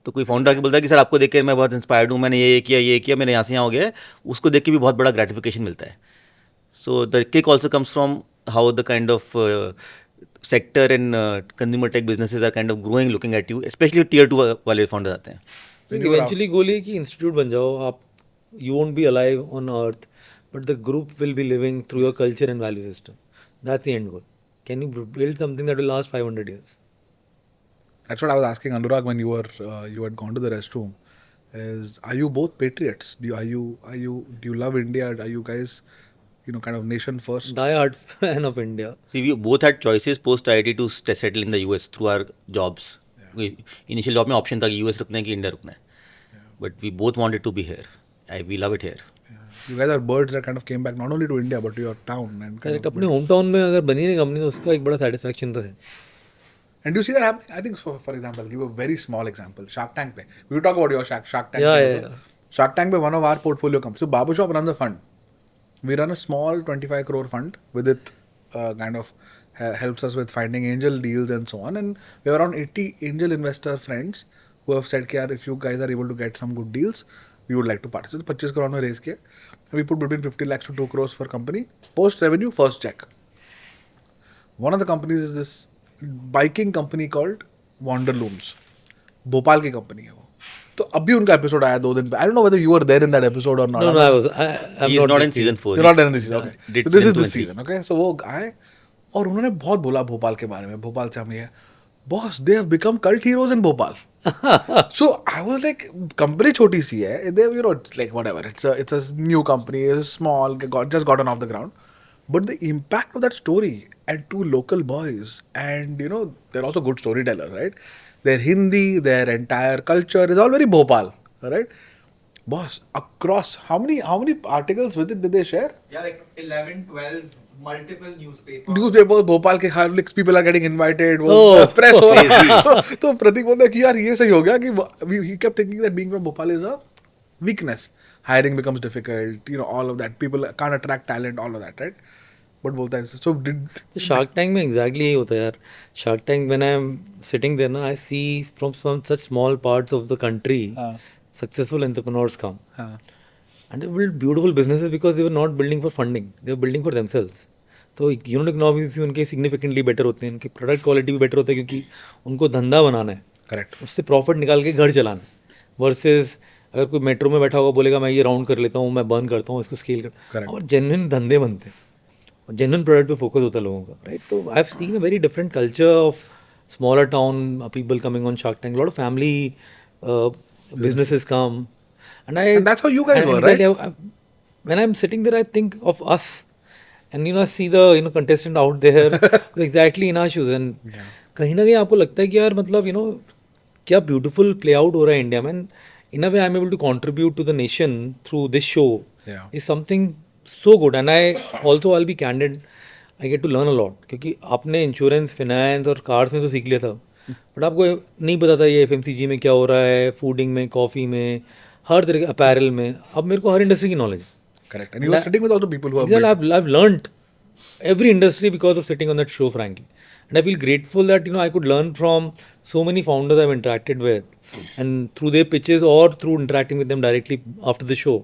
तो कोई founder आके बोलता है कि sir आपको देख के मैं बहुत इंस्पायर्ड हूँ, मैंने ये किया, मैंने यहाँ से यहाँ हो गया है, उसको देख के भी बहुत बड़ा ग्रेटिफिकेशन मिलता है. So the kick also comes from how the kind of sector and consumer tech businesses are kind of growing looking at you, especially tier 2 वाले founders आते हैं. इवेंचुअली गोल है कि इंस्टीट्यूट बन जाओ आप. You won't be alive on earth, but the group will be living through your culture and value system. That's the end goal. Can you build something that will last 500 years? That's what I was asking Anurag when you had gone to the restroom. Are you both patriots? Do you love India? Are you guys, kind of nation first? Die hard fan of India. See, we both had choices post IIT to settle in the US through our jobs. Initial job में option था कि US रुकना है कि India रुकना है. But we both wanted to be here. We love it here. You guys are birds that kind of came back not only to India but to your town and kind correct. of अपने home town में अगर बनी नहीं company तो उसका एक बड़ा satisfaction तो है. And do you see that happening? I think, for example, I'll give a very small example. Shark Tank पे. We will talk about your Shark Tank. Yeah, पे, yeah, तो yeah. Shark Tank पे one of our portfolio companies. So Babu Shop runs a fund. We run a small 25 crore fund. With it, kind of helps us with finding angel deals and so on. And we have around 80 angel investor friends who have said, "Yaar, if you guys are able to get some good deals, we would like to participate." 25 crore में raise किया. We put between 50 lakhs to 2 crores for company. Post revenue, first check. One of the companies is this biking company called Wanderlooms. Bhopal की company है वो. तो अभी उनका episode आया 2 दिन पे. I don't know whether you were there in that episode और not. No, I was. I'm He is not in this season 4. You're not in this season. Okay. Did So this is season 2 this and season. Okay. So वो आए और उन्होंने बहुत बोला भोपाल के बारे में. भोपाल से हम ये boss they have become cult heroes in Bhopal. So I was like, company छोटी सी है. They, it's like whatever. It's a new company. It's small. Just gotten off the ground. But the impact of that story and 2 local boys, and they're also good storytellers, right? Their Hindi, their entire culture is all very Bhopal, right? Boss, across how many articles with it did they share? Yeah, like 11, 12, multiple newspapers. Newspapers, Bhopal के हर people are getting invited. Oh, press हो रहा है. तो प्रतीक बोलता है कि यार ये सही हो गया कि he kept thinking that being from Bhopal is a weakness. Hiring becomes difficult, all of that. People can't attract talent, all of that, right? But बोलता है so did शार्क टैंक में एग्जैक्टली यही होता है यार. Shark Tank when I am sitting there ना, I see from such small parts of the country successful entrepreneurs come. हाँ. and they built beautiful businesses because they were not building for funding, they were building for themselves. तो unit economics भी उनके significantly better होते हैं, उनकी product quality भी better होता है क्योंकि उनको धंधा बनाना है, करेक्ट. उससे प्रॉफिट निकाल के घर चलाना है. वर्सेस अगर कोई मेट्रो में बैठा होगा बोलेगा मैं ये राउंड कर लेता हूँ, मैं बर्न करता हूँ, इसको स्केल कर. Correct. और जेन्युइन धंधे बनते हैं और जेन्युइन प्रोडक्ट पे फोकस होता है लोगों का, राइट. तो I have seen a very different culture of smaller town people coming on Shark Tank. A lot of family businesses come, And that's how you guys were, right? When I'm sitting there, I think of us, and I see the contestant out there exactly in our shoes, and कहीं ना कहीं आपको लगता है कि यार मतलब क्या beautiful play out हो रहा है इंडिया में. In a way, I'm able to contribute to the nation through this show. Yeah. Is something so good, and I'll be candid. I get to learn a lot क्योंकि आपने insurance, finance और cars में तो सीख लिया था, but आपको नहीं पता था ये FMCG में क्या हो रहा है, फूडिंग में, कॉफ़ी में, हर तरह के अपैरल में. अब मेरे को हर इंडस्ट्री की नॉलेज है. Correct. And you were sitting with all the people who have built. I've learned every industry because of sitting on that show, frankly. And I feel grateful that I could learn from so many founders I've interacted with, and through their pitches or through interacting with them directly after the show,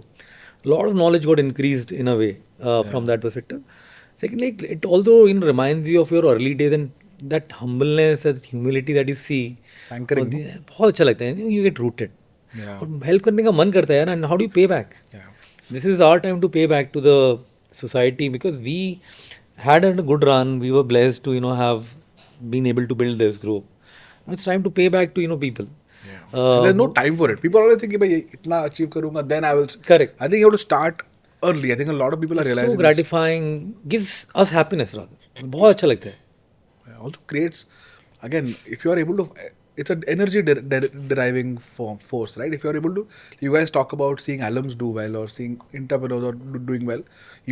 a lot of knowledge got increased in a way from that perspective. Secondly, it also reminds you of your early days and that humbleness, that humility that you see. Anchoring. बहुत अच्छा लगता है. You get rooted. Yeah. और help करने का मन करता है यार. And how do you pay back? Yeah. This is our time to pay back to the society because we had a good run. We were blessed to have been able to build this group. Now it's time to pay back to people. And there's no time for it. People always think कि भाई इतना achieve करूँगा, then I will. Correct. I think you have to start early. I think a lot of people are It's realizing so this. gratifying. Gives us happiness rather. बहुत अच्छा लगता है. Also creates, again, if you are able to, it's an energy deriving force, right? If you are able to, you guys talk about seeing alums do well or seeing entrepreneurs doing well,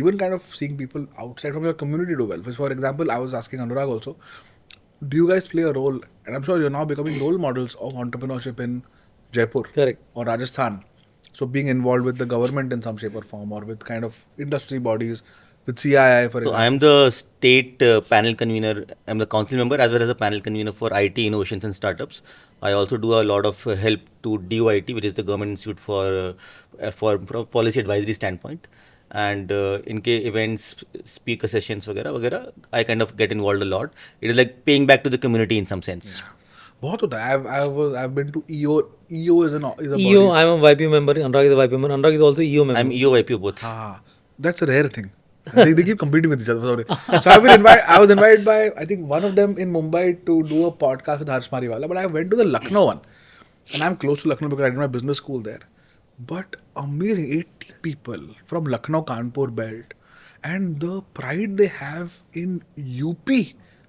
even kind of seeing people outside from your community do well. For example, I was asking Anurag also, do you guys play a role, and I'm sure you're now becoming role models of entrepreneurship in Jaipur. Correct. Or Rajasthan. So being involved with the government in some shape or form, or with kind of industry bodies, with CII, for So example. I am the state panel convener. I'm the council member as well as the panel convener for IT innovations and startups. I also do a lot of help to DOIT, which is the Government Institute for from a policy advisory standpoint. And इनके events, speaker sessions वगैरह, I kind of get involved a lot. It is like paying back to the community in some sense. बहुत होता है. I've been to EO. EO is a EO, body. I'm a YPO member. Anurag is a YPO member. Anurag is also EO member. I'm EO YPO both. That's a rare thing. They keep competing with each other. Sorry. So I was invited by, I think, one of them in Mumbai to do a podcast with Harsh Mariwala. But I went to the Lucknow one. And I'm close to Lucknow because I did my business school there. But amazing, 80 people from Lucknow Kanpur belt. And the pride they have in UP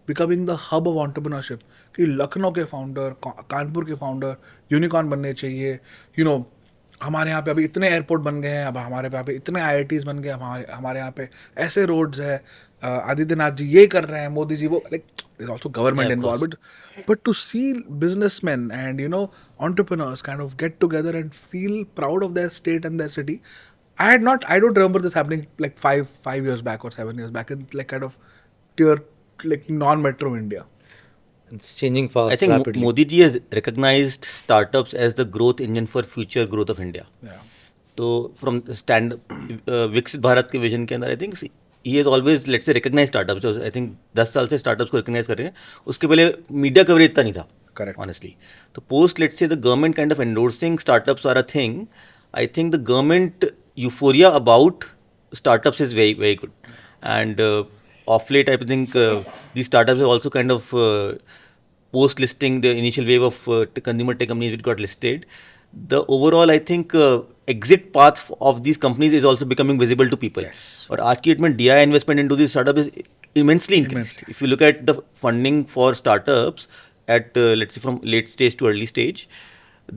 becoming the hub of entrepreneurship. कि लखनऊ के founder, Kanpur के founder unicorn बनने चाहिए. हमारे यहाँ पे अभी इतने एयरपोर्ट बन गए हैं, अब हमारे यहाँ पे इतने IITs बन गए, हमारे यहाँ पे ऐसे रोड्स है, आदित्यनाथ जी ये कर रहे हैं, मोदी जी वो, like there's also government involved, but to see businessmen and entrepreneurs kind of get together and feel proud of their state and their city. I don't remember this happening like 5 years back or 7 years back in like kind of tier like non-metro India. It's changing fast, I think rapidly. Modi ji has recognized startups as the growth engine for future growth of India. Yeah. So from Viksit Bharat के vision के अंदर I think he has always let's say recognized startups. So I think 10 साल से startups को recognize कर रहे हैं. उसके पहले media coverage इतना नहीं था. Correct. Honestly. So post let's say the government kind of endorsing startups are a thing. I think the government euphoria about startups is very very good. And of late I think these startups have also kind of post listing the initial wave of consumer tech companies which got listed. The overall I think exit path of these companies is also becoming visible to people. Yes. और आज की date में DI investment into these startups is immensely increased. If you look at the funding for startups at let's say from late stage to early stage,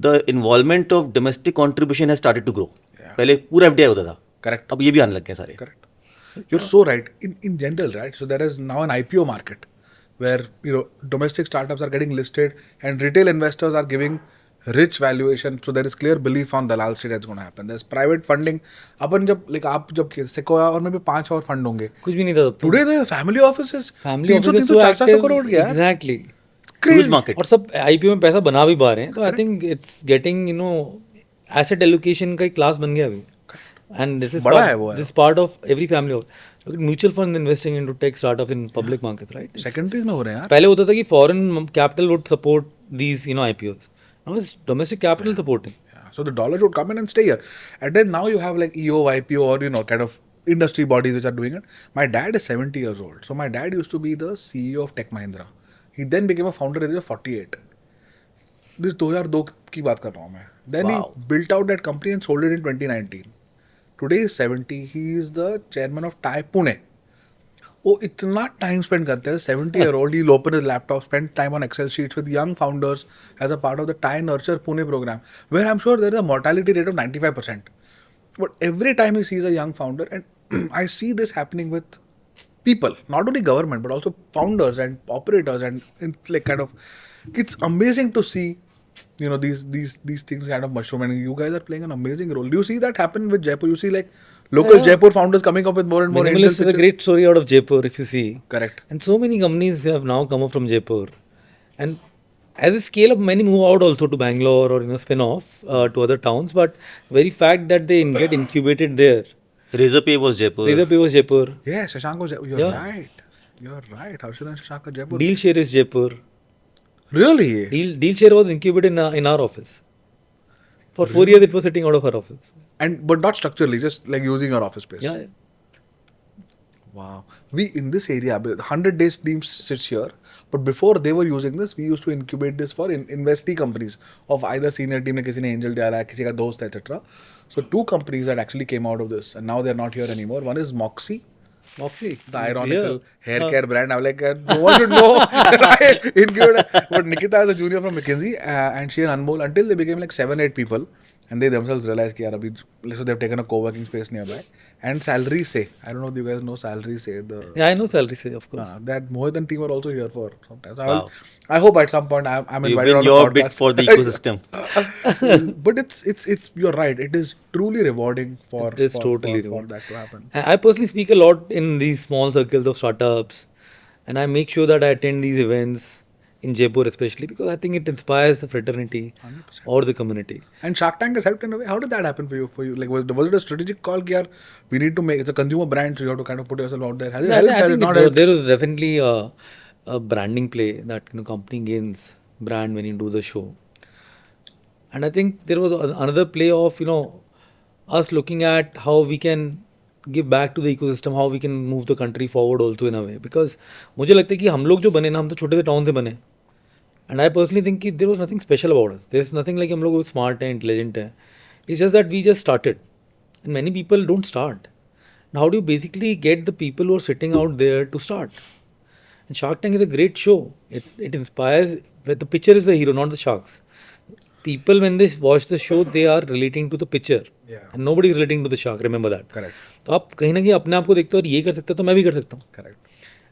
the involvement of domestic contribution has started to grow. पहले पूरा FDI होता था. Correct. अब ये भी आने लग गए सारे. Correct. You're so right. In general, right? So there is now an IPO market where domestic startups are getting listed and retail investors are giving rich valuation. So there is clear belief on Dalal Street that's going to happen. There's private funding. अपन जब आप जब Sequoia और में भी 5 और fund होंगे. कुछ भी नहीं था तब तो. Today the family offices. Family 300 offices so 400 active. Crore गया. Exactly. Crazy. Huge market. और सब IPO में पैसा बना भी पा रहे हैं. तो I think it's getting asset allocation का एक क्लास बन गया अभी. And this is बड़ा part, है वो है। this is part of every family. Look at mutual funds investing into tech startups in public markets, right? Secondaries में हो रहे हैं यार। पहले होता था कि foreign capital would support these, you know, IPOs. Now it's domestic capital supporting. Yeah. So the dollars would come in and stay here. And then now you have like EO, IPO, or you know, kind of industry bodies which are doing it. My dad is 70 years old. So my dad used to be the CEO of Tech Mahindra. He then became a founder at the age of 48. This 2002 की बात कर रहा हूँ मैं. Then Wow. he built out that company and sold it in 2019. Today he's 70. He is the chairman of TAI Pune. वो इतना time spend करते हैं 70-year-old he'll open his laptop, spend time on Excel sheets with young founders as a part of the TAI Nurture Pune program, where I'm sure there is a mortality rate of 95%. But every time he sees a young founder, and I see this happening with people, not only government, but also founders and operators, and like kind of, it's amazing to see, you know, these things kind of mushroom, and you guys are playing an amazing role. Do you see that happen with Jaipur? You see like local Yeah. Jaipur founders coming up with more and more angel Minimalist is a pitches? great story out of Jaipur, if you see. Correct. And so many companies have now come up from Jaipur. And as a scale up, many move out also to Bangalore or, you know, spin off to other towns. But very fact that they get incubated there. Razorpay was Jaipur. Razorpay was Jaipur. Yeah, Shashank was, you're Yeah. right. You're right. Harshad and Shashank are Jaipur. Dealshare is Jaipur. Really? Dealshare was incubated in our office. For 4 years, it was sitting out of our office. And but not structurally, just like using our office space. Yeah. Wow. We in this area, 100 Days team sits here, but before they were using this, we used to incubate this for investee companies of either senior team ने किसी ने angel डाला, किसी का दोस्त है, etc. So 2 companies that actually came out of this, and now they're not here anymore. One is Moxie, Moxie. the ironical hair care brand. I'm like, no one should know that I incubated. But Nikita is a junior from McKinsey, and she and Anmol, until they became like 7-8 people, and they themselves realized कि यार अभी, so they've taken a co-working space nearby. And Salary Say, I don't know if you guys know Salary Say, the Yeah, I know Salary Say, of course. that Mohit and team are also here for sometimes. Wow. I hope at some point I'm You've invited been on your a bit podcast. for the ecosystem. But it's you're right. It is truly rewarding for It is for, totally for rewarding. that to happen. I personally speak a lot in these small circles of startups, and I make sure that I attend these events in Jaipur, especially because I think it inspires the fraternity 100%. or the community. And Shark Tank has helped in a way. How did that happen for you? Like was it a strategic call? Ki, yaar, we need to make it's a consumer brand, so you have to kind of put yourself out there. Has it Yeah, helped? I Has it think not there, helped? there is definitely a branding play that, you know, company gains brand when you do the show. And I think there was another play of, you know, us looking at how we can give back to the ecosystem, how we can move the country forward also in a way. Because मुझे लगता है कि हम लोग जो बने ना, हम तो छोटे से टाउन से बने. And I personally think कि there was nothing special about us. There is nothing like हम लोग smart हैं, intelligent हैं. It's just that we just started. And many people don't start. Now how do you basically get the people who are sitting out there to start? And Shark Tank is a great show. It inspires, the pitcher is the hero, not the sharks. People, when they watch the show, they are relating to the pitcher. Yeah. And nobody is relating to the shark, remember that. Correct. तो आप कहीं ना कहीं अपने आप को देखते हो और ये कर सकते हो तो मैं भी कर सकता हूँ. Correct.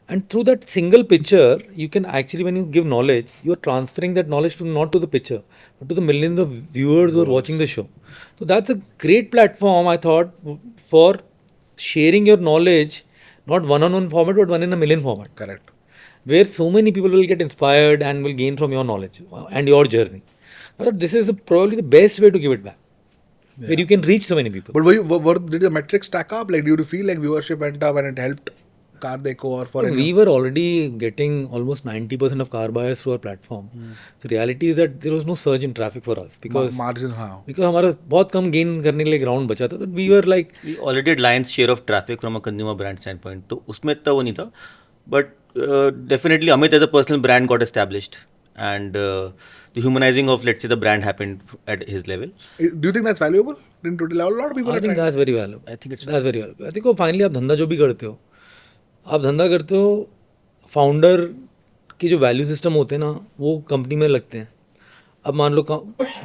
And through that single picture, you can actually, when you give knowledge, you are transferring that knowledge to not to the picture, but to the millions of viewers who are watching the show. So that's a great platform, I thought, for sharing your knowledge, not one-on-one format, but one in a million format, Correct. where so many people will get inspired and will gain from your knowledge and your journey. I thought this is probably the best way to give it back, where you can reach so many people. But did the metrics stack up? Like, do you feel like viewership went up and it helped Car Dekho or for So any? we were already getting almost 90% of car buyers through our platform. So reality is that there was no surge in traffic for us because margin, हाँ. because हमारा बहुत कम gain करने के लिए ground बचा था. So we were like, We already had lion's share of traffic from a consumer brand standpoint. तो उसमें इतना वो नहीं था. But definitely Amit as a personal brand got established. And the humanizing of, let's say, the brand happened at his level. Do you think that's valuable? Didn't a lot of people I are think trying. that's very valuable. I think it's that's very valuable. I think वो finally आप धंधा जो भी करते हो, आप धंधा करते हो, फाउंडर की जो वैल्यू सिस्टम होते हैं ना, वो कंपनी में लगते हैं. अब मान लो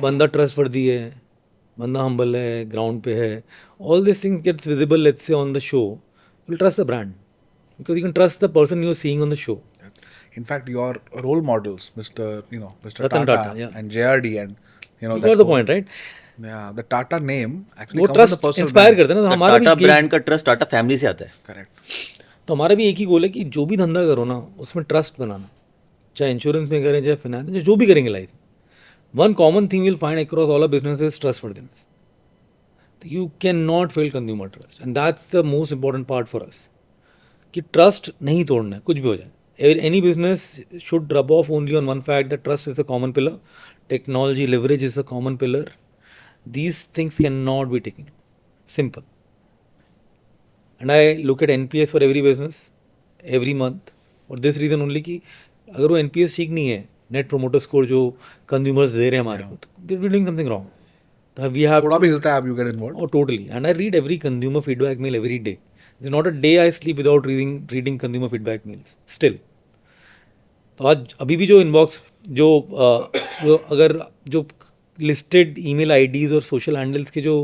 बंदा ट्रस्ट वर्दी है, बंदा हम्बल है, ग्राउंड पे है, all this things gets visible let's say on the show, you trust the brand because you can trust the person you're seeing on the show. In fact, your role models, Mr. Ratan Tata, yeah. and JRD, and You that got the whole- point, right? Yeah, the Tata name actually वो comes from the trust personal inspire brand. करते हैं ना. The हमारा टाटा भी brand का trust Tata family से आता है. Correct. तो हमारा भी एक ही गोल है कि जो भी धंधा करो ना, उसमें ट्रस्ट बनाना. चाहे इंश्योरेंस में करें, चाहे फाइनेंस में, जो भी करेंगे life, one common thing will find across all business is trust worthiness. You cannot fail consumer trust, and that's the most important part for us. कि ट्रस्ट नहीं तोड़ना है, कुछ भी हो जाए. Any business should rub off only on one fact that trust is a common pillar, technology leverage is a common pillar. These things cannot be taken. Simple. And I look at NPS for every business, every month. For this reason only कि अगर वो NPS ठीक नहीं है, net promoter score जो consumers दे रहे हैं हमारे को, तो we're doing something wrong. तो we have थोड़ा भी हिलता है आप, you get involved. Oh, totally. And I read every consumer feedback mail every day. There's not a day I sleep without reading consumer feedback mails. Still. तो आज अभी भी जो इनबॉक्स जो अगर जो लिस्टेड ईमेल आईडीज़ और सोशल हैंडल्स के जो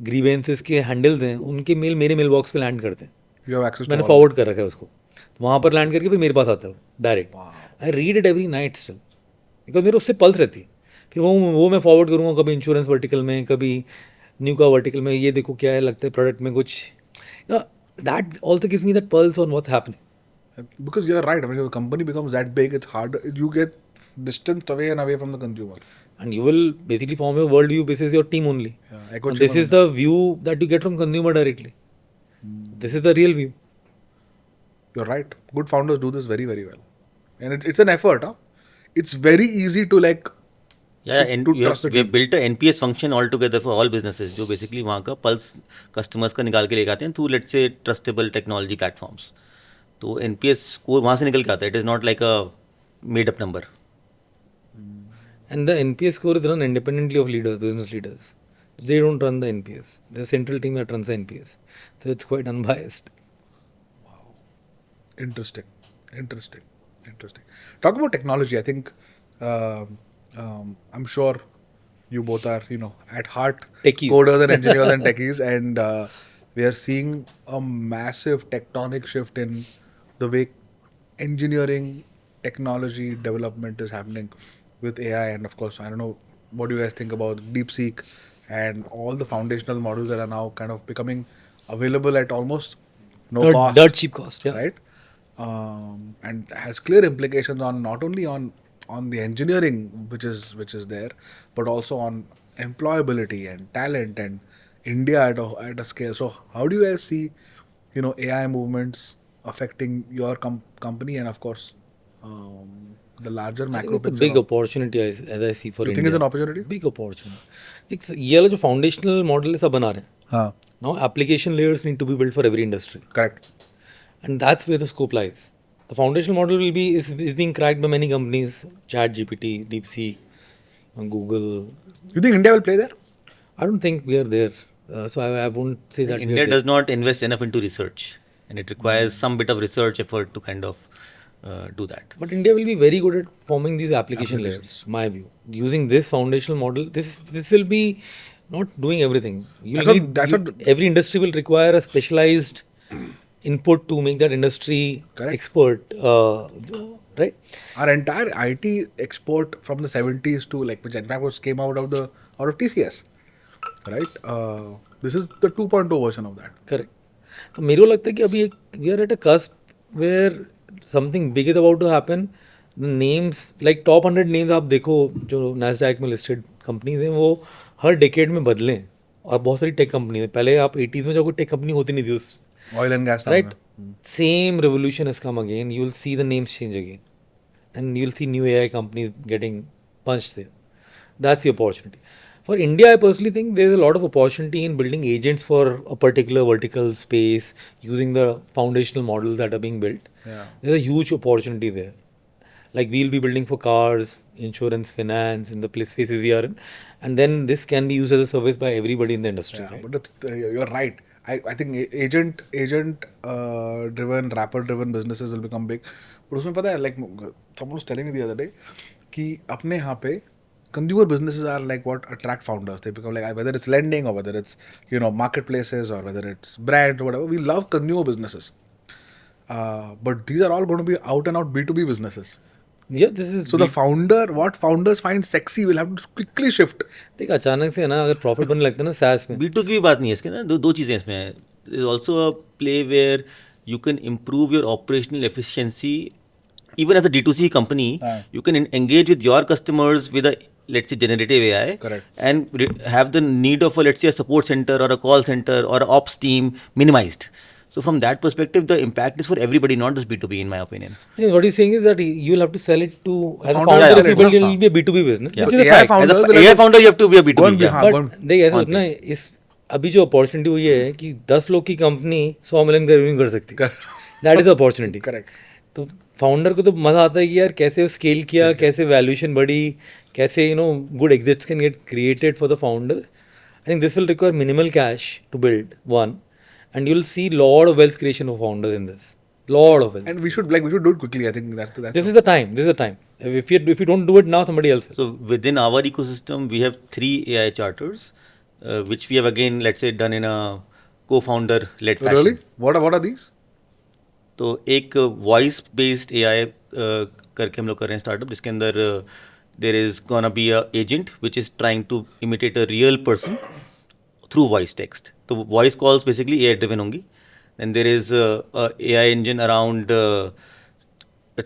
ग्रीवेंसेस के हैंडल्स हैं, उनके मेल मेरे मेल बॉक्स पे लैंड करते हैं. You have access to मैंने all. फॉरवर्ड कर रखा है उसको, तो वहाँ पर लैंड करके फिर मेरे पास आता है direct. I read it every night still, because मेरे उससे पल्स रहती है. फिर वो मैं फॉरवर्ड करूँगा कभी इंश्योरेंस वर्टिकल में, कभी न्यू का वर्टिकल में. ये देखो क्या है, लगता है प्रोडक्ट में कुछ. That also gives me that pulse on what's happening. Because you're right. I mean, if the company becomes that big, it's hard. You get distanced away and away from the consumer. And you will basically form your worldview basis your team only. Yeah, echo And this chamber is the view that you get from consumer directly. This is the real view. You're right. Good founders do this very, very well. And it's an effort, huh? It's very easy to like Yeah, and to trust the we have built a NPS function altogether for all businesses, जो basically वहाँ का pulse customers का निकाल के लेके आते हैं through let's say trustable technology platforms. तो NPS score वहाँ से निकल के आता है. It is not like a made up number. And the NPS score is run independently of leaders, business leaders. They don't run the NPS. The central team that runs the NPS. So it's quite unbiased. Interesting. Talk about technology. I think I'm sure you both are, at heart Techies. coders and engineers and techies, and we are seeing a massive tectonic shift in the way engineering technology development is happening with AI. And of course, I don't know what you guys think about DeepSeek and all the foundational models that are now kind of becoming available at almost no cost. Dirt cheap cost, yeah. Right? And has clear implications on not only on the engineering which is there, but also on employability and talent and India at a scale. So how do you guys see, AI movements affecting your company and of course the larger I macro think it's a picture? big opportunity as I see for You India. think it's an opportunity? Big opportunity. ये वाला जो foundational model है सब बना रहे हैं. हाँ, Now application layers need to be built for every industry. correct. And that's where the scope lies. The foundational model is being cracked by many companies, ChatGPT, DeepSeek, Google. You think India will play there? I don't think we are there. So I won't say that we India are there. does not invest enough into research, and it requires some bit of research effort to kind of do that. But India will be very good at forming these application layers, my view. Using this foundational model, this will be not doing everything. Every industry will require a specialized input to make that industry Correct. expert, right? Our entire IT export from the 70s to which in fact came out of TCS, right? This is the 2.0 version of that. Correct. तो मेरे को लगता है कि अभी we are at a cusp where something big is about to happen. The names like top 100 names आप देखो जो Nasdaq में listed companies हैं वो हर decade में बदले हैं और बहुत सारी tech companies हैं. पहले आप 80s में जब कोई tech company होती नहीं थी उस Oil and gas. right? Same revolution has come again. You will see the names change again, and you will see new AI companies getting punched there. That's the opportunity. For India, I personally think there is a lot of opportunity in building agents for a particular vertical space using the foundational models that are being built. Yeah. There's a huge opportunity there. Like we'll be building for cars, insurance, finance, in the spaces we are in, and then this can be used as a service by everybody in the industry. Yeah, Right? but you're right. I think agent driven, rapper driven businesses will become big. But उसमें पता है like someone was telling me the other day कि अपने यहाँ पे consumer businesses are like what attract founders. They become like whether it's lending or whether it's marketplaces or whether it's brands or whatever. We love consumer businesses, but these are all going to be out and out B2B businesses. Yeah, this is So what founders find sexy will have to quickly shift. देख अचानक से है ना अगर profit बनने लगता है ना SaaS में B2 की भी बात नहीं है इसके ना दो चीज़ें इसमें है. There is also a play where you can improve your operational efficiency even as a D2C company. You can engage with your customers with a let's say generative AI, Correct. and have the need of a, let's say, a support center or a call center or a ops team minimized. So from that perspective, the impact is for everybody, not just B2B, in my opinion. Yeah, what he's saying is that you'll have to sell it to as a founder founder. will If sell you it, build, huh? it'll be a B2B business, Yeah. which is a AI fact. founder As will a have AI to founder, you have to be a go B2B. and be, Yeah. हाँ, go but and- देख ऐसा on होता है ना, इस अभी जो opportunity हुई है कि 10 लोग की कंपनी 100 मिलियन का रेवेन्यू कर सकती है. That is opportunity. Correct. तो फाउंडर को तो मजा आता है कि यार कैसे स्केल किया, कैसे वैल्यूएशन बढ़ी, कैसे good exits can get created for the founder. I think this will require minimal cash to build one, and you will see lot of wealth creation of founders in this. Lot of wealth. And we should do it quickly. I think that's This is the time. This is the time. If you don't do it now, somebody else will. So within our ecosystem, we have 3 AI charters, which we have again, let's say, done in a co-founder-led fashion. Really? What are these? तो एक voice based AI करके हम लोग कर रहे हैं startup, जिसके अंदर there is gonna be a agent which is trying to imitate a real person through voice text. तो voice calls basically AI driven होंगी. Then there is AI engine around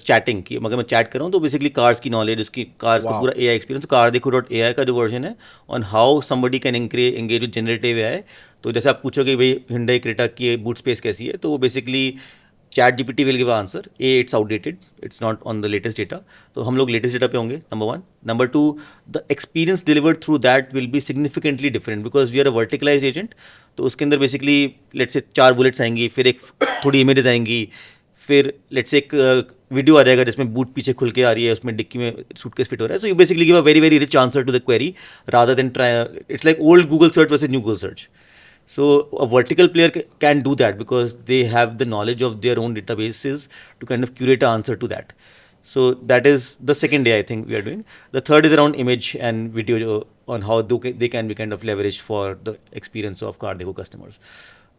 chatting की. मगर मैं चैट कर रहा हूँ तो बेसिकली कार्स की नॉलेज, उसकी कार्स का पूरा AI experience. CarDekho .ai का जो वर्जन है on how somebody can engage with generative AI. तो जैसे आप पूछोगे भाई Hyundai Creta की बूट स्पेस कैसी है, तो वो basically ChatGPT will give an answer. It's outdated. It's not on the latest data. तो हम लोग latest data पे होंगे, number 1. Number 2, the experience delivered through that will be significantly different because we are a verticalized agent. तो उसके अंदर basically let's say 4 bullets आएंगी, फिर एक थोड़ी images आएंगी, फिर let's say एक वीडियो आ जाएगा जिसमें बूट पीछे खुल के आ रही है, उसमें डिक्की में सूटकेस फिट हो रहा है. So you basically give a very very rich answer to the query rather than try. It's like old Google search versus new Google search. So a vertical player can do that because they have the knowledge of their own databases to kind of curate an answer to that. So that is the second AI thing we are doing. The third is around image and video on how they can be kind of leveraged for the experience of Car Dekho customers.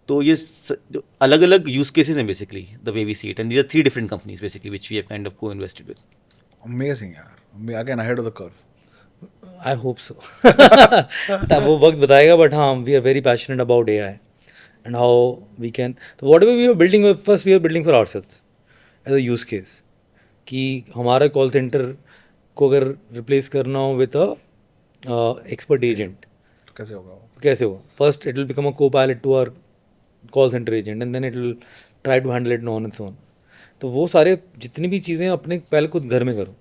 तो ये अलग अलग use cases हैं basically the way we see it, and these are 3 different companies basically which we have kind of co-invested with. Amazing, यार. Again, ahead of the curve. I hope so. तब वो वक्त बताएगा, बट हाँ, we are very passionate about AI and how we can. So whatever we are building, first we are building for ourselves as a use case. कि हमारा call centre को अगर replace करना हो विद अ एक्सपर्ट एजेंट, तो कैसे होगा वो? कैसे होगा? First it will become a copilot to our call centre agent, and then it will try to handle it on its own. तो वो सारे जितनी भी चीज़ें अपने पहले खुद घर में करो.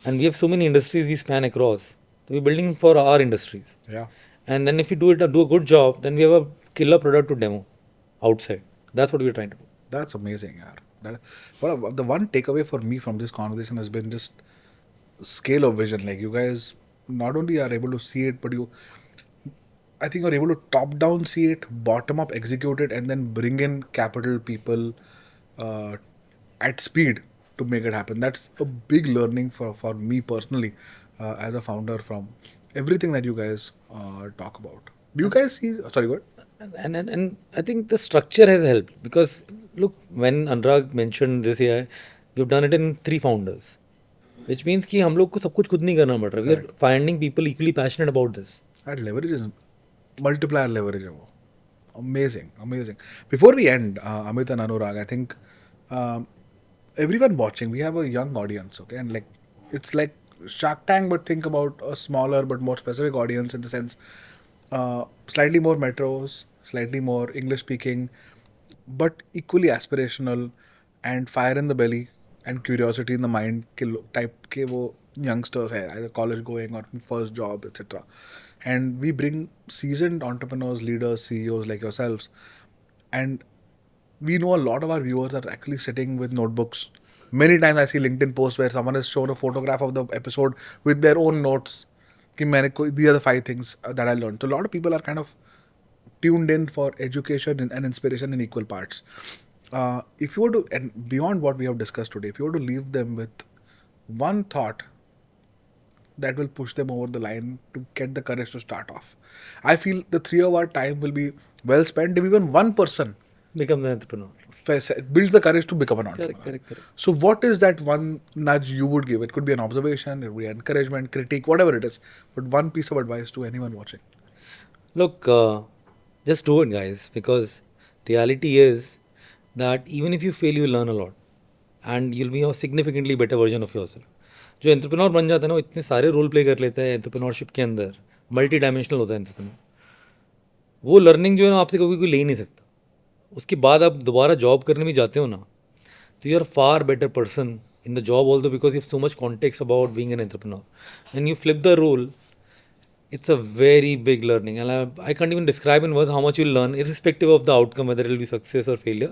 And we have so many industries we span across. So we're building for our industries. Yeah. And then if we do a good job, then we have a killer product to demo outside. That's what we're trying to do. That's amazing, yaar. The one takeaway for me from this conversation has been just scale of vision. Like you guys not only are able to see it, but I think you're able to top down see it, bottom up execute it, and then bring in capital, people at speed to make it happen. That's a big learning for me personally as a founder from everything that you guys talk about. Do you guys see? Sorry, what? And I think the structure has helped because look, when Anurag mentioned this AI, we've done it in 3 founders, which means कि हम लोग को सब कुछ खुद नहीं करना पड़ रहा. We are finding people equally passionate about this. That leverage is multiplier leverage. Amazing, amazing. Before we end, Amit and Anurag, I think everyone watching, we have a young audience, okay? And like, it's like Shark Tank, but think about a smaller but more specific audience in the sense, slightly more metros, slightly more English speaking, but equally aspirational and fire in the belly and curiosity in the mind type के वो youngsters है, either college going or first job, etc. And we bring seasoned entrepreneurs, leaders, CEOs like yourselves, and we know a lot of our viewers are actually sitting with notebooks. Many times I see LinkedIn posts where someone has shown a photograph of the episode with their own notes. These are the 5 things that I learned. So a lot of people are kind of tuned in for education and inspiration in equal parts. If you were to, and beyond what we have discussed today, if you were to leave them with one thought that will push them over the line to get the courage to start off, I feel the 3 of our time will be well spent if even one person Become the entrepreneur. builds the courage to become an entrepreneur. Correct. So what is that one nudge you would give? It could be an observation, it would be encouragement, critique, whatever it is. But one piece of advice to anyone watching. Look, just do it, guys, because reality is that even if you fail, you learn a lot, and you'll be a significantly better version of yourself. जो entrepreneur बन जाता है ना वो इतने सारे role play कर लेता है एंटरप्रेन्योरशिप के अंदर, मल्टी डायमेंशनल होता है एंटरप्रेन्योर। वो लर्निंग जो है ना आपसे कभी कोई ले ही नहीं सकता। उसके बाद आप दोबारा जॉब करने भी जाते हो ना, तो you are far better person in the job also because you have so much context about being an entrepreneur. And you flip the role, it's a very big learning, and I can't even describe in words how much you'll learn irrespective of the outcome, whether it'll be success or failure.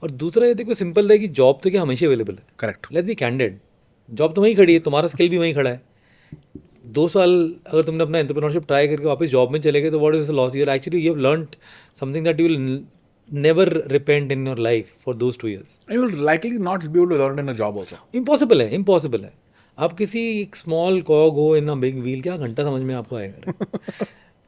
और दूसरा ये देखो simple है कि job तो क्या हमेशा available है। Correct. Let's be candid, job तो वहीं खड़ी है, तुम्हारा स्किल भी वहीं खड़ा है। 2 साल अगर तुमने अपना एंटरप्रेन्योरशिप ट्राई करके वापस जॉब में चले गए तो what is the loss? You have learned something that you will never repent in your life for those 2 years. And you will likely not be able to learn in a job also. Impossible है, impossible है। आप किसी एक small कॉग हो इन a big wheel, क्या घंटा समझ में आपको आएगा?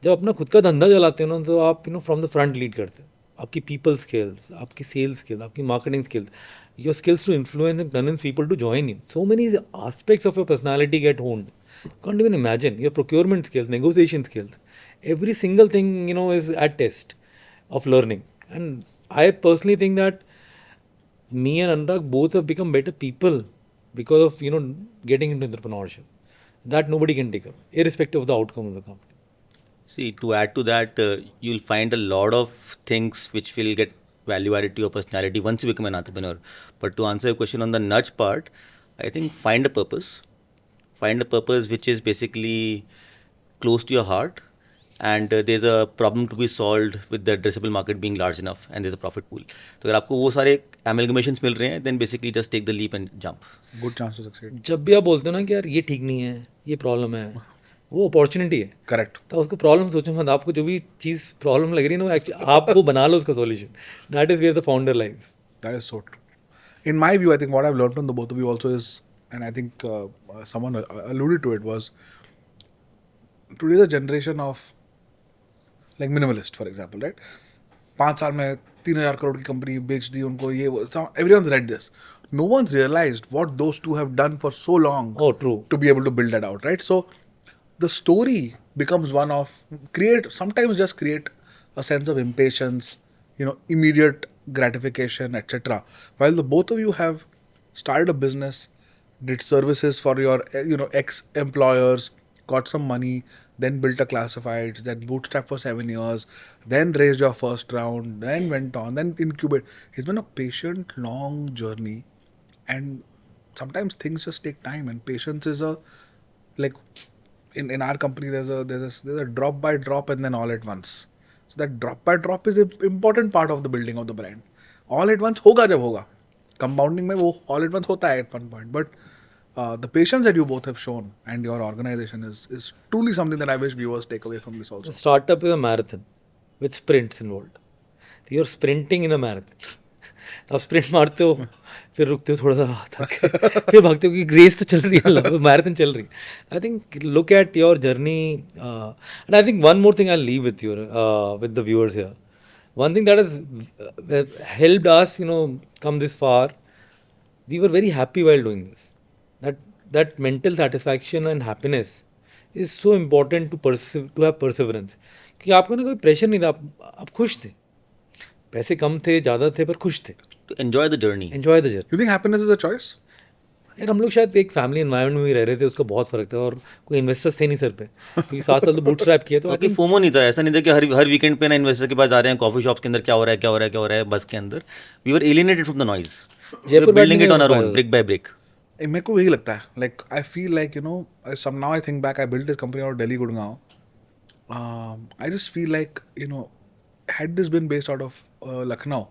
जब अपना खुद का धंधा चलाते हो ना तो आप फ्रॉम द फ्रंट लीड करते हो। आपकी पीपल स्किल्स, आपकी सेल्स स्किल्स, आपकी marketing skills, your skills to influence and convince people to join you, so many aspects of your personality get honed. Can't even imagine your procurement skills, negotiation skills, every single thing is at test of learning. And I personally think that me and Anurag both have become better people because of getting into entrepreneurship. That nobody can take up, irrespective of the outcome of the company. See, to add to that, you'll find a lot of things which will get value added to your personality once you become an entrepreneur. But to answer your question on the nudge part, I think find a purpose. Find a purpose which is basically close to your heart, and there's a problem to be solved with the addressable market being large enough, and there's a profit pool. तो अगर आपको वो सारे amalgamations मिल रहे हैं, then basically just take the leap and jump. Good chance to succeed. जब भी आप बोलते हो ना कि यार ये ठीक नहीं है, ये प्रॉब्लम है, वो अपॉर्चुनिटी है। Correct. तो उसको प्रॉब्लम सोचो मत, आपको जो भी चीज़ प्रॉब्लम लग रही है ना वो आप वो बना लो उसका solution. That is where the founder life. That is so true. In my view, I think what I've learned from the both of you also is, and I think someone alluded to it, was today's a generation of like minimalist, for example, right? 5 साल में 3,000 crore की company बेच दी उनको, ये वो, everyone's read this. No one's realized what those two have done for so long Oh, true. to be able to build that out, right? So the story becomes one of sometimes just create a sense of impatience, immediate gratification, etc. While the both of you have started a business, did services for your ex-employers, got some money, then built a classifieds, then bootstrapped for 7 years, then raised your first round, then went on, then incubate. It's been a patient, long journey, and sometimes things just take time. And patience is like in our company there's a drop by drop and then all at once. So that drop by drop is an important part of the building of the brand. All at once होगा जब होगा, compounding में वो all at once होता है at one point, but the patience that you both have shown and your organization is truly something that I wish viewers take away from this also. Startup is a marathon with sprints involved. You're sprinting in a marathon. आप sprint मारते हो, फिर रुकते हो थोड़ा सा, थक के, फिर भागते हो कि रेस तो चल रही है, मैराथन चल रही है. I think look at your journey, and I think one more thing I leave with with the viewers here. One thing that has helped us, come this far, we were very happy while doing this. That mental satisfaction and happiness is so important to have perseverance. क्योंकि आपको ना कोई pressure नहीं था, आप खुश थे, पैसे कम थे ज़्यादा थे पर खुश थे. To enjoy the journey. Enjoy the journey. You think happiness is a choice? यार हम लोग शायद एक फैमिली एनवायरनमेंट में भी रह रहे थे, उसका बहुत फर्क था, और कोई इन्वेस्टर्स थे नहीं सर पे, क्योंकि 7 साल तो बूटस्ट्रैप किया. तो क्योंकि फोमो नहीं था, ऐसा नहीं था कि हर वीकेंड पे ना इन्वेस्टर के पास जा रहे हैं, कॉफी शॉप्स के अंदर क्या हो रहा है बस के अंदर. We were alienated from the noise, Jaipur building it on our own, brick by brick. मेरे को यही लगता है, like I feel like some now I think back, I built this company out of Delhi, Gurgaon. I just feel like had this been based out of Lucknow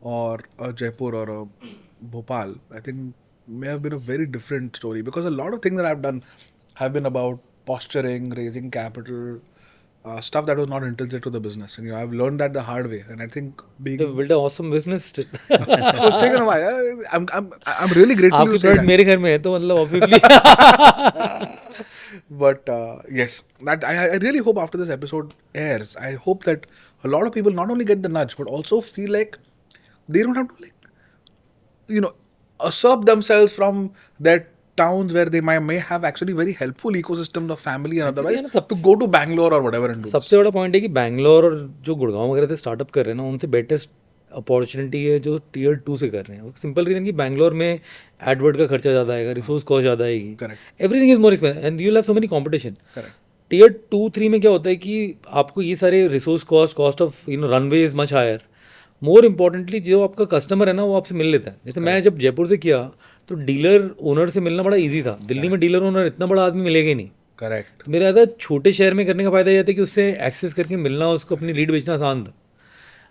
or Jaipur or Bhopal, I think may have been a very different story, because a lot of things that I've done have been about posturing, raising capital, stuff that was not intrinsic to the business, and I've learned that the hard way. And I think being You've built an awesome business still. it's taken a while. I'm really grateful आपकी to say product that. मेरे घर में है तो मतलब obviously. But yes, that I really hope after this episode airs, I hope that a lot of people not only get the nudge but also feel like they don't have to usurp themselves from their towns where they may have actually very helpful ecosystems of family and otherwise to go to Bangalore or whatever and do this. सबसे बड़ा point है कि बैंगलोर और जो गुड़गांव वगैरह से startup कर रहे हैं ना, उनसे बेटेस्ट अपॉर्चुनिटी है जो टीयर 2 से कर रहे हैं। सिंपल रीजन कि बैंगलोर में एडवर्ट का खर्चा ज़्यादा आएगा, रिसोर्स कॉस्ट ज़्यादा आएगी, everything is more expensive and you have so many competition. Tier 2-3 में क्या होता है कि आपको ये सारे resource cost of runway is much higher. More importantly जो आपका कस्टमर है ना वो आपसे मिल लेता है। जैसे मैं जब जयपुर से किया तो डीलर ओनर से मिलना बड़ा ईजी था। दिल्ली में डीलर ओनर इतना बड़ा आदमी मिलेगा ही नहीं। करेक्ट। तो मेरा था छोटे शहर में करने का फायदा यह था कि उससे एक्सेस करके मिलना, उसको अपनी लीड बेचना आसान था।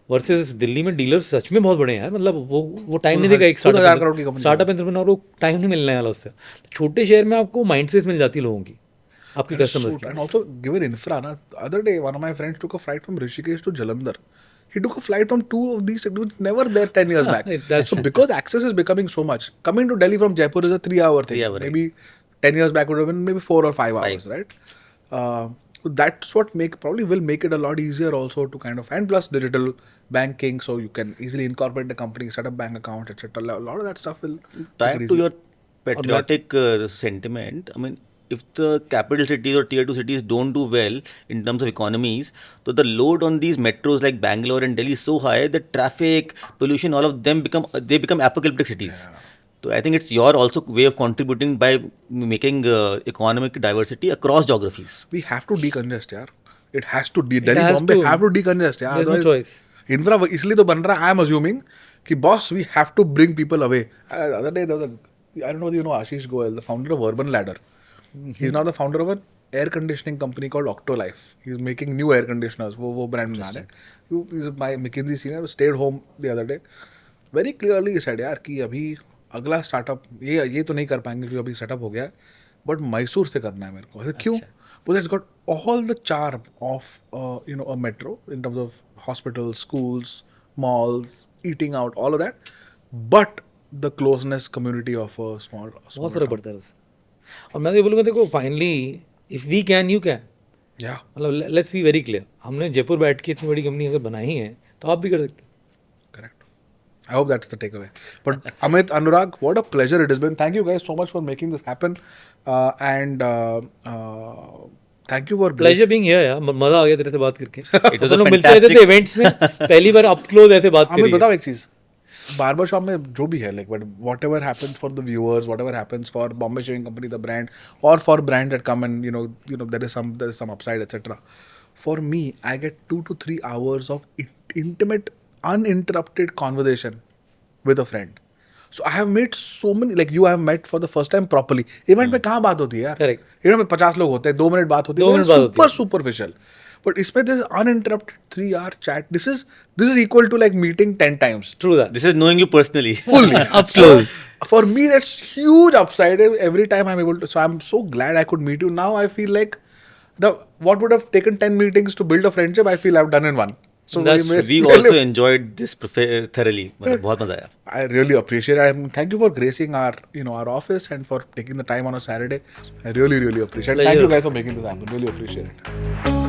वर्सेस दिल्ली में डीलर सच में बहुत बड़े हैं यार, मतलब वो टाइम नहीं देगा। एक स्टार्टअप एंटरप्रेन्योर को टाइम नहीं मिलने वाला उससे। छोटे शहर में आपको माइंड स्पेस मिल जाती है लोगों की, आपकी कस्टमर्स की। And also given infra, na, the other day one of my friends took a flight from Rishikesh to Jalandhar. He took a flight from two of these cities, never there 10 years back. So because access is becoming so much, coming to Delhi from Jaipur is a 3-hour thing. 3 hour, Maybe 10 years back would have been maybe 4 or 5 hours, right? So that's what probably will make it a lot easier also to kind of, and plus digital banking, so you can easily incorporate the company, set up bank account, etc. A lot of that stuff will Tied to your patriotic sentiment, I mean, if the capital cities or tier 2 cities don't do well in terms of economies, so the load on these metros like Bangalore and Delhi is so high that traffic, pollution, all of them become apocalyptic cities. So I think it's your also way of contributing by making economic diversity across geographies. We have to decongest, यार. It has to. Delhi, has Bombay to. have to decongest, यार. There's no Otherwise, choice. Infra इसलिए तो बन रहा है. I am assuming कि boss, we have to bring people away. The other day there was I don't know whether you know Ashish Goel, the founder of Urban Ladder. He's now the founder of an air conditioning company called Octolife. He's making new air conditioners. वो brand बना रहे हैं. He's my McKinsey senior. Stayed home the other day. Very clearly he said यार कि अभी अगला startup ये तो नहीं कर पाएंगे क्योंकि अभी सेटअप हो गया है, बट मैसूर से करना है मेरे को। क्यों? Because it's got all the charm of a metro in terms of hospitals, schools, malls, eating out, all of that, but the closeness community of a small बहुत फर्क पड़ता है उससे। और मैं तो ये बोलूँगा, देखो finally if we can you can, या मतलब लेट्स बी वेरी क्लियर। हमने जयपुर बैठ के इतनी बड़ी कंपनी अगर बनाई है तो आप भी कर सकते हैं। correct. I hope that's the takeaway. But Amit, Anurag, what a pleasure it has been. Thank you guys so much for making this happen, and thank you for pleasure being here यार, मजा आ गया तेरे से बात करके। was हम a लोग मिलते रहते थे इवेंट्स में, पहली बार अप क्लोज ऐसे बात हमें करी। बताओ एक चीज, बार्बर शॉप में जो भी है, like whatever happens for the viewers, whatever happens for Bombay shaving company the brand, और for brand that come and there is some upside etcetera, for me I get 2 to 3 hours of intimate uninterrupted conversation with a friend. So I have met so many, like you have met for the first time properly. Event में कहाँ बात होती है यार? Correct. Event में 50 लोग होते हैं, 2 मिनट बात होती है, 2 मिनट बात होती super है। superficial. But इसमें this uninterrupted 3-hour chat. This is equal to like meeting 10 times. True that. This is knowing you personally. Fully. Up close. So, for me, that's huge upside every time I'm able to. So I'm so glad I could meet you. Now I feel like what would have taken 10 meetings to build a friendship, I feel I've done in one. So That's We also enjoyed this thoroughly. मतलब बहुत मजा आया. I really appreciate it. Thank you for gracing our office and for taking the time on a Saturday. I really appreciate it. Thank you guys for making this happen. Really appreciate it.